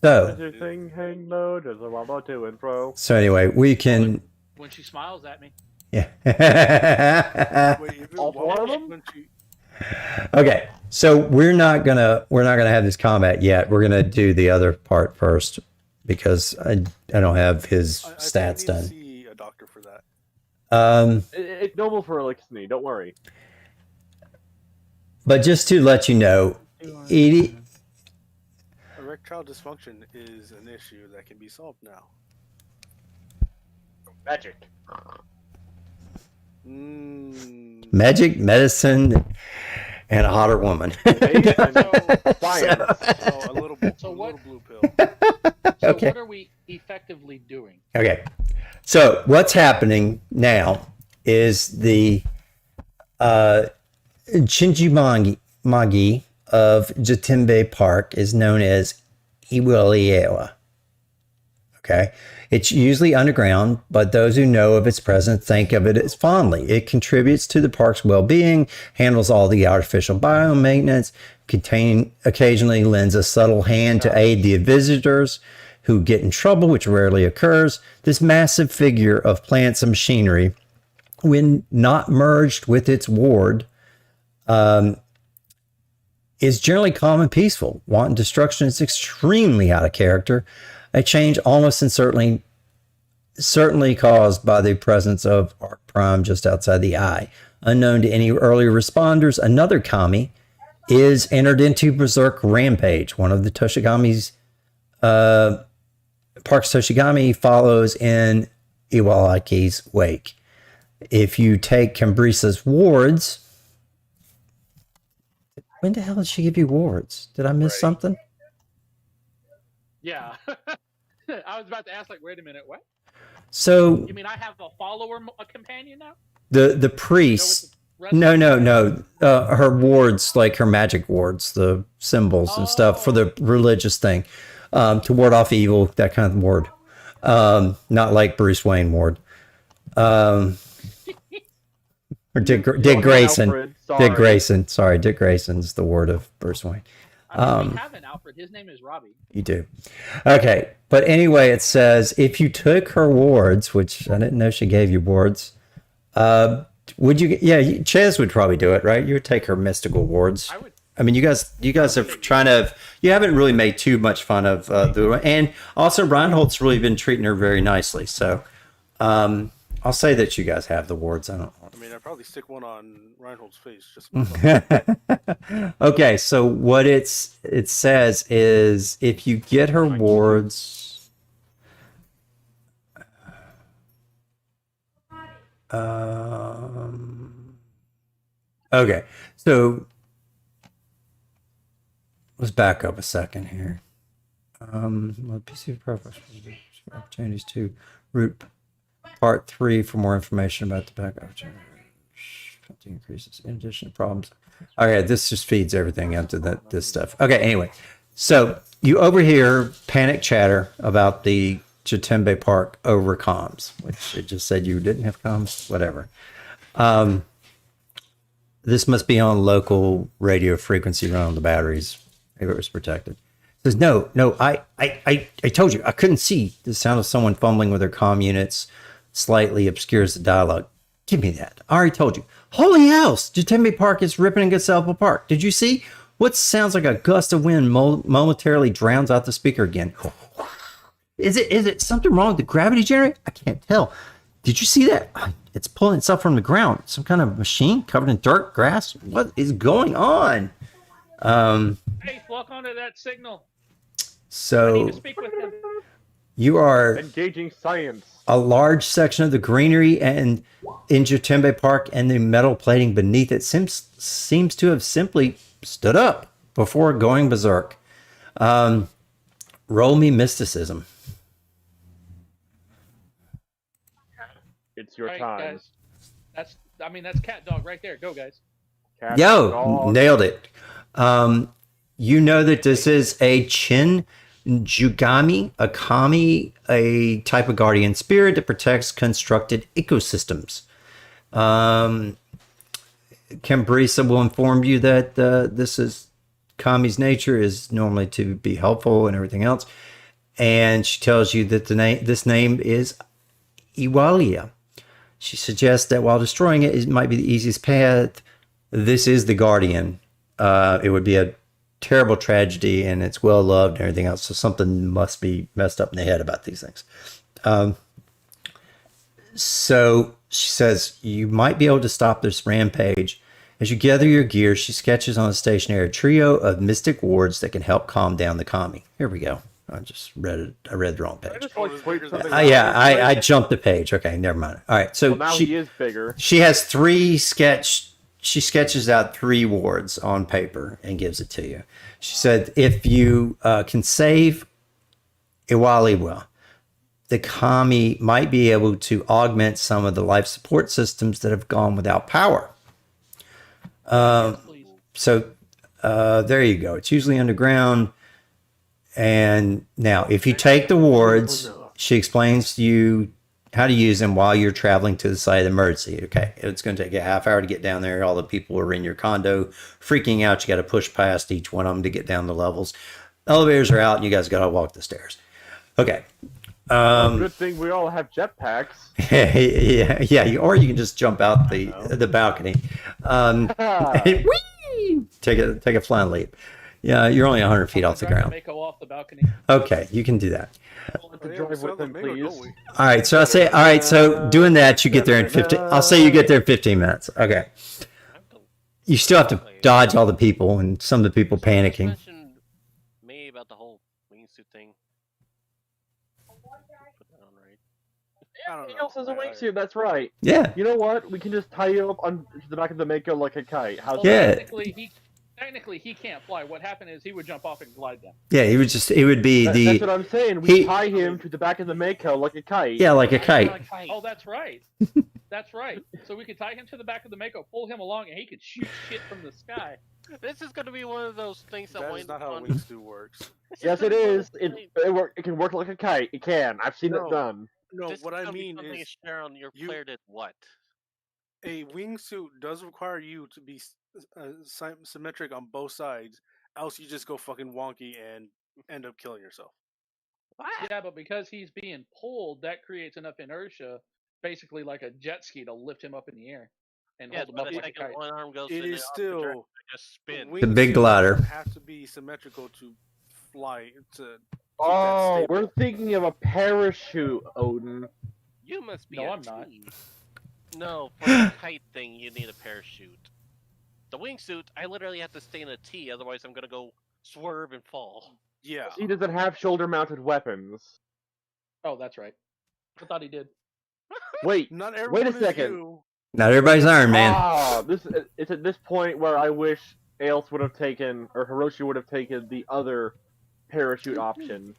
So Everything hang low, there's a wobble to and fro. so anyway, we can When she smiles at me. yeah. Wait, if it All four of them? when she- Okay, so we're not gonna have this combat yet. We're gonna do the other part first because I don't have his I think stats I need done. to see a doctor for that. It's normal for Elixir, don't worry. But just to let you know, Erectile dysfunction is an issue that can be solved now. Magic. Magic, medicine, and a hotter woman. Science. So a little blue pill. So Okay. what are we effectively doing? Okay. So what's happening now is the Chinjimangi of Jatimbe Park is known as Iwaliwa. Okay. It's usually underground, but those who know of its presence think of it as fondly. It contributes to the park's well-being, handles all the artificial biomaintenance, occasionally lends a subtle hand to aid the visitors who get in trouble, which rarely occurs. This massive figure of plants and machinery, when not merged with its ward, is generally calm and peaceful. Wanton destruction is extremely out of character, a change almost and certainly caused by the presence of Arc Prime just outside the eye. Unknown to any early responders, another kami is entered into Berserk Rampage. One of the Toshigami's Park's Toshigami follows in Iwalaki's wake. If you take Cambrisa's wards, when the hell did she give you wards? Did I miss something? Yeah. I was about to ask, like, wait a minute, what? So You mean I have a follower, a companion now? the priest. No. Her wards, like her magic wards, the symbols and stuff for the religious thing, to ward off evil, that kind of ward. Not like Bruce Wayne ward. Or Dick Grayson. Alfred, Dick Grayson. Sorry, Dick Grayson's the ward of Bruce Wayne. I mean, we have an Alfred. His name is Robbie. You do. Okay. But anyway, it says if you took her wards, which I didn't know she gave you wards, would you? Yeah, Chaz would probably do it, right? You would take her mystical wards. I would. I mean, you guys are trying to. You haven't really made too much fun of the, and also Reinhold's really been treating her very nicely. So, I'll say that you guys have the wards. I don't. I mean, I'd probably stick one on Reinhold's face. Just Okay, so what it says is if you get her wards, okay, so let's back up a second here. PC opportunities to root part 3 for more information about the backup. Increases in addition to problems. Okay, this just feeds everything into this stuff. Okay, anyway, so you overhear panic chatter about the Jatimbe Park over comms, which it just said you didn't have comms, whatever. This must be on local radio frequency run on the batteries if it was protected. It says, no, I told you, I couldn't see. The sound of someone fumbling with their comm units slightly obscures the dialogue. Give me that. I already told you. Holy house! Jatimbe Park is ripping and itself apart. Did you see? What sounds like a gust of wind momentarily drowns out the speaker again. Is it something wrong with the gravity generator? I can't tell. Did you see that? It's pulling itself from the ground. Some kind of machine covered in dirt, grass. What is going on? Hey, lock onto that signal. I need So to speak with him. you are Engaging science. a large section of the greenery and in Jatimbe Park and the metal plating beneath it seems to have simply stood up before going berserk. Roll me mysticism. It's your Right, time. guys. That's cat dog right there. Go, guys. Cat, Yo, dog. nailed it. You know that this is a Chin Jugami, a kami, a type of guardian spirit that protects constructed ecosystems. Cambrisa will inform you that this is kami's nature is normally to be helpful and everything else. And she tells you that this name is Iwalia. She suggests that while destroying it, it might be the easiest path. This is the guardian. It would be a terrible tragedy, and it's well loved and everything else. So something must be messed up in the head about these things. So she says you might be able to stop this rampage. As you gather your gear, she sketches on a stationery a trio of mystic wards that can help calm down the kami. Here we go. I just read it. I read the wrong I page. just like point something Yeah, out. I jumped the page. Okay, never mind. All right, so Well, now he is bigger. she has three sketch. She sketches out 3 wards on paper and gives it to you. She said, if you can save Iwaliwa, the kami might be able to augment some of the life support systems that have gone without power. Yes, please. So there you go. It's usually underground. And now, if you take the wards, she explains to you how to use them while you're traveling to the site of the emergency. Okay, it's going to take you a half hour to get down there. All the people are in your condo freaking out. You got to push past each one of them to get down the levels. Elevators are out, and you guys got to walk the stairs. Okay. Good thing we all have jetpacks. yeah, or you can just jump out the balcony. Whee! Take a flying leap. Yeah, you're only 100 feet off the ground. Mako off the balcony. Okay, you can do that. I'll have to drive with them, please. All right, so I say, all right, so doing that, you get there in 15. I'll say you get there in 15 minutes. Okay. You still have to dodge all the people and some of the people panicking. Mention me about the whole wingsuit thing. Put that on right. He also has a wingsuit, that's right. Yeah. You know what? We can just tie you up on the back of the Mako like a kite. How's Well, Yeah. technically he can't fly. What happened is he would jump off and glide down. Yeah, it would be that? the, That's what I'm saying. We he- tie him to the back of the Mako like a kite. yeah, like a kite. Oh, that's right. That's right. So we could tie him to the back of the Mako, pull him along, and he could shoot shit from the sky. This is gonna be one of those things that That winds is not how on. wingsuit works. Yes, it is. It can work like a kite. It can. I've seen No. it done. No, This what is I gonna be mean something is share on your you- player did what? a wingsuit does require you to be symmetric on both sides, else you just go fucking wonky and end up killing yourself. Yeah, but because he's being pulled, that creates enough inertia, basically like a jet ski, to lift him up in the air and Yeah, hold him but up the like a second kite. one arm goes It in is the opposite direction, still I just spin. The big wingsuit glider. doesn't have to be symmetrical to fly to. Oh, stable. we're thinking of a parachute, Odin. You must be No, a I'm not. teen. No, for the kite thing, you need a parachute. The wingsuit, I literally have to stay in a T, otherwise I'm gonna go swerve and fall. Yeah. He doesn't have shoulder-mounted weapons. Oh, that's right. I thought he did. Wait, Not wait everyone a is second. you. Not everybody's Iron Man. Ah, it's at this point where I wish Ails would have taken, or Hiroshi would have taken the other parachute option.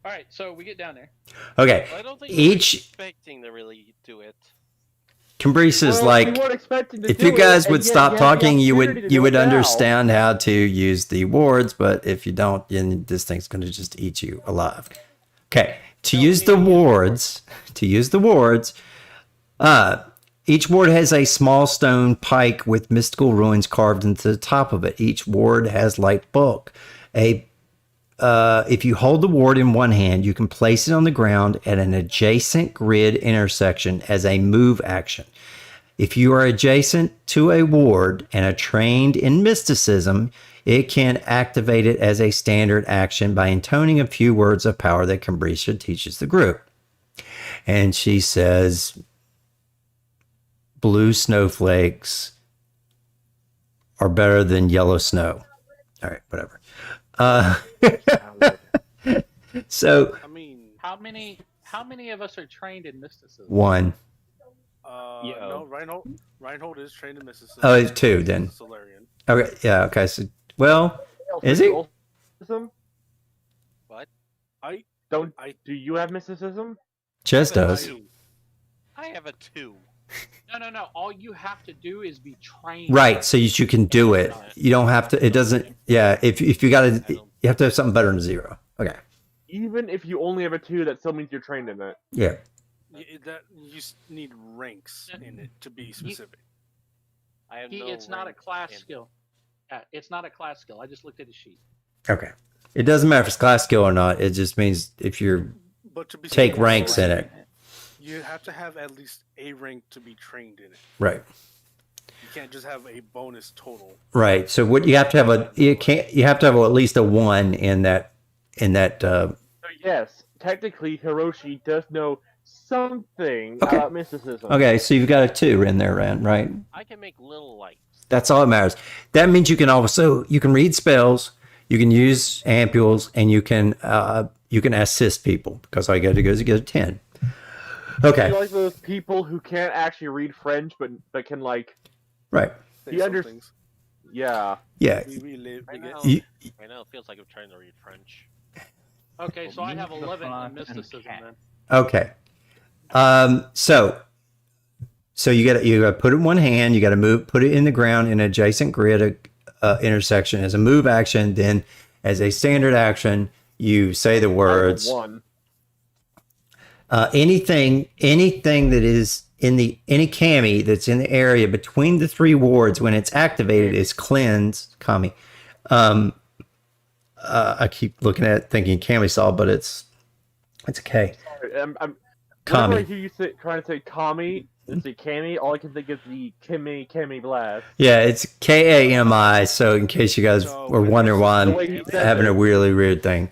All right, so we get down there. Okay. I don't think Each- we're expecting to really do it. Cambrice is Well, like, we weren't expecting to if do you guys it, would and yet stop you have the talking, you opportunity to would do it now. understand how to use the wards, but if you don't, then this thing's going to just eat you alive. Okay, to use the wards, each ward has a small stone pike with mystical ruins carved into the top of it. Each ward has light bulk. If you hold the ward in one hand, you can place it on the ground at an adjacent grid intersection as a move action. If you are adjacent to a ward and are trained in mysticism, it can activate it as a standard action by intoning a few words of power that Cambrisha teaches the group. And she says, blue snowflakes are better than yellow snow. All right, whatever. So I mean, How many of us are trained in mysticism? one. no, Reinhold is trained in Mississippi. Oh, it's two then. Solarian. Okay, yeah, okay. So, well, is he? Mysticism? What? Do you have mysticism? Chess I have a does. 2. I have a 2. No. All you have to do is be trained. Right, so you can do it. You don't have to. It doesn't. Yeah, if you got to, you have to have something better than 0. Okay. Even if you only have a 2, that still means you're trained in it. Yeah. That you need ranks in it to be specific. I have It's not a rank class in- skill. Yeah, it's not a class skill. I just looked at his sheet. Okay. It doesn't matter if it's class skill or not. It just means if you But to be take specific, ranks in it. you have to have at least a rank to be trained in it. Right. You can't just have a bonus total. Right. So what you have to have you have to have at least a 1 in that No, yes, technically Hiroshi does know something Okay. about mysticism. Okay, so you've got a 2 in there, Ren, right? I can make little lights. That's all that matters. That means you can read spells, you can use ampules, and you can assist people because all you got to do is get a 10. Okay. You like those people who can't actually read French, but can like. Right. Say He some under- things. Yeah. Yeah. Right now, You- right now it feels like I'm trying to read French. Okay, so I have Use the 11 in font and mysticism cat. then. Okay. So you got to put it in one hand. You got to put it in the ground in an adjacent grid intersection as a move action. Then, as a standard action, you say the words. One. Anything that is any kami that's in the area between the 3 wards when it's activated is cleansed. Kami. I keep looking at it thinking Kami-saw, but it's a K. I'm whenever I Kami. hear you trying to say Kami, and say Kami, all I can think is the Kimi Blast. Yeah, it's Kami. So in case you guys So, were wondering why The I'm way he says having a it. really weird thing.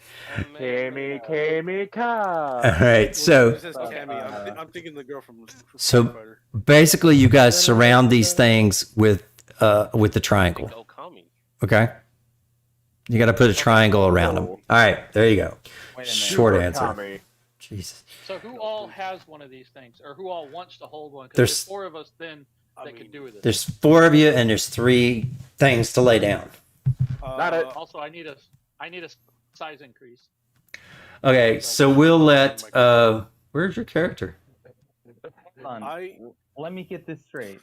Kimi Ka. All right, so It says Cammy. I'm thinking the girl from So- Street Fighter. basically, you guys surround these things with the triangle. Oh, Kami. Okay, you got to put a triangle around them. All right, there you go. Wait a minute. Short Super answer. Kami. Jesus. So who all has one of these things, or who all wants to hold one? Because There's- there's 4 of us then I that mean, could do with it. There's 4 of you, and there's 3 things to lay down. Not it. Also, I need a size increase. Okay, so we'll let. Where's your character? Hold on. Let me get this straight.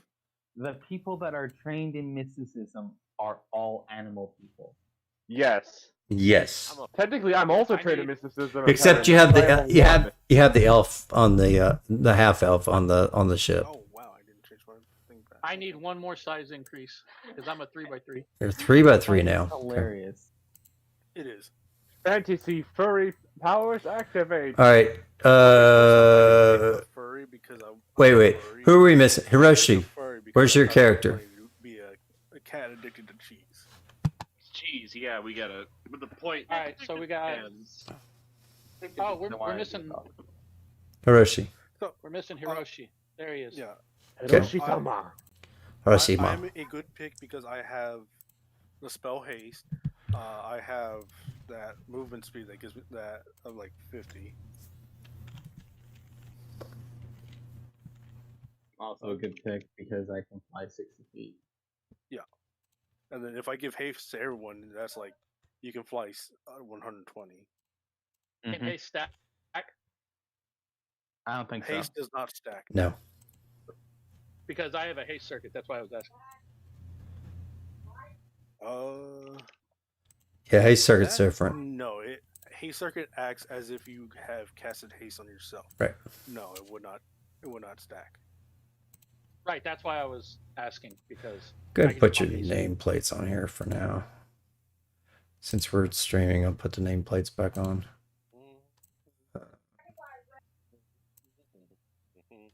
The people that are trained in mysticism are all animal people. Yes. Yes. I'm a Technically, I'm also I trained in need- mysticism. Except you have the you have the elf on the half elf on the ship. Oh wow, I didn't change my thing back. I need one more size increase because I'm a 3x3. They're 3x3 now. Okay. Hilarious. It is. Fantasy furry powers activate. All right. Furry because I'm Wait. furry. Who are we missing? Hiroshi. Furry because Where's your I'm character? going to Be a cat addicted to cheese. Cheese, yeah, we gotta. But the point. All right, so we got. Oh, we're missing Hiroshi. Hiroshi. There he is. Yeah. Okay. Hiroshi-sama. Hiroshi. I'm a good pick because I have the spell haste. I have that movement speed that gives me that of like 50. Also a good pick because I can fly 60 feet. And then if I give haste to everyone, that's like you can fly 120. Can they stack? I don't think so. Haste does not stack. No. Because I have a haste circuit. That's why I was asking. Yeah, haste circuit's That- different. No, haste circuit acts as if you have casted haste on yourself. Right. No, it would not. It would not stack. Right, that's why I was asking because. Go I ahead and can put your copy. nameplates on here for now. Since we're streaming, I'll put the nameplates back on.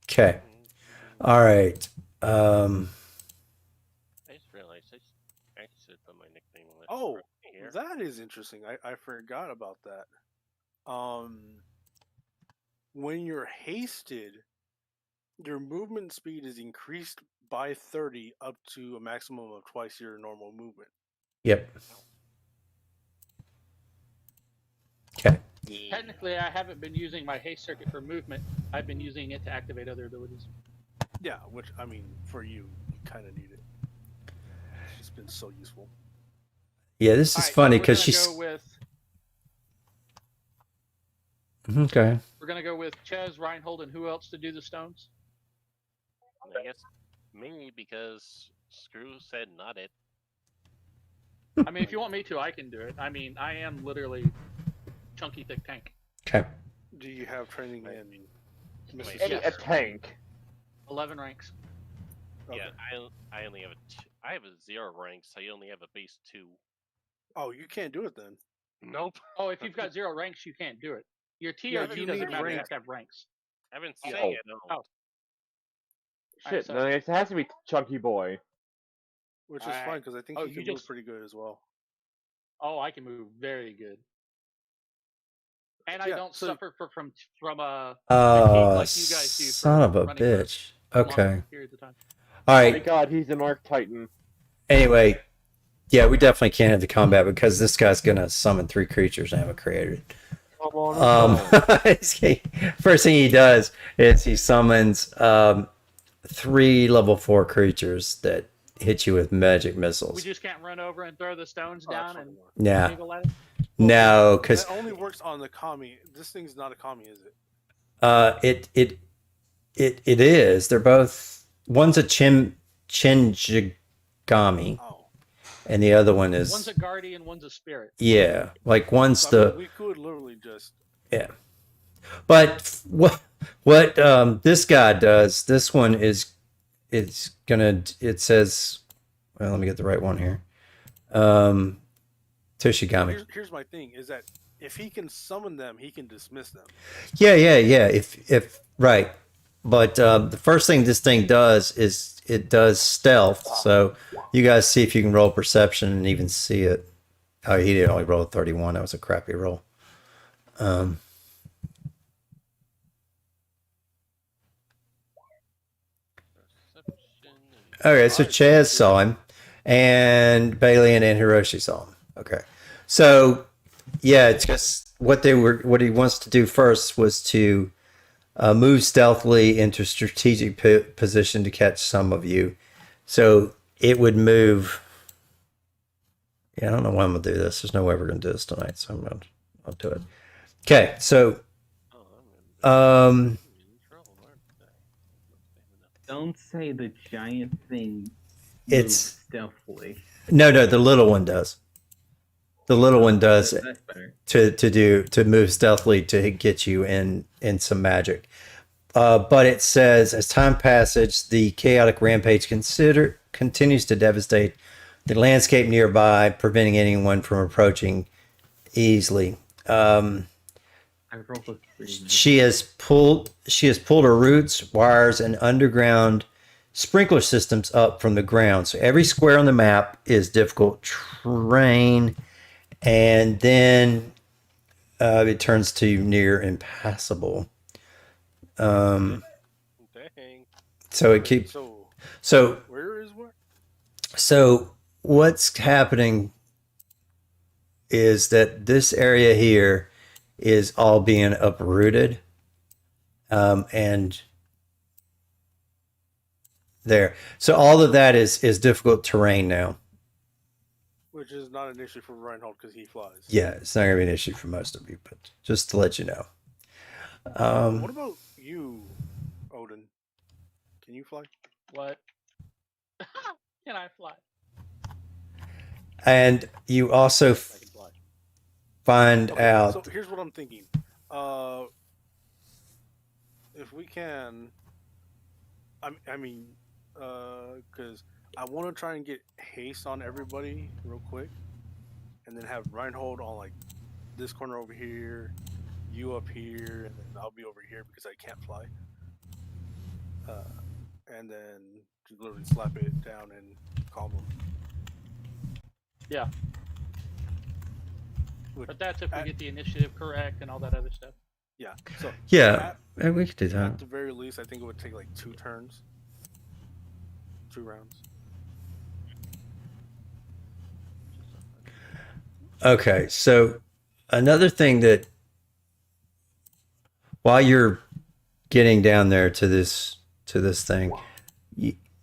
Okay. All right. I just realized I should put my nickname on it. Oh, right here. that is interesting. I forgot about that. When you're hasted, your movement speed is increased by 30 up to a maximum of twice your normal movement. Yep. Okay. Yeah. Technically, I haven't been using my haste circuit for movement. I've been using it to activate other abilities. Yeah, which I mean, for you kind of need it. It's just been so useful. Yeah, this is Alright, so funny we're because gonna she's go with okay. we're gonna go with Ches, Reinhold, and who else to do the stones? I guess me because Screw said not it. I mean, if you want me to, I can do it. I mean, I am literally chunky thick tank. Okay. Do you have training in Wait, mysticism? Yes. A tank. 11 ranks. Okay. Yeah, I only have I have a 0 rank, so you only have a base 2. Oh, you can't do it then. Nope. Oh, if you've got 0 ranks, you can't do it. Your T Yeah, or but G you doesn't need matter. You ranks. have to have ranks. I've been Oh. saying it. Oh. Shit, so- no, it has to be Chunky Boy. Which is Alright. fine because I think Oh, he you can move just- pretty good as well. Oh, I can move very good. And I Yeah, don't so- suffer from fatigue Oh, like you guys do. son of a running for bitch. long Okay. periods of time. All My right. God, he's an Arc Titan. Anyway, yeah, we definitely can't have the combat because this guy's gonna summon 3 creatures I haven't created. Come on, First thing he does is he summons 3 level 4 creatures that hit you with magic We missiles. just can't run over and throw the stones Oh, down that's and fucking Yeah. giggle at it. No, because that only works on the kami. This thing's not a kami, is it? it is. They're both. One's a Shinjigami, Oh, and the other one is One's a guardian, one's a spirit. yeah. Like one's so, I mean, the we could literally just. yeah. But what this guy does? This one is it's gonna. It says. Well, let me get the right one here. Toshigami. Here's my thing: is that if he can summon them, he can dismiss them. Yeah. If right, but the first thing this thing does is it does stealth. So you guys see if you can roll perception and even see it. Oh, he did only roll a 31. That was a crappy roll. Okay, so Chaz saw him, and Bailey and Hiroshi saw him. Okay, so yeah, it's just what he wants to do first was to move stealthily into strategic position to catch some of you. So it would move. Yeah, I don't know why I'm gonna do this. There's no way we're gonna do this tonight, so I'll do it. Okay, so Don't say the giant thing It's- moves stealthily. no, the little one does. The little one does That's better. to move stealthily to get you in some magic. But it says as time passes, the chaotic rampage continues to devastate the landscape nearby, preventing anyone from approaching easily. I rolled a 3. She has pulled her roots, wires, and underground sprinkler systems up from the ground. So every square on the map is difficult terrain, and then it turns to near impassable. Dang. So it keeps. So where is what? So what's happening is that this area here is all being uprooted, and there. So all of that is difficult terrain now. Which is not an issue for Reinhold because he flies. Yeah, it's not gonna be an issue for most of you, but just to let you know. What about you, Odin? Can you fly? What? Can I fly? And you also I can fly. find out. So here's what I'm thinking. If we can, I mean, because I want to try and get haste on everybody real quick, and then have Reinhold on like this corner over here, you up here, and then I'll be over here because I can't fly. And then just literally slap it down and calm them. Yeah. But that's if we get the initiative correct and all that other stuff. Yeah. So Yeah, we could do at that. the very least, I think it would take like 2 turns, 2 rounds. Okay, so another thing that while you're getting down there to this thing,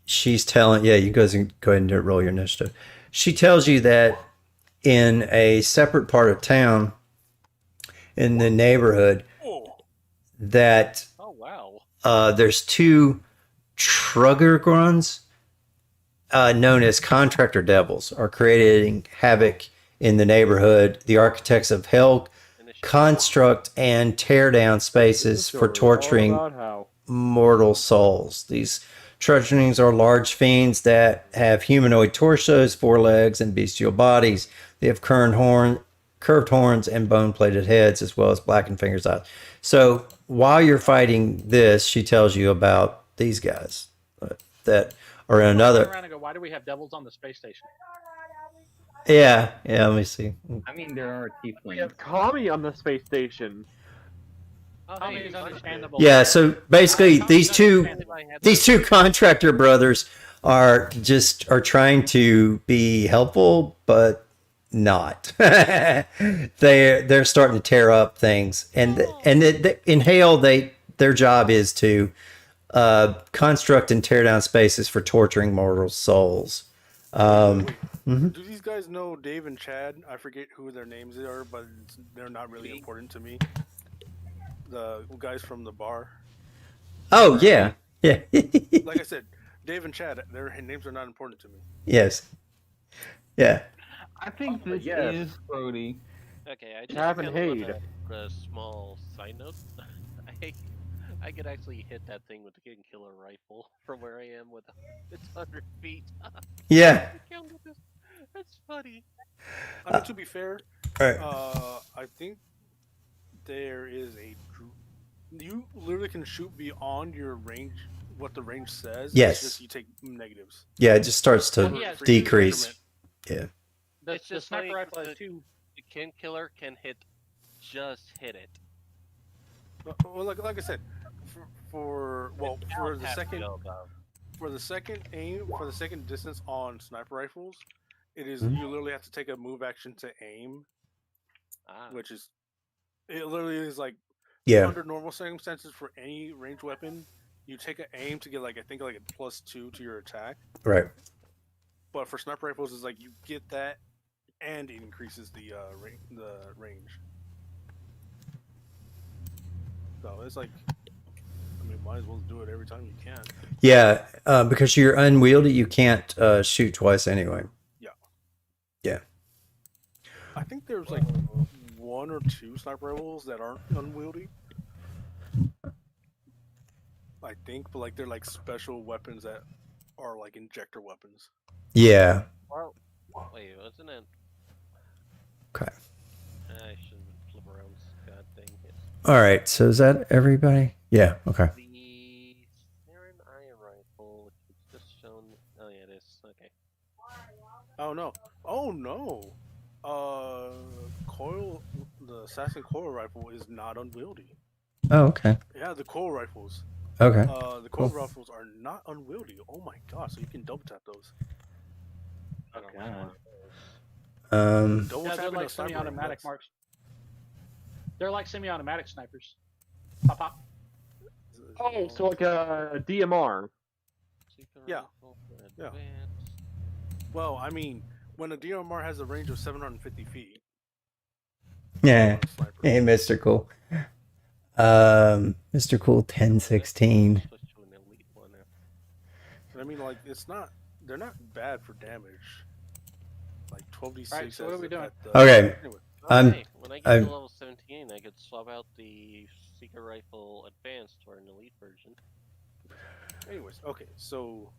she's telling you go ahead and roll your initiative. She tells you that in a separate part of town, in the neighborhood, that Oh wow. there's 2 Truggergrons known as contractor devils are creating havoc in the neighborhood. The architects of hell construct and tear down spaces for torturing mortal souls. These trudgelings are large fiends that have humanoid torsos, 4 legs, and bestial bodies. They have curved horns and bone-plated heads, as well as blackened fingers eyes. So while you're fighting this, she tells you about these guys that are in Turn another. around and go, why do we have devils on the space station? Yeah. Let me see. I mean, there are We tieflings. have Kami on the space station. Oh, Tommy hey, is fun understandable. Yeah, so basically Tommy's understandable. these two contractor brothers are trying to be helpful, but not. They're starting to tear up things, and in Hale their job is to construct and tear down spaces for torturing mortal souls. Wait, do these guys know Dave and Chad? I forget who their names are, but they're not really important to me. The guys from the bar. Oh yeah, yeah. Like I said, Dave and Chad, their names are not important to me. Yes. Yeah. I think this yes. is Brody. Okay, I just Chab and kinda Hade. want a small side note. I could actually hit that thing with the King Killer rifle from where I am with it's 100 feet. Yeah. That's funny. I mean, to be fair, Right. I think there is you literally can shoot beyond your range, what the range says. Yes. It's just you take negatives. Yeah, it just starts to Well, yeah, it's decrease. Yeah. The It's just sniper like rifle has the- two. The King Killer can just hit it. Well, like I said, for the Has to second go above. for the second distance on sniper rifles, it is Mhm. you literally have to take a move action to aim, Ah. which is it literally is like Yeah. under normal circumstances for any ranged weapon, you take an aim to get like I think like a +2 to your attack. Right. But for sniper rifles, it's like you get that, and it increases the range. So it's like, I mean, might as well do it every time you can. Yeah, because you're unwieldy, you can't shoot twice anyway. I think there's like one or two sniper rifles that aren't unwieldy. I think, but like they're like special weapons that are like injector weapons. Yeah. Well, wait, wasn't it? Okay. I should flip around this god thing. All right. So is that everybody? Yeah. Okay. The Snaren Iron Rifle, which was just shown. Oh yeah, it is. Okay. Oh no! Oh no! The assassin coil rifle is not unwieldy. Oh, okay. Yeah, the coil rifles. Okay. The coil rifles are not unwieldy. Oh my god! So you can double tap those. I don't Okay. like one of those. Double Yeah, they're tapping like a sniper semi-automatic rifle, marks. They're like semi-automatic snipers. Pop pop. Oh, so like a DMR. Secret Yeah. Rifle for Yeah. advanced. Well, I mean, when a DMR has a range of 750 feet. Yeah. on a sniper. Hey, Mr. Cool. Mr. Cool 1016. Switch to an elite one now. I mean, like, they're not bad for damage. Like 12d6. Alright, so what are we doing? Okay. Anyway, I'm- When I get I'm- to level 17, I could swap out the Secret Rifle Advanced for an elite version. anyways, okay, so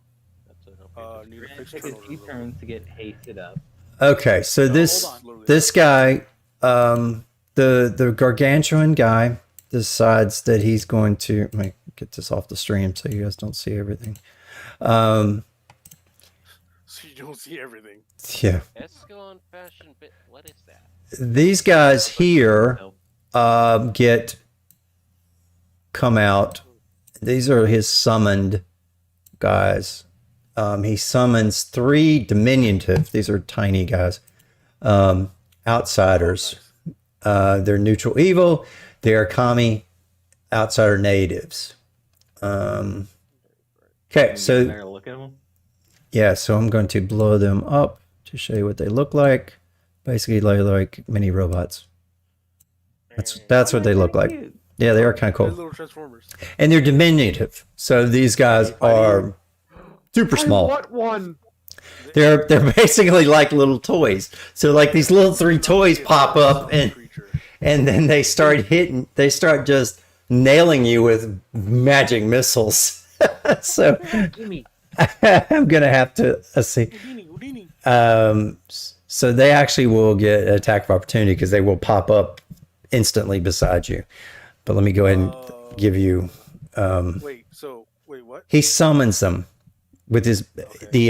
That's an upgrade. need a It fixed took a few turns to get hasted up. Okay. So No, this hold on. this guy, the gargantuan guy, decides that he's going to. Let me get this off the stream so you guys don't see everything. So you don't see everything. Yeah. Escalon Fashion Bit. What is that? These guys here come out. These are his summoned guys. He summons 3 diminutive. These are tiny guys. Outsiders. Nice. They're neutral evil. They are commie outsider natives. Okay, so There, look at them. yeah, so I'm going to blow them up to show you what they look like. Basically, they're like mini robots. That's what they look like. Yeah, they are kind of They're cool, little transformers. and they're diminutive. So these guys are super small. What one? They're basically like little toys. So like these little 3 toys pop up and Creature. then they start just nailing you with magic missiles. So I'm gonna have to see. Houdini. So they actually will get an attack of opportunity because they will pop up instantly beside you. But let me go ahead and give you. Wait, what? He summons them with the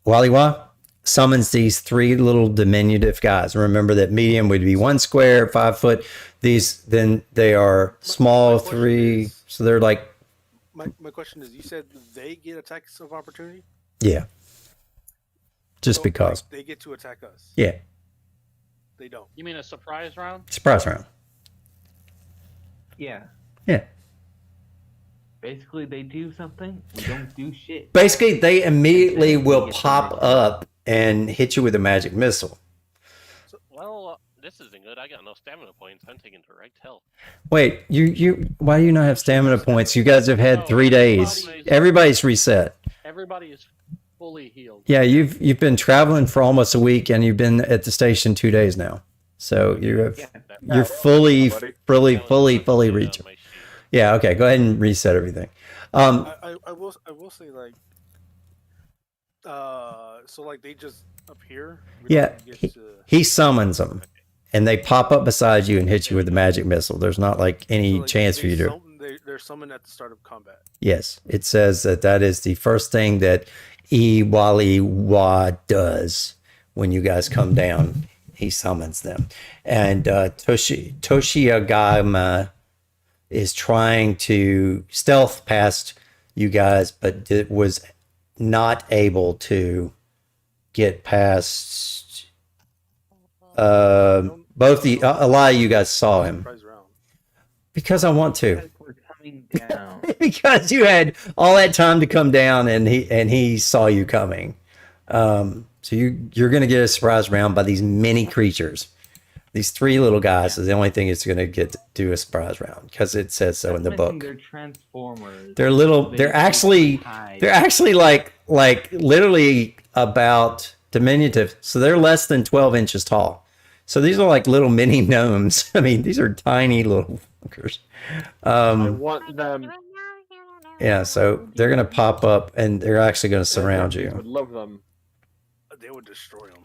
Waliwa. summons these 3 little diminutive guys. Remember that medium would be 1 square, 5 foot. These, then they are small, 3. So they're like. My question is, you said they get attacks of opportunity? Yeah. Just So, because. like, they get to attack us. Yeah. They don't. You mean a surprise round? Surprise round. Yeah. Yeah. Basically, they do something. We don't do shit. Basically, they immediately will pop up and hit you with a magic missile. Well, this isn't good. I got no stamina points. I'm taking direct health. Wait, why do you not have stamina points? You guys have had 3 days. Everybody's reset. Everybody is fully healed. Yeah, you've been traveling for almost a week, and you've been at the station 2 days now. So you're fully reachable. Yeah, okay. Go ahead and reset everything. I will say, like, so like they just appear. Yeah, he summons them, and they pop up beside you and hit you with the magic missile. There's not like any chance for you to. They're summoned at the start of combat. Yes, it says that is the first thing that Iwaliwa does when you guys come down. He summons them, and Toshiagama is trying to stealth past you guys, but it was not able to get past. Both a lot of you guys saw him because I want to. We're coming down. Because you had all that time to come down, and he saw you coming. So you're going to get a surprise round by these mini creatures. These 3 little guys is the only thing it's going to get to do a surprise round because it says so in the book. They're transformers. They're little. They're actually like literally about diminutive. So they're less than 12 inches tall. So these are like little mini gnomes. I mean, these are tiny little fuckers. I want them. Yeah, so they're going to pop up and they're actually going to surround I you. would love them. They would destroy them.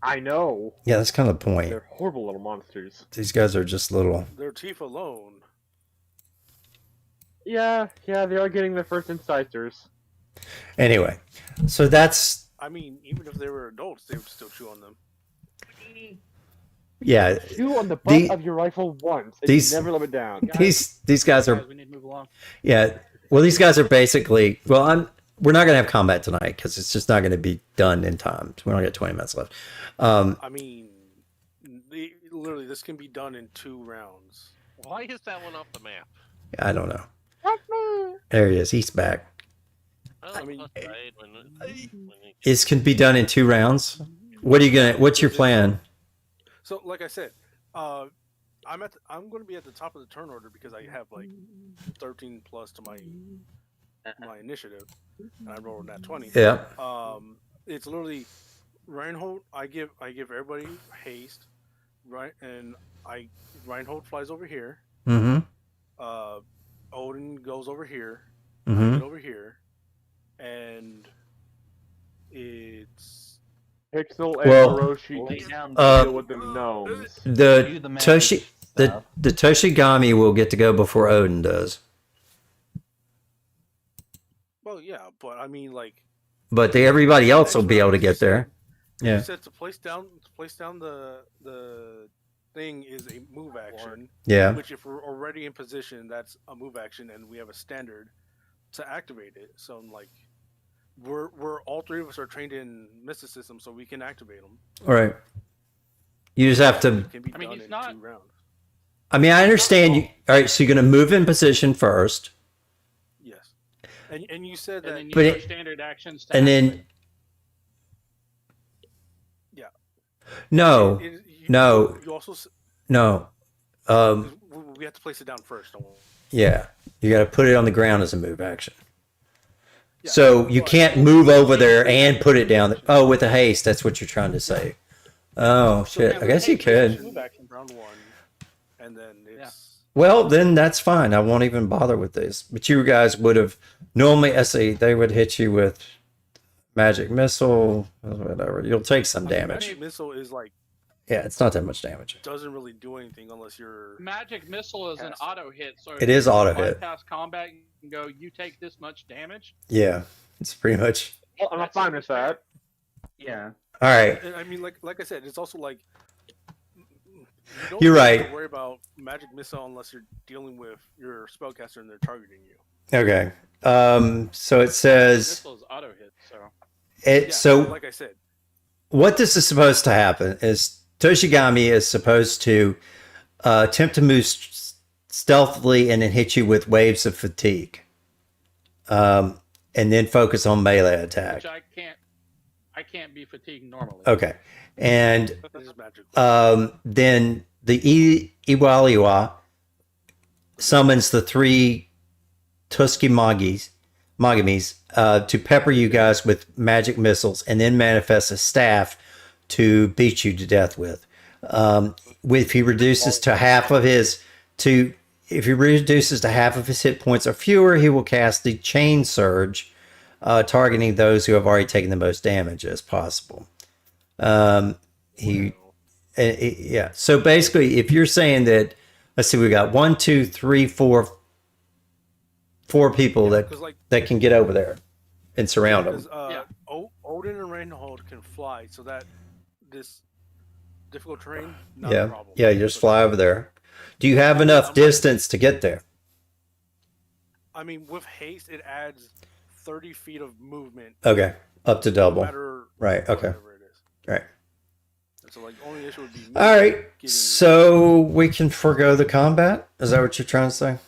I know. Yeah, that's kind of the point. They're horrible little monsters. These guys are just little. Their teeth alone. Yeah, they are getting their first incisors. Anyway, so that's. I mean, even if they were adults, they would still chew on them. Yeah. Chew on the butt of your rifle once. And These- you never let it down. These guys are. We need to move along. Yeah. Well, these guys are basically. Well, we're not going to have combat tonight because it's just not going to be done in time. We only got 20 minutes left. I mean, literally, this can be done in 2 rounds. Why is that one off the map? I don't know. There he is. He's back. Oh, I mean, This can be done in 2 rounds. What's your plan? So, like I said, I'm going to be at the top of the turn order because I have like 13 plus to my initiative, and I rolled that 20. Yeah. It's literally Reinhold. I give everybody haste, right? And Reinhold flies over here. Mm-hmm. Odin goes over here. Mm-hmm. I get over here, and it's Pixel and Well, Hiroshi deal with the gnomes. The Toshigami will get to go before Odin does. well, yeah, but I mean, like, But everybody else will be able to get there. Yeah. you said to place down the thing is a move action. Yeah. Which, if we're already in position, that's a move action, and we have a standard to activate it. So, like, we're all 3 of us are trained in mysticism, so we can activate them. All right. You just have to. It can be I mean, done he's in not- 2 rounds. I mean, I understand you. All right. So you're going to move in position first, Yes, and you said And that. then use But your it- standard actions to and activate. then. Yeah. No. No. You also No. we have to place it down first. Don't we? Yeah. You got to put it on the ground as a move action. Yeah, So you but- can't move over there and put it down. Oh, with a haste. That's what you're trying to say. Oh So, shit! yeah, I guess you could. Move action round 1, and then it's Well, then that's fine. I won't even bother with this. But you guys would have normally. I see they would hit you with magic missile, whatever. You'll take some damage. Magic missile is like Yeah, it's not that much damage. doesn't really do anything unless you're. Magic missile is an auto hit, so It is auto hit. bypass combat and go. You take this much damage. Yeah, it's pretty much. Well, I'm not fine with that. Yeah. All right. And I mean, like I said, it's also like you don't You're have right. to worry about magic missile unless you're dealing with your spellcaster and they're targeting you. Okay. So it says Missiles auto hit, so it. Yeah, So like I said, what this is supposed to happen is Toshigami is supposed to attempt to move stealthily and then hit you with waves of fatigue, and then focus on melee attack. which I can't be fatigued normally. Okay, and it is magic. then the Iwaliwa summons the 3 Tuskimagi's to pepper you guys with magic missiles, and then manifests a staff to beat you to death with. If he reduces to half of his hit points or fewer, he will cast the Chain Surge, targeting those who have already taken the most damage as possible. Yeah. So basically, if you're saying that, let's see, we got 1, 2, 3, 4 people that can get over there and surround them. Odin and Reinhold can fly, so that this difficult terrain, not Yeah, a problem. yeah, you just fly over there. Do you have enough distance to get there? I mean, with haste, it adds 30 feet of movement. Okay, up to double. No matter Right. Okay. whatever it is. Right. So, like, only issue would be. All right. So we can forego the combat. Is that what you're trying to say?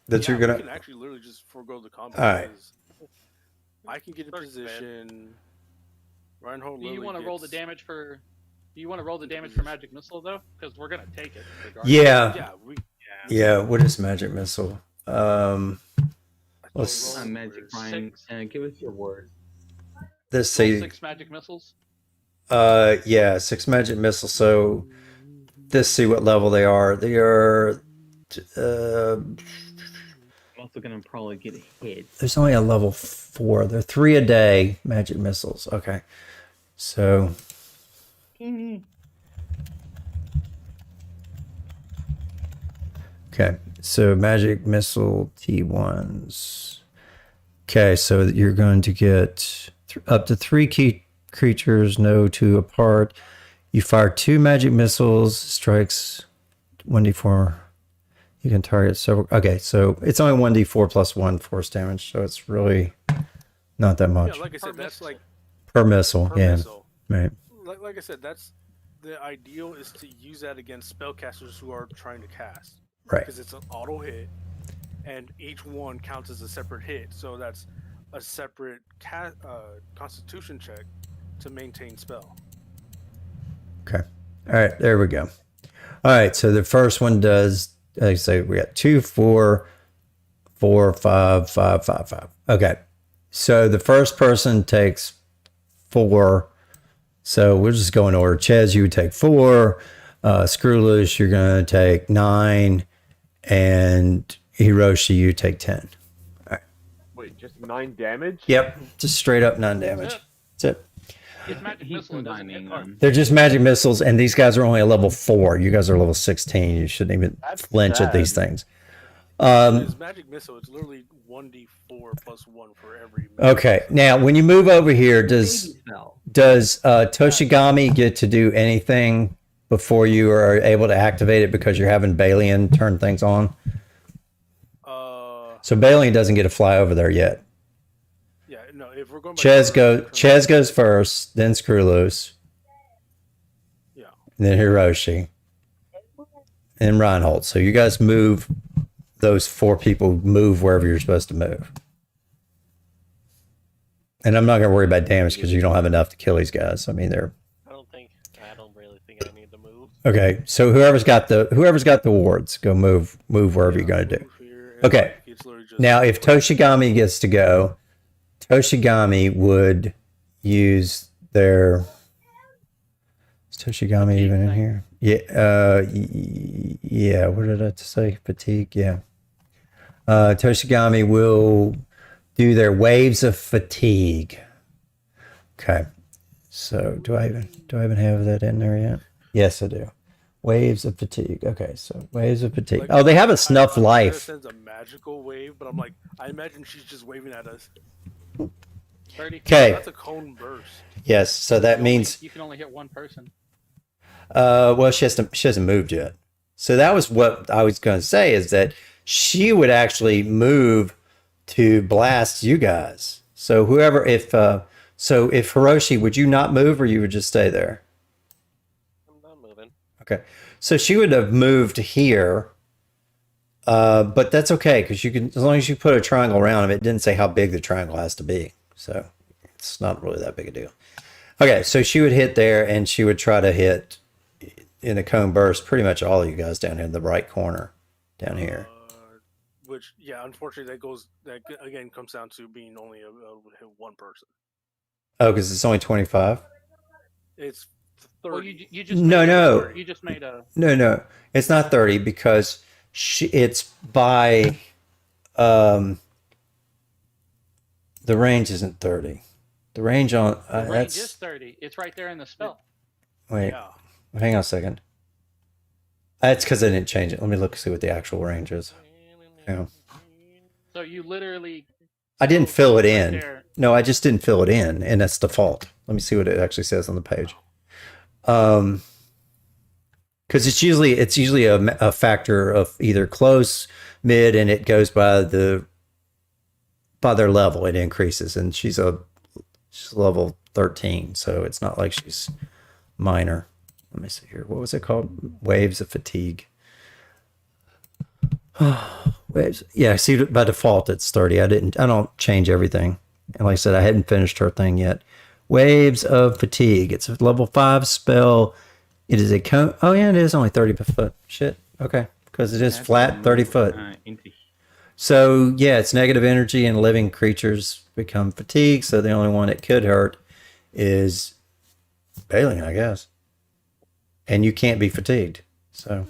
That you're gonna. We can actually literally just forego the combat. All right. I can get in position. Reinhold. Do you want to roll the damage for? Do you want to roll the damage for magic missile though? Because we're gonna take it. Regardless. Yeah. Yeah. What is magic missile? Let's Magic Brian, give us your word. let's see. 6 magic missiles. Yeah, 6 magic missiles. So let's see what level they are. They are. I'm also gonna probably get hit. There's only a level 4. They're 3 a day magic missiles. Okay, so. Okay, so magic missile T1s. Okay, so you're going to get up to 3 key creatures, no 2 apart. You fire 2 magic missiles, strikes 1d4. You can target several. Okay, so it's only 1d4 plus 1 force damage, so it's really not that much. Yeah, like I said, that's like per missile. per Yeah, missile. right. Like I said, that's the ideal is to use that against spellcasters who are trying to cast. Right. Because it's an auto hit, and each one counts as a separate hit. So that's a separate Constitution check to maintain spell. Okay. All right, there we go. All right, so the first one does. Like I say, we got 2, 4, 4, 5, 5, 5, 5. Okay, so the first person takes 4. So we'll just go in order. Chez, you would take 4. Screw Loose, you're going to take 9. And Hiroshi, you take 10. All right. Wait, just 9 damage? Yep, just straight up 9 damage. That's it. It's magic missile. It doesn't hit hard. They're just magic missiles, and these guys are only a level 4. You guys are level 16. You shouldn't even flinch at these things. It's magic missile. It's literally 1d4 plus 1 for every. Okay, now when you move over here, does Toshigami get to do anything before you are able to activate it because you're having Balian turn things on? So Balian doesn't get to fly over there yet. Yeah, no. If we're going by Chez goes first, then Screw Loose. Yeah. Then Hiroshi. And Reinhold. So you guys move. Those 4 people move wherever you're supposed to move. And I'm not going to worry about damage because you don't have enough to kill these guys. I mean, they're. I don't really think I need to move. Okay, so whoever's got the wards, go move wherever you're going to do. Okay. Now, if Toshigami gets to go, Toshigami would use their. Is Toshigami even in here? Yeah. Yeah. What did I say? Fatigue. Yeah. Toshigami will do their waves of fatigue. Okay. So do I even have that in there yet? Yes, I do. Waves of fatigue. Okay, so waves of fatigue. Like, oh, they have a snuff life. Sends a magical wave, but I'm like, I imagine she's just waving at us. 30 feet. Okay. That's a cone burst. Yes. So that means You can only hit one person. well, she hasn't moved yet. So that was what I was going to say, is that she would actually move to blast you guys. So whoever, if Hiroshi, would you not move, or you would just stay there? I'm not moving. Okay. So she would have moved here, but that's okay, because you can, as long as you put a triangle around him. It didn't say how big the triangle has to be, so it's not really that big a deal. Okay, so she would hit there, and she would try to hit in a cone burst pretty much all of you guys down here in the right corner, down here. Which, yeah, unfortunately, that again comes down to being only one person. Oh, because it's only 25. It's 30. Well, you just No. You just made a No, it's not 30, because it's by the range isn't 30. The range on the range that's is 30. It's right there in the spell. wait. Yeah. Hang on a second. That's because I didn't change it. Let me look, see what the actual range is. Yeah. So you literally. I didn't fill it right in. there. No, I just didn't fill it in, and that's default. Let me see what it actually says on the page. Because it's usually a factor of either close, mid, and it goes by their level. It increases, and she's level 13, so it's not like she's minor. Let me see here. What was it called? Waves of fatigue. Waves. Yeah, see, by default it's 30. I don't change everything. And like I said, I hadn't finished her thing yet. Waves of fatigue. It's a level 5 spell. It is a cone. Oh yeah, it is only 30 foot. Shit. Okay. Because it is flat 30 foot. So yeah, it's negative energy, and living creatures become fatigued. So the only one it could hurt is Baleen, I guess. And you can't be fatigued. So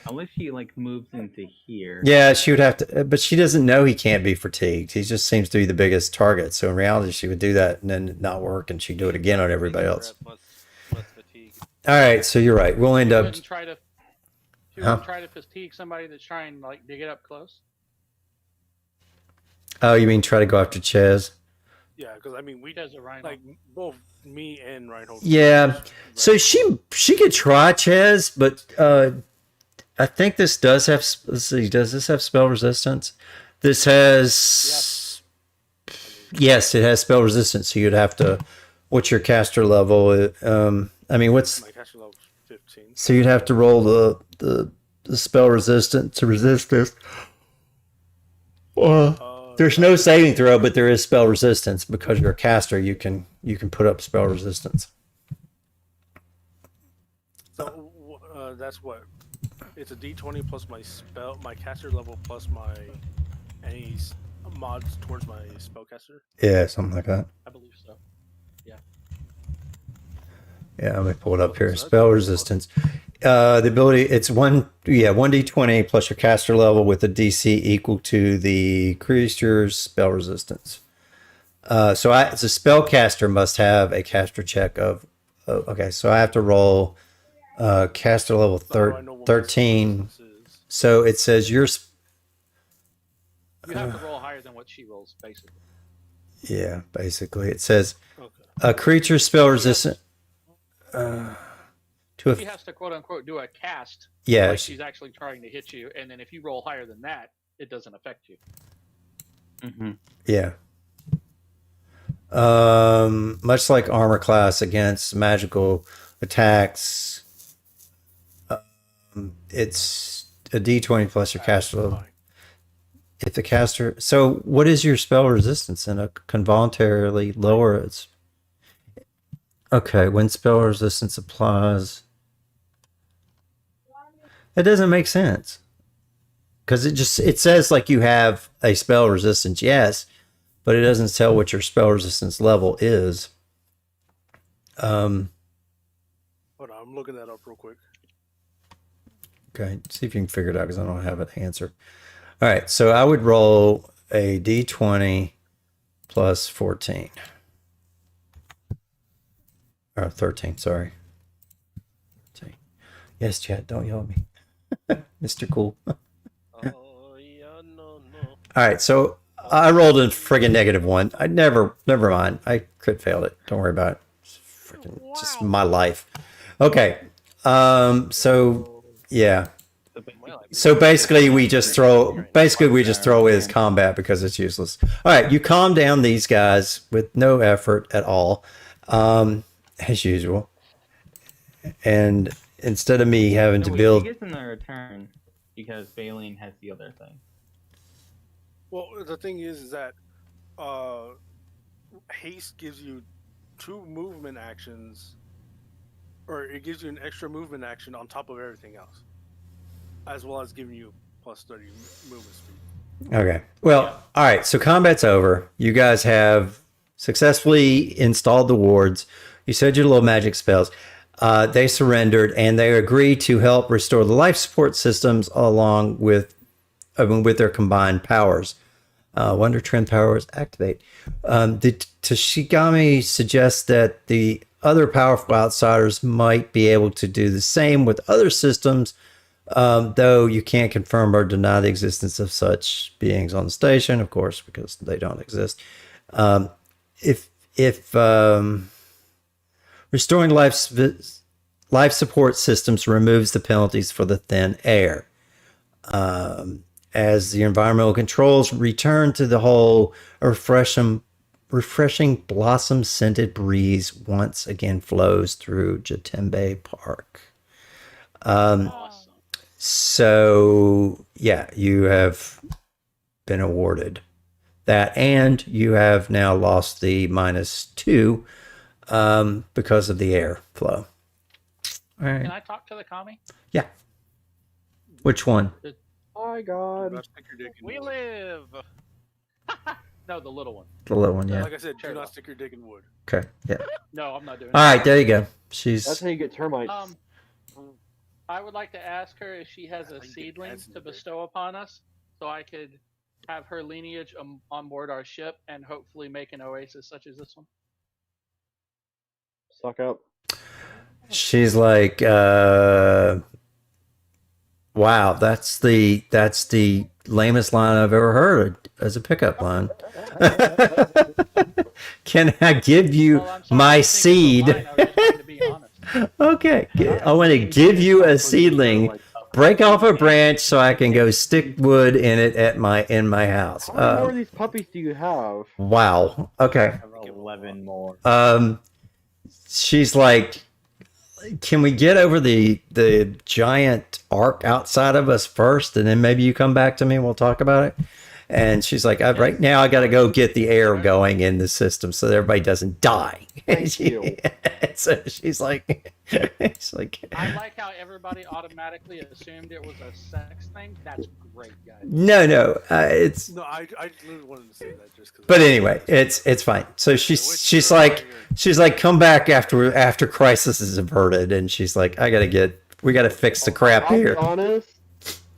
Unless she like moves into here. yeah, she would have to, but she doesn't know he can't be fatigued. He just seems to be the biggest target. So in reality, she would do that and then not work, and she'd do it again on everybody else. Plus fatigue. All right, so you're right. We'll end You up. wouldn't try to. You wouldn't try to fatigue somebody that's trying like to get up close. Oh, you mean try to go after Chez? Yeah, because I mean, Does a rhino. like both me and Reinhold. Yeah. So she could try Chez, but I think this does have. Let's see. Does this have spell resistance? This has. Yes, it has spell resistance. So you'd have to. What's your caster level? I mean, what's. My caster level is 15. So you'd have to roll the spell resistant to resist this. There's no saving throw, but there is spell resistance because you're a caster. You can put up spell resistance. So that's what. It's a D20 plus my caster level plus any mods towards my spellcaster. Yeah, something like that. I believe so. Yeah, let me pull it up here. Spell resistance. The ability, it's 1d20 plus your caster level with a DC equal to the creature's spell resistance. So as a spellcaster must have a caster check of, okay, so I have to roll caster level 13. So it says You have to roll higher than what she rolls, basically. yeah, basically it says a creature spell resistant. She has to quote unquote do a cast. Yeah, like she's actually trying to hit you, and then if you roll higher than that, it doesn't affect you. Mm-hmm. Yeah. Much like armor class against magical attacks, it's a D20 plus your caster level. If the caster, so what is your spell resistance? And a can voluntarily lower its. Okay, when spell resistance applies, it doesn't make sense because it says like you have a spell resistance, yes, but it doesn't tell what your spell resistance level is. Hold on, I'm looking that up real quick. Okay, see if you can figure it out because I don't have an answer. All right, so I would roll a d20 plus 14. Or 13, sorry. 13. Yes, Chad, don't yell at me. Mr. Cool. Oh, yeah, no. All right, so I rolled a friggin' -1. Never mind. I crit failed it. Don't worry about it. It's friggin' just my life. Okay. So yeah. So basically we just throw away this combat because it's useless. All right, you calm down these guys with no effort at all, as usual. And instead of me having to build, He gets another turn because Baleen has the other thing. Well, the thing is that haste gives you 2 movement actions, or it gives you an extra movement action on top of everything else, as well as giving you plus 30 movement speed. Okay. Well, all right. So combat's over. You guys have successfully installed the wards. You said your little magic spells. They surrendered and they agreed to help restore the life support systems along with their combined powers. Wonder Trend powers activate. The Toshigami suggests that the other powerful outsiders might be able to do the same with other systems, though you can't confirm or deny the existence of such beings on the station, of course, because they don't exist. If restoring life support systems removes the penalties for the thin air. As the environmental controls return to the hull, a refreshing blossom-scented breeze once again flows through Jatembe Park. So, yeah, you have been awarded that, and you have now lost the -2 because of the air flow. All right. Can I talk to the commie? Yeah. Which one? My God. Not stick your dick in We wood. live. No, the little one. The little one, yeah. Like I said, do not stick your dick in wood. Okay, yeah. No, I'm not doing All that. right, there you go. That's She's how you get termites. I would like to ask her if she has a seedling to bestow upon us, so I could have her lineage on board our ship and hopefully make an oasis such as this one. Suck up. she's like, wow, that's the lamest line I've ever heard as a pickup line. Can I give you Well, I'm sorry, my I think it's a seed? line, I was just trying to be honest. Okay, I want to give you a seedling. Break off a branch so I can go stick wood in it in my house. How many more of these puppies do you have? Wow. Okay. I have 11 more. She's like, can we get over the giant arc outside of us first, and then maybe you come back to me and we'll talk about it? And she's like, right now I got to go get the air going in the system so that everybody doesn't die. Thank you. So she's like, it's like, I like how everybody automatically assumed it was a sex thing. That's great, guys. no, it's. No, I literally wanted to say that just because. But anyway, it's fine. So she's like, come back after crisis is averted, and she's like, we got to fix the crap I'll here. be honest,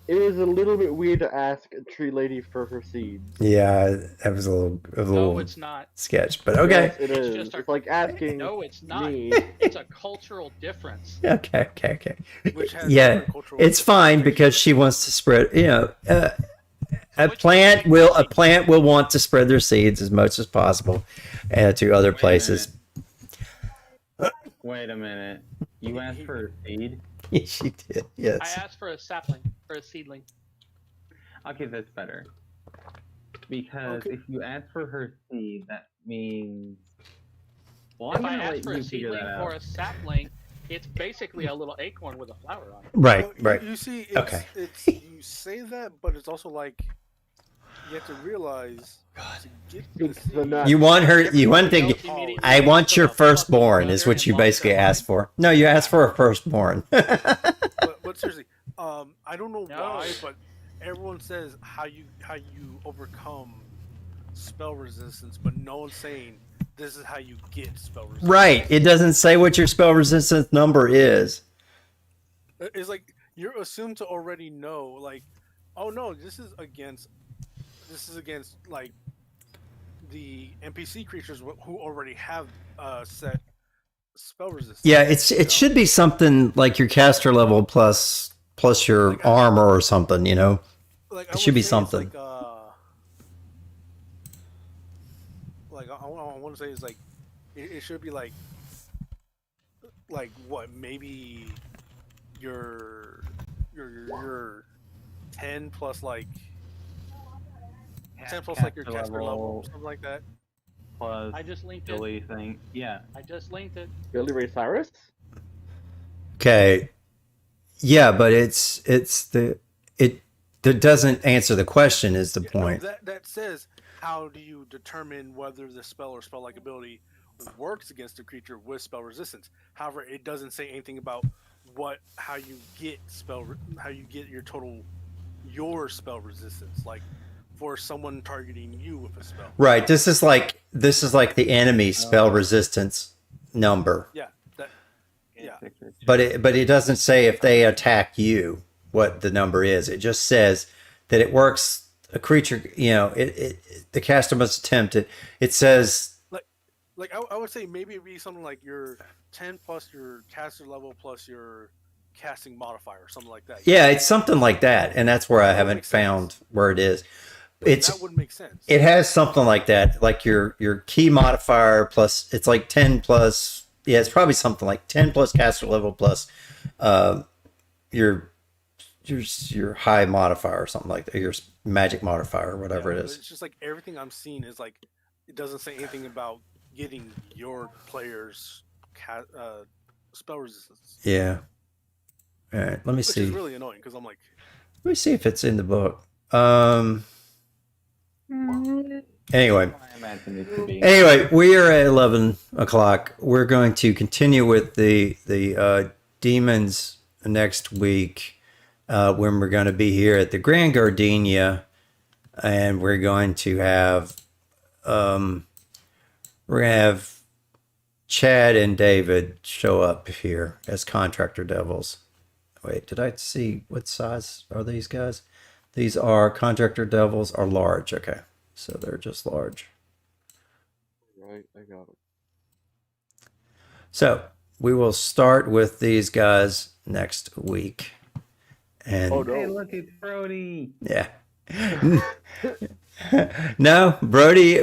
it is a little bit weird to ask a tree lady for her seeds. Yeah, that was a No, little it's not. sketch, but okay. Yes, it is. just It's like asking No, it's not. me. It's a cultural difference. Okay. Which has Yeah, different cultural it's fine because she wants to spread. A plant will want to spread their seeds as much as possible to other places. Wait a minute. You asked for a seed? She did. I Yes. asked for a sapling, for a seedling. Okay, that's better. Because if you ask for her seed, that means... Well, I'm If I gonna ask let for a you figure seedling that or out. a sapling, it's basically a little acorn with a flower on it. Right. Well, You see, Okay. it's you say that, but it's also like you have to realize to get It's the the seed, nut. You want her. You want to. Else immediately I want your puts a fucking firstborn. Is mother what you and lumps basically her asked mind. for. No, you asked for a firstborn. but seriously, I don't know No. why, but everyone says how you overcome spell resistance, but no one's saying this is how you get spell resistance. Right. It doesn't say what your spell resistance number is. It's like you're assumed to already know, like, oh no, this is against like the NPC creatures who already have set spell resistance. Yeah, you know? it should be something like your caster level plus your armor or something. You know. Like, it should would be say it's something. Like, I want to say is like it should be like what, maybe your 10 plus like 10 plus like your caster level, something like that. Plus I just linked Billy it. thing. Yeah. I just linked it. Billy Ray Cyrus? Okay. Yeah, but it doesn't answer the question is the point. No, that says, how do you determine whether the spell or spell-like ability works against a creature with spell resistance? However, it doesn't say anything about how you get your spell resistance, like for someone targeting you with a spell. Right. This is like the enemy spell resistance number. Yeah. But it doesn't say if they attack you what the number is. It just says that it works a creature, the caster must attempt it. It says I would say maybe it'd be something like your 10 plus your caster level plus your casting modifier or something like that. Yeah, it's something like that, and that's where I haven't found where it is. That would make sense. It has something like that, like your key modifier plus it's like 10 plus. Yeah, it's probably something like 10 plus caster level plus your high modifier or something like that, your magic modifier or whatever it is. It's just like everything I'm seeing is like it doesn't say anything about getting your player's spell resistance. Yeah. All right, let me see. Which is really annoying because I'm like, let me see if it's in the book. Anyway, we are at 11 o'clock. We're going to continue with the demons next week when we're going to be here at the Grand Gardenia, and we're going to have Chad and David show up here as contractor devils. Wait, did I see what size are these guys? These are contractor devils are large. Okay, so they're just large. Right, I got it. So we will start with these guys next week. And Hey, look, it's Brody. Yeah. No, Brody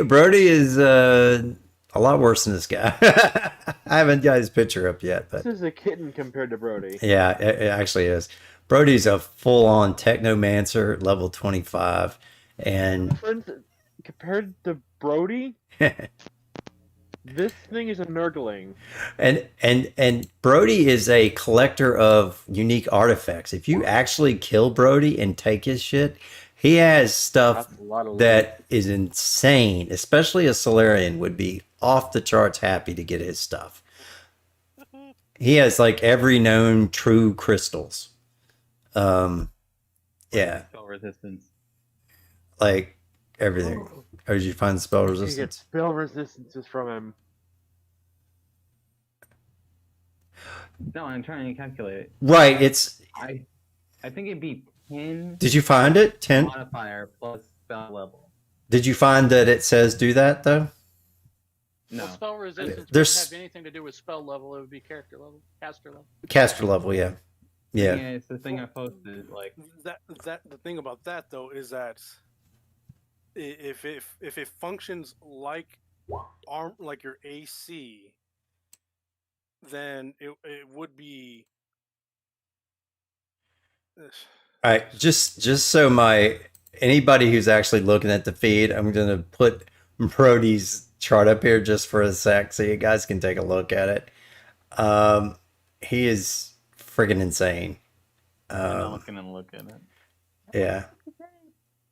is a lot worse than this guy. I haven't got his picture up yet, but this is a kitten compared to Brody. Yeah, it actually is. Brody's a full-on technomancer, level 25, and compared to Brody, this thing is a nurgling. And Brody is a collector of unique artifacts. If you actually kill Brody and take his shit, he has stuff that is insane. Especially a Solarian would be off the charts happy to get his stuff. He has like every known true crystals. Yeah. Spell resistance. Like everything. Or did you find spell resistance? You get spell resistances from him. No, I'm trying to calculate it. Right, it's I think it'd be 10. Did you find it? 10 modifier plus spell level. Did you find that it says do that though? No. Well, spell resistance There's- wouldn't have anything to do with spell level. It would be character level, caster level. Caster level, yeah. Yeah. Yeah, it's the thing I posted. Like that the thing about that though is that if it functions like like your AC, then it would be. All right, just so anybody who's actually looking at the feed, I'm gonna put Brody's chart up here just for a sec so you guys can take a look at it. He is friggin' insane. I'm not gonna look at it. Yeah,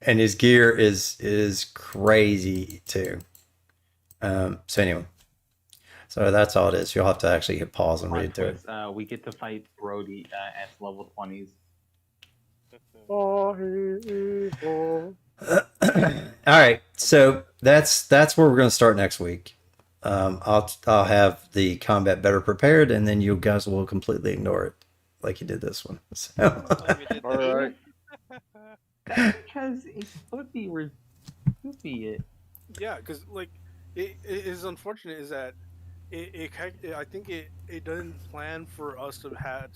and his gear is crazy too. So anyway, so that's all it is. You'll have to actually hit pause and read through it. We get to fight Brody at level 20s. All right, so that's where we're going to start next week. I'll have the combat better prepared, and then you guys will completely ignore it, like you did this one. So. All right. Because it would be stupid. Yeah, because like it is unfortunate is that I think it doesn't plan for us to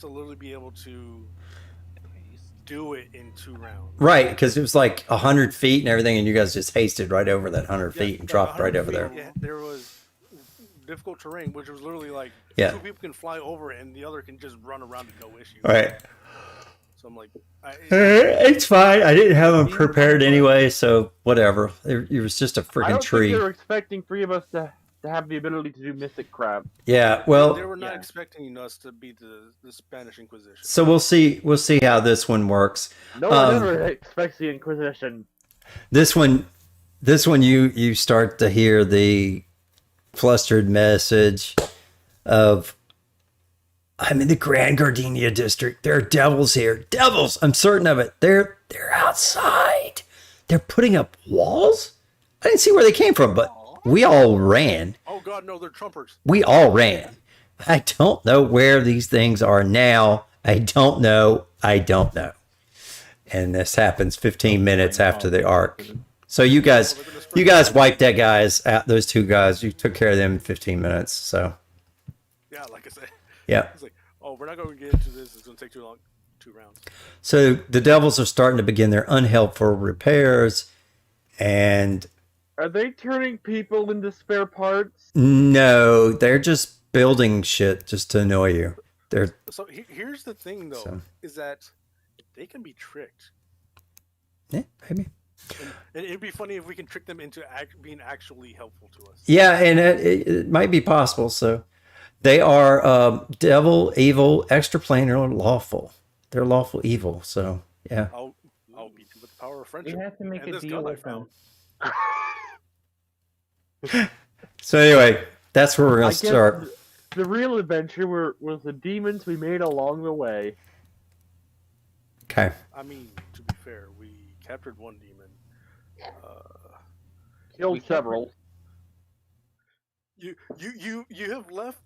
literally be able to do it in 2 rounds. Right, because it was like 100 feet and everything, and you guys just hasted right over that 100 Yeah, feet and like dropped right 100 over there. feet, yeah, there was difficult terrain, which was literally like Yeah. 2 people can fly over it and the other can just run around with no issue. Right. So I'm like, It's fine. I didn't have them prepared anyway, so whatever. It was just a I freaking don't tree. think they were expecting 3 of us to have the ability to do mystic crap. Yeah, they well, were not yeah. expecting us to beat the Spanish Inquisition. so we'll see how this one works. No one ever expects the Inquisition. This one you start to hear the flustered message of, I'm in the Grand Gardenia district. There are devils here. Devils! I'm certain of it. They're outside. They're putting up walls? I didn't see where they came from, but we all ran. Oh god, no, they're trumpers. We all ran. I don't know where these things are now. I don't know. And this happens 15 minutes after the arc. So you guys wiped that guys out, those 2 guys. You took care of them in 15 minutes. So Yeah, like I said. yeah. It's like, oh, we're not going to get into this. It's going to take too long. 2 rounds. So the devils are starting to begin their unhelpful repairs, and Are they turning people into spare parts? no, they're just building shit just to annoy you. They're So here's the thing, though, is that they can be tricked. yeah, maybe. And it'd be funny if we can trick them into being actually helpful to us. Yeah, and it might be possible. So they are devil, evil, extraplanar, lawful. They're lawful evil. So yeah. I'll beat you with the power of friendship. We have to make and a this deal gun I with them. found. So anyway, that's where we're I gonna guess start. The real adventure was the demons we made along the way. Okay. I mean, to be fair, we captured 1 demon. Killed several. You have left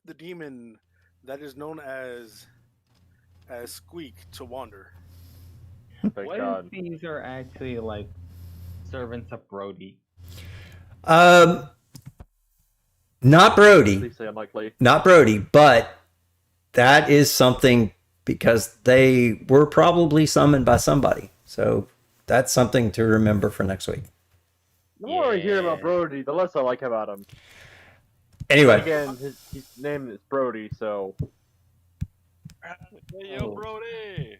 the demon that is known as Squeak to wander. Thank What God. if these are actually like servants of Brody? Not Brody. Please say unlikely. Not Brody, but that is something because they were probably summoned by somebody. So that's something to remember for next week. The more I hear about Brody, the less I like about him. Anyway, Again, his name is Brody, so Hey, yo, Brody!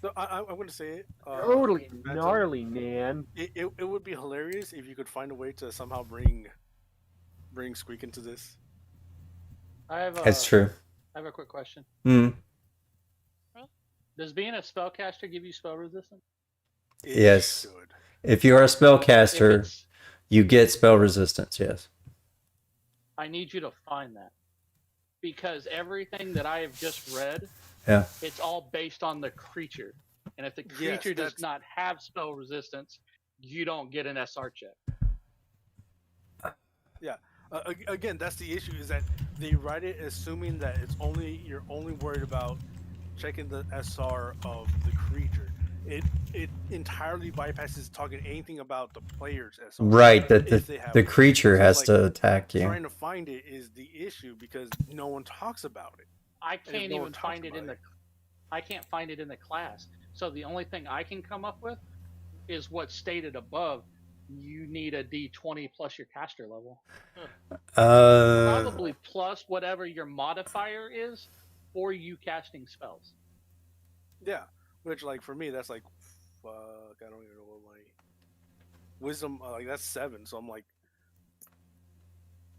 So I'm going to say it. Brody, Benson, gnarly man. It would be hilarious if you could find a way to somehow bring Squeak into this. I have that's true. I have a quick question. Hmm. Does being a spellcaster give you spell resistance? It Yes. should. If you are a If spellcaster, it's, you get spell resistance. Yes. I need you to find that because everything that I have just read, Yeah. it's all based on the creature, and if the Yes, creature does that's- not have spell resistance, you don't get an SR check. Again, that's the issue, is that they write it assuming that you're only worried about checking the SR of the creature. It entirely bypasses talking anything about the player's SR. Right. That if they have the it. creature So, has like, to attack you. Trying to find it is the issue because no one talks about it. I if can't no one even talks find it about in it. I can't find it in the class. So the only thing I can come up with is what's stated above. You need a D20 plus your caster level. Probably plus whatever your modifier is for you casting spells. Yeah, which like for me that's like, fuck, I don't even know what my wisdom like that's 7, so I'm like,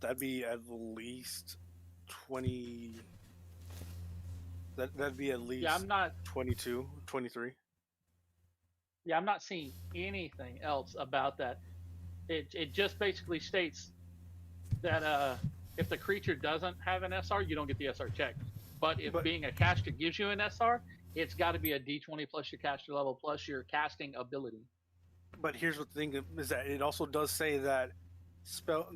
that'd be at least 20. That'd be at least Yeah, I'm not 22, 23. Yeah, I'm not seeing anything else about that. It just basically states that if the creature doesn't have an SR, you don't get the SR check. But if being a caster gives you an SR, it's got to be a D20 plus your caster level plus your casting ability. But here's what the thing is, that it also does say that spell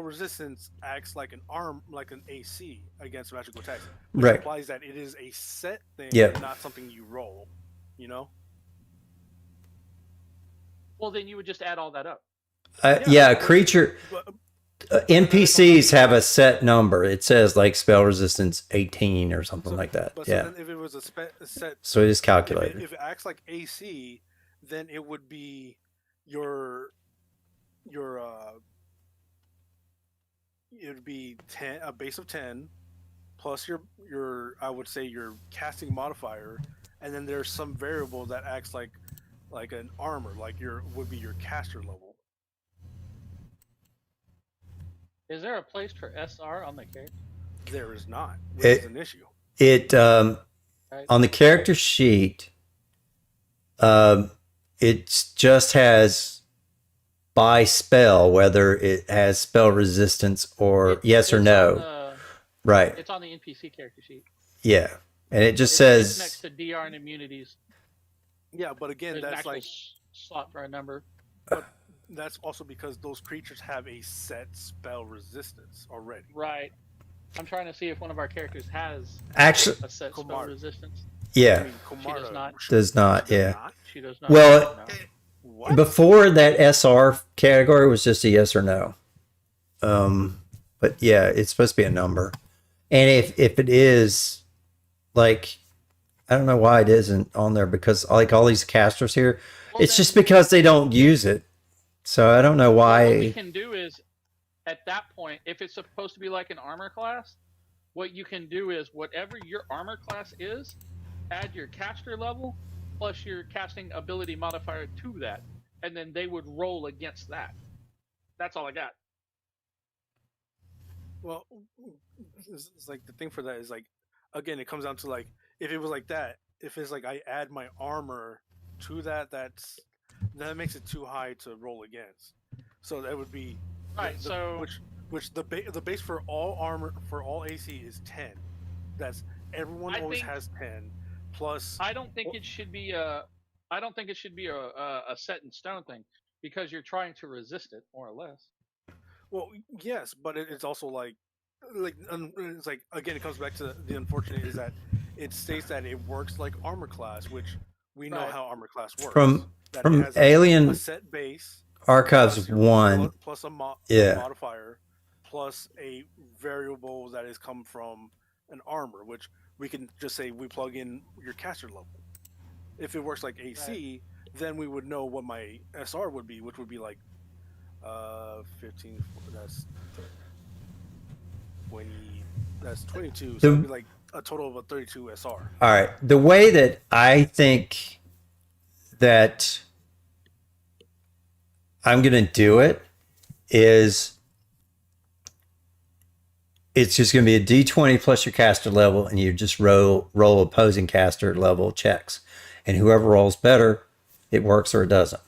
resistance acts like an AC against magical attacks. Which Right. implies that it is a set thing, Yeah. and not something you roll. You know? Well, then you would just add all that up. Yeah, a creature. NPCs have a set number. It says like spell resistance 18 or something like that. But Yeah. so then if it was a set, So it is calculated. if it acts like AC, then it would be your it would be 10, a base of 10 plus your I would say your casting modifier, and then there's some variable that acts like an armor, like would be your caster level. Is there a place for SR on the character? There is not, which is an issue. It Right. on the character sheet, it just has by spell whether it has spell resistance or yes or It's no. on the- Right. It's on the NPC character sheet. Yeah. And it just It's says next to DR and immunities. Yeah, but again, There's an that's actual like slot for a number. that's also because those creatures have a set spell resistance already. Right. I'm trying to see if one of our characters has actually a set spell Kumara. resistance. I yeah, mean, She does Kumara not. does not, she does yeah. not? She does not. Well, No. What? before that SR category was just a yes or no. But yeah, it's supposed to be a number. And if it is, like, I don't know why it isn't on there, because like all these casters here, Well, it's then- just because they don't use it. So I don't know What we why. can do is, at that point, if it's supposed to be like an armor class, what you can do is whatever your armor class is, add your caster level plus your casting ability modifier to that, and then they would roll against that. That's all I got. Well, it's like the thing for that is like, again, it comes down to like if it was like that, if it's like I add my armor to that, that makes it too high to roll against. So that would be Right. So which the base for all armor for all AC is 10. That's everyone I always think- has 10 plus. I don't think it should be a. I don't think it should be a set in stone thing because you're trying to resist it more or less. Well, yes, but it's also like it's like again, it comes back to the unfortunate is that it states that it works like armor class, which we know Right. how armor class works. From That it from has a Alien set base Archives plus your 1, plus a Yeah. modifier plus a variable that has come from an armor, which we can just say we plug in your caster level. If it works like AC, then we would know what my SR would be, which would be like 15. That's 20. That's 22. So it'd be like a total of a 32 SR. all right. The way that I think that I'm going to do it is it's just going to be a D20 plus your caster level, and you just roll opposing caster level checks. And whoever rolls better, it works or it doesn't.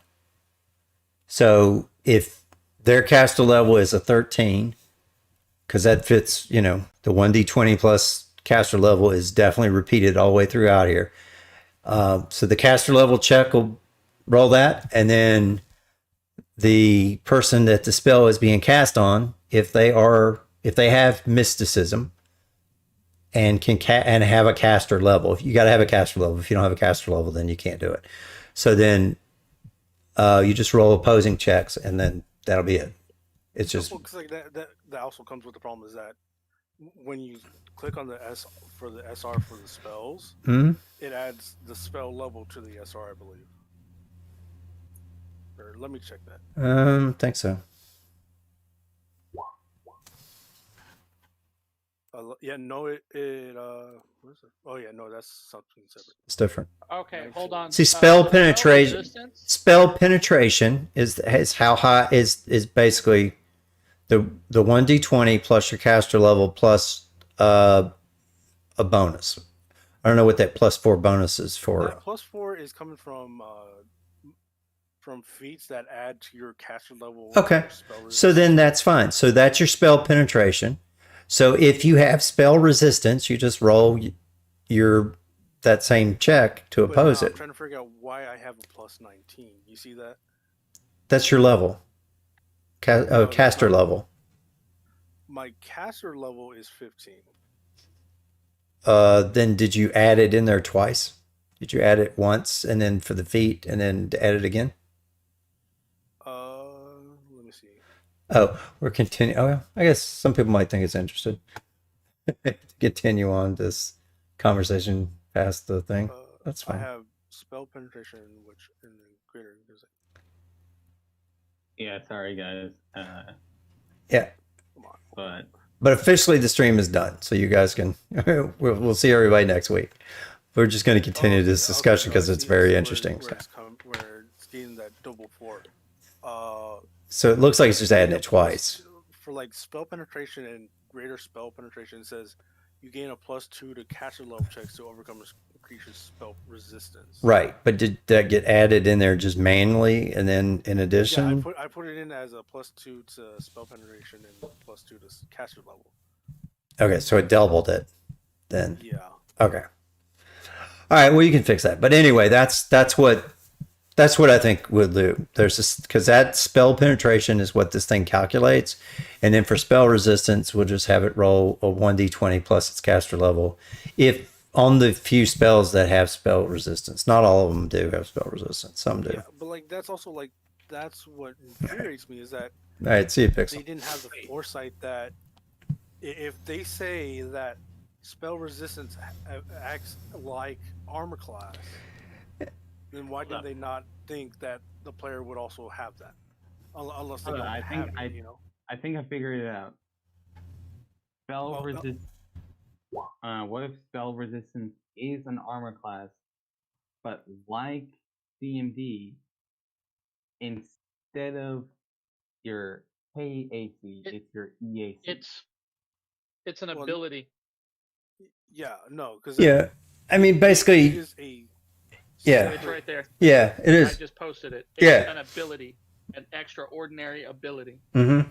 So if their caster level is a 13, because that fits, the 1d20 plus caster level is definitely repeated all the way throughout here. So the caster level check will roll that, and then the person that the spell is being cast on, if they have mysticism and and have a caster level, if you got to have a caster level. If you don't have a caster level, then you can't do it. So then you just roll opposing checks, and then that'll be it. It's just Well, 'cause like that also comes with the problem is that when you click on the S for the SR for the spells, it adds the spell level to the SR, I believe. Or let me check that. think so. Yeah, no, what is it? Oh yeah, no, that's something separate. It's different. Okay, hold on. See, spell Spell penetration. resistance? Spell penetration is how high is basically the 1d20 plus your caster level plus a bonus. I don't know what that +4 bonus is for. That +4 is coming from feats that add to your caster level. Okay. or spell So then that's fine. So that's your spell penetration. So if you have spell resistance, you just roll that same check to But, oppose I'm it. trying to figure out why I have a +19. You see that? That's your level. that's Caster not- level. My caster level is 15. Then did you add it in there twice? Did you add it once and then for the feet and then add it again? Let me see. Oh, we're continuing. Oh, I guess some people might think it's interesting to continue on this conversation past the thing. That's I fine. have spell penetration, which in the greater. Yeah, sorry guys. Yeah. But officially the stream is done, so you guys can. We'll see everybody next week. We're just going to continue this discussion because it's very interesting. Where it's getting that double four. So it looks like it's just adding it twice. For like spell penetration and greater spell penetration, it says you gain a +2 to caster level checks to overcome a creature's spell resistance. Right, but did that get added in there just manually, and then in addition? Yeah, I put it in as a +2 to spell penetration and +2 to caster level. Okay, so it doubled it then. Yeah. Okay. All right. Well, you can fix that. But anyway, that's what I think we'll do. There's this, because that spell penetration is what this thing calculates, and then for spell resistance, we'll just have it roll a 1d20 plus its caster level. If on the few spells that have spell resistance, not all of them do have spell resistance. Some do. Yeah, but like that's also like that's what infuriates me is that. All right. See you, Pixel. They didn't have the foresight that if they say that spell resistance acts like armor class, then why did they not think that the player would also have that? Unless they don't have it, you know? I think I figured it out. Spell resist. What if spell resistance is an armor class, but like DMD, instead of your KAC, it's your EAC. It's an ability. Yeah, no, because I mean, basically, it is it's right there. Yeah, it is. I just posted it. It's an ability, an extraordinary ability. Mm-hmm.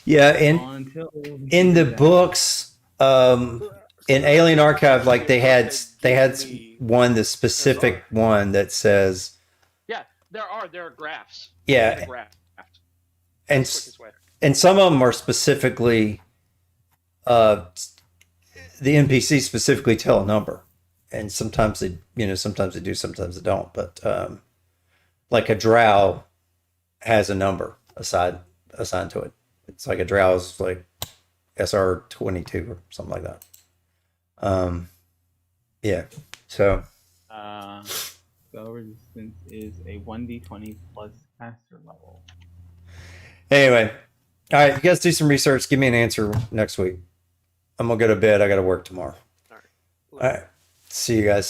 Yeah, in the books, in Alien Archive, like they had one, the specific one that says. Yeah, there are graphs. Yeah, and some of them are specifically, the NPC specifically tell a number, and sometimes they do, sometimes they don't. But like a drow has a number assigned to it. It's like a drow is like SR22 or something like that. Yeah. So. Spell resistance is a 1d20 plus caster level. Anyway, all right, you guys do some research. Give me an answer next week. I'm gonna go to bed. I got to work tomorrow. All right. See you guys.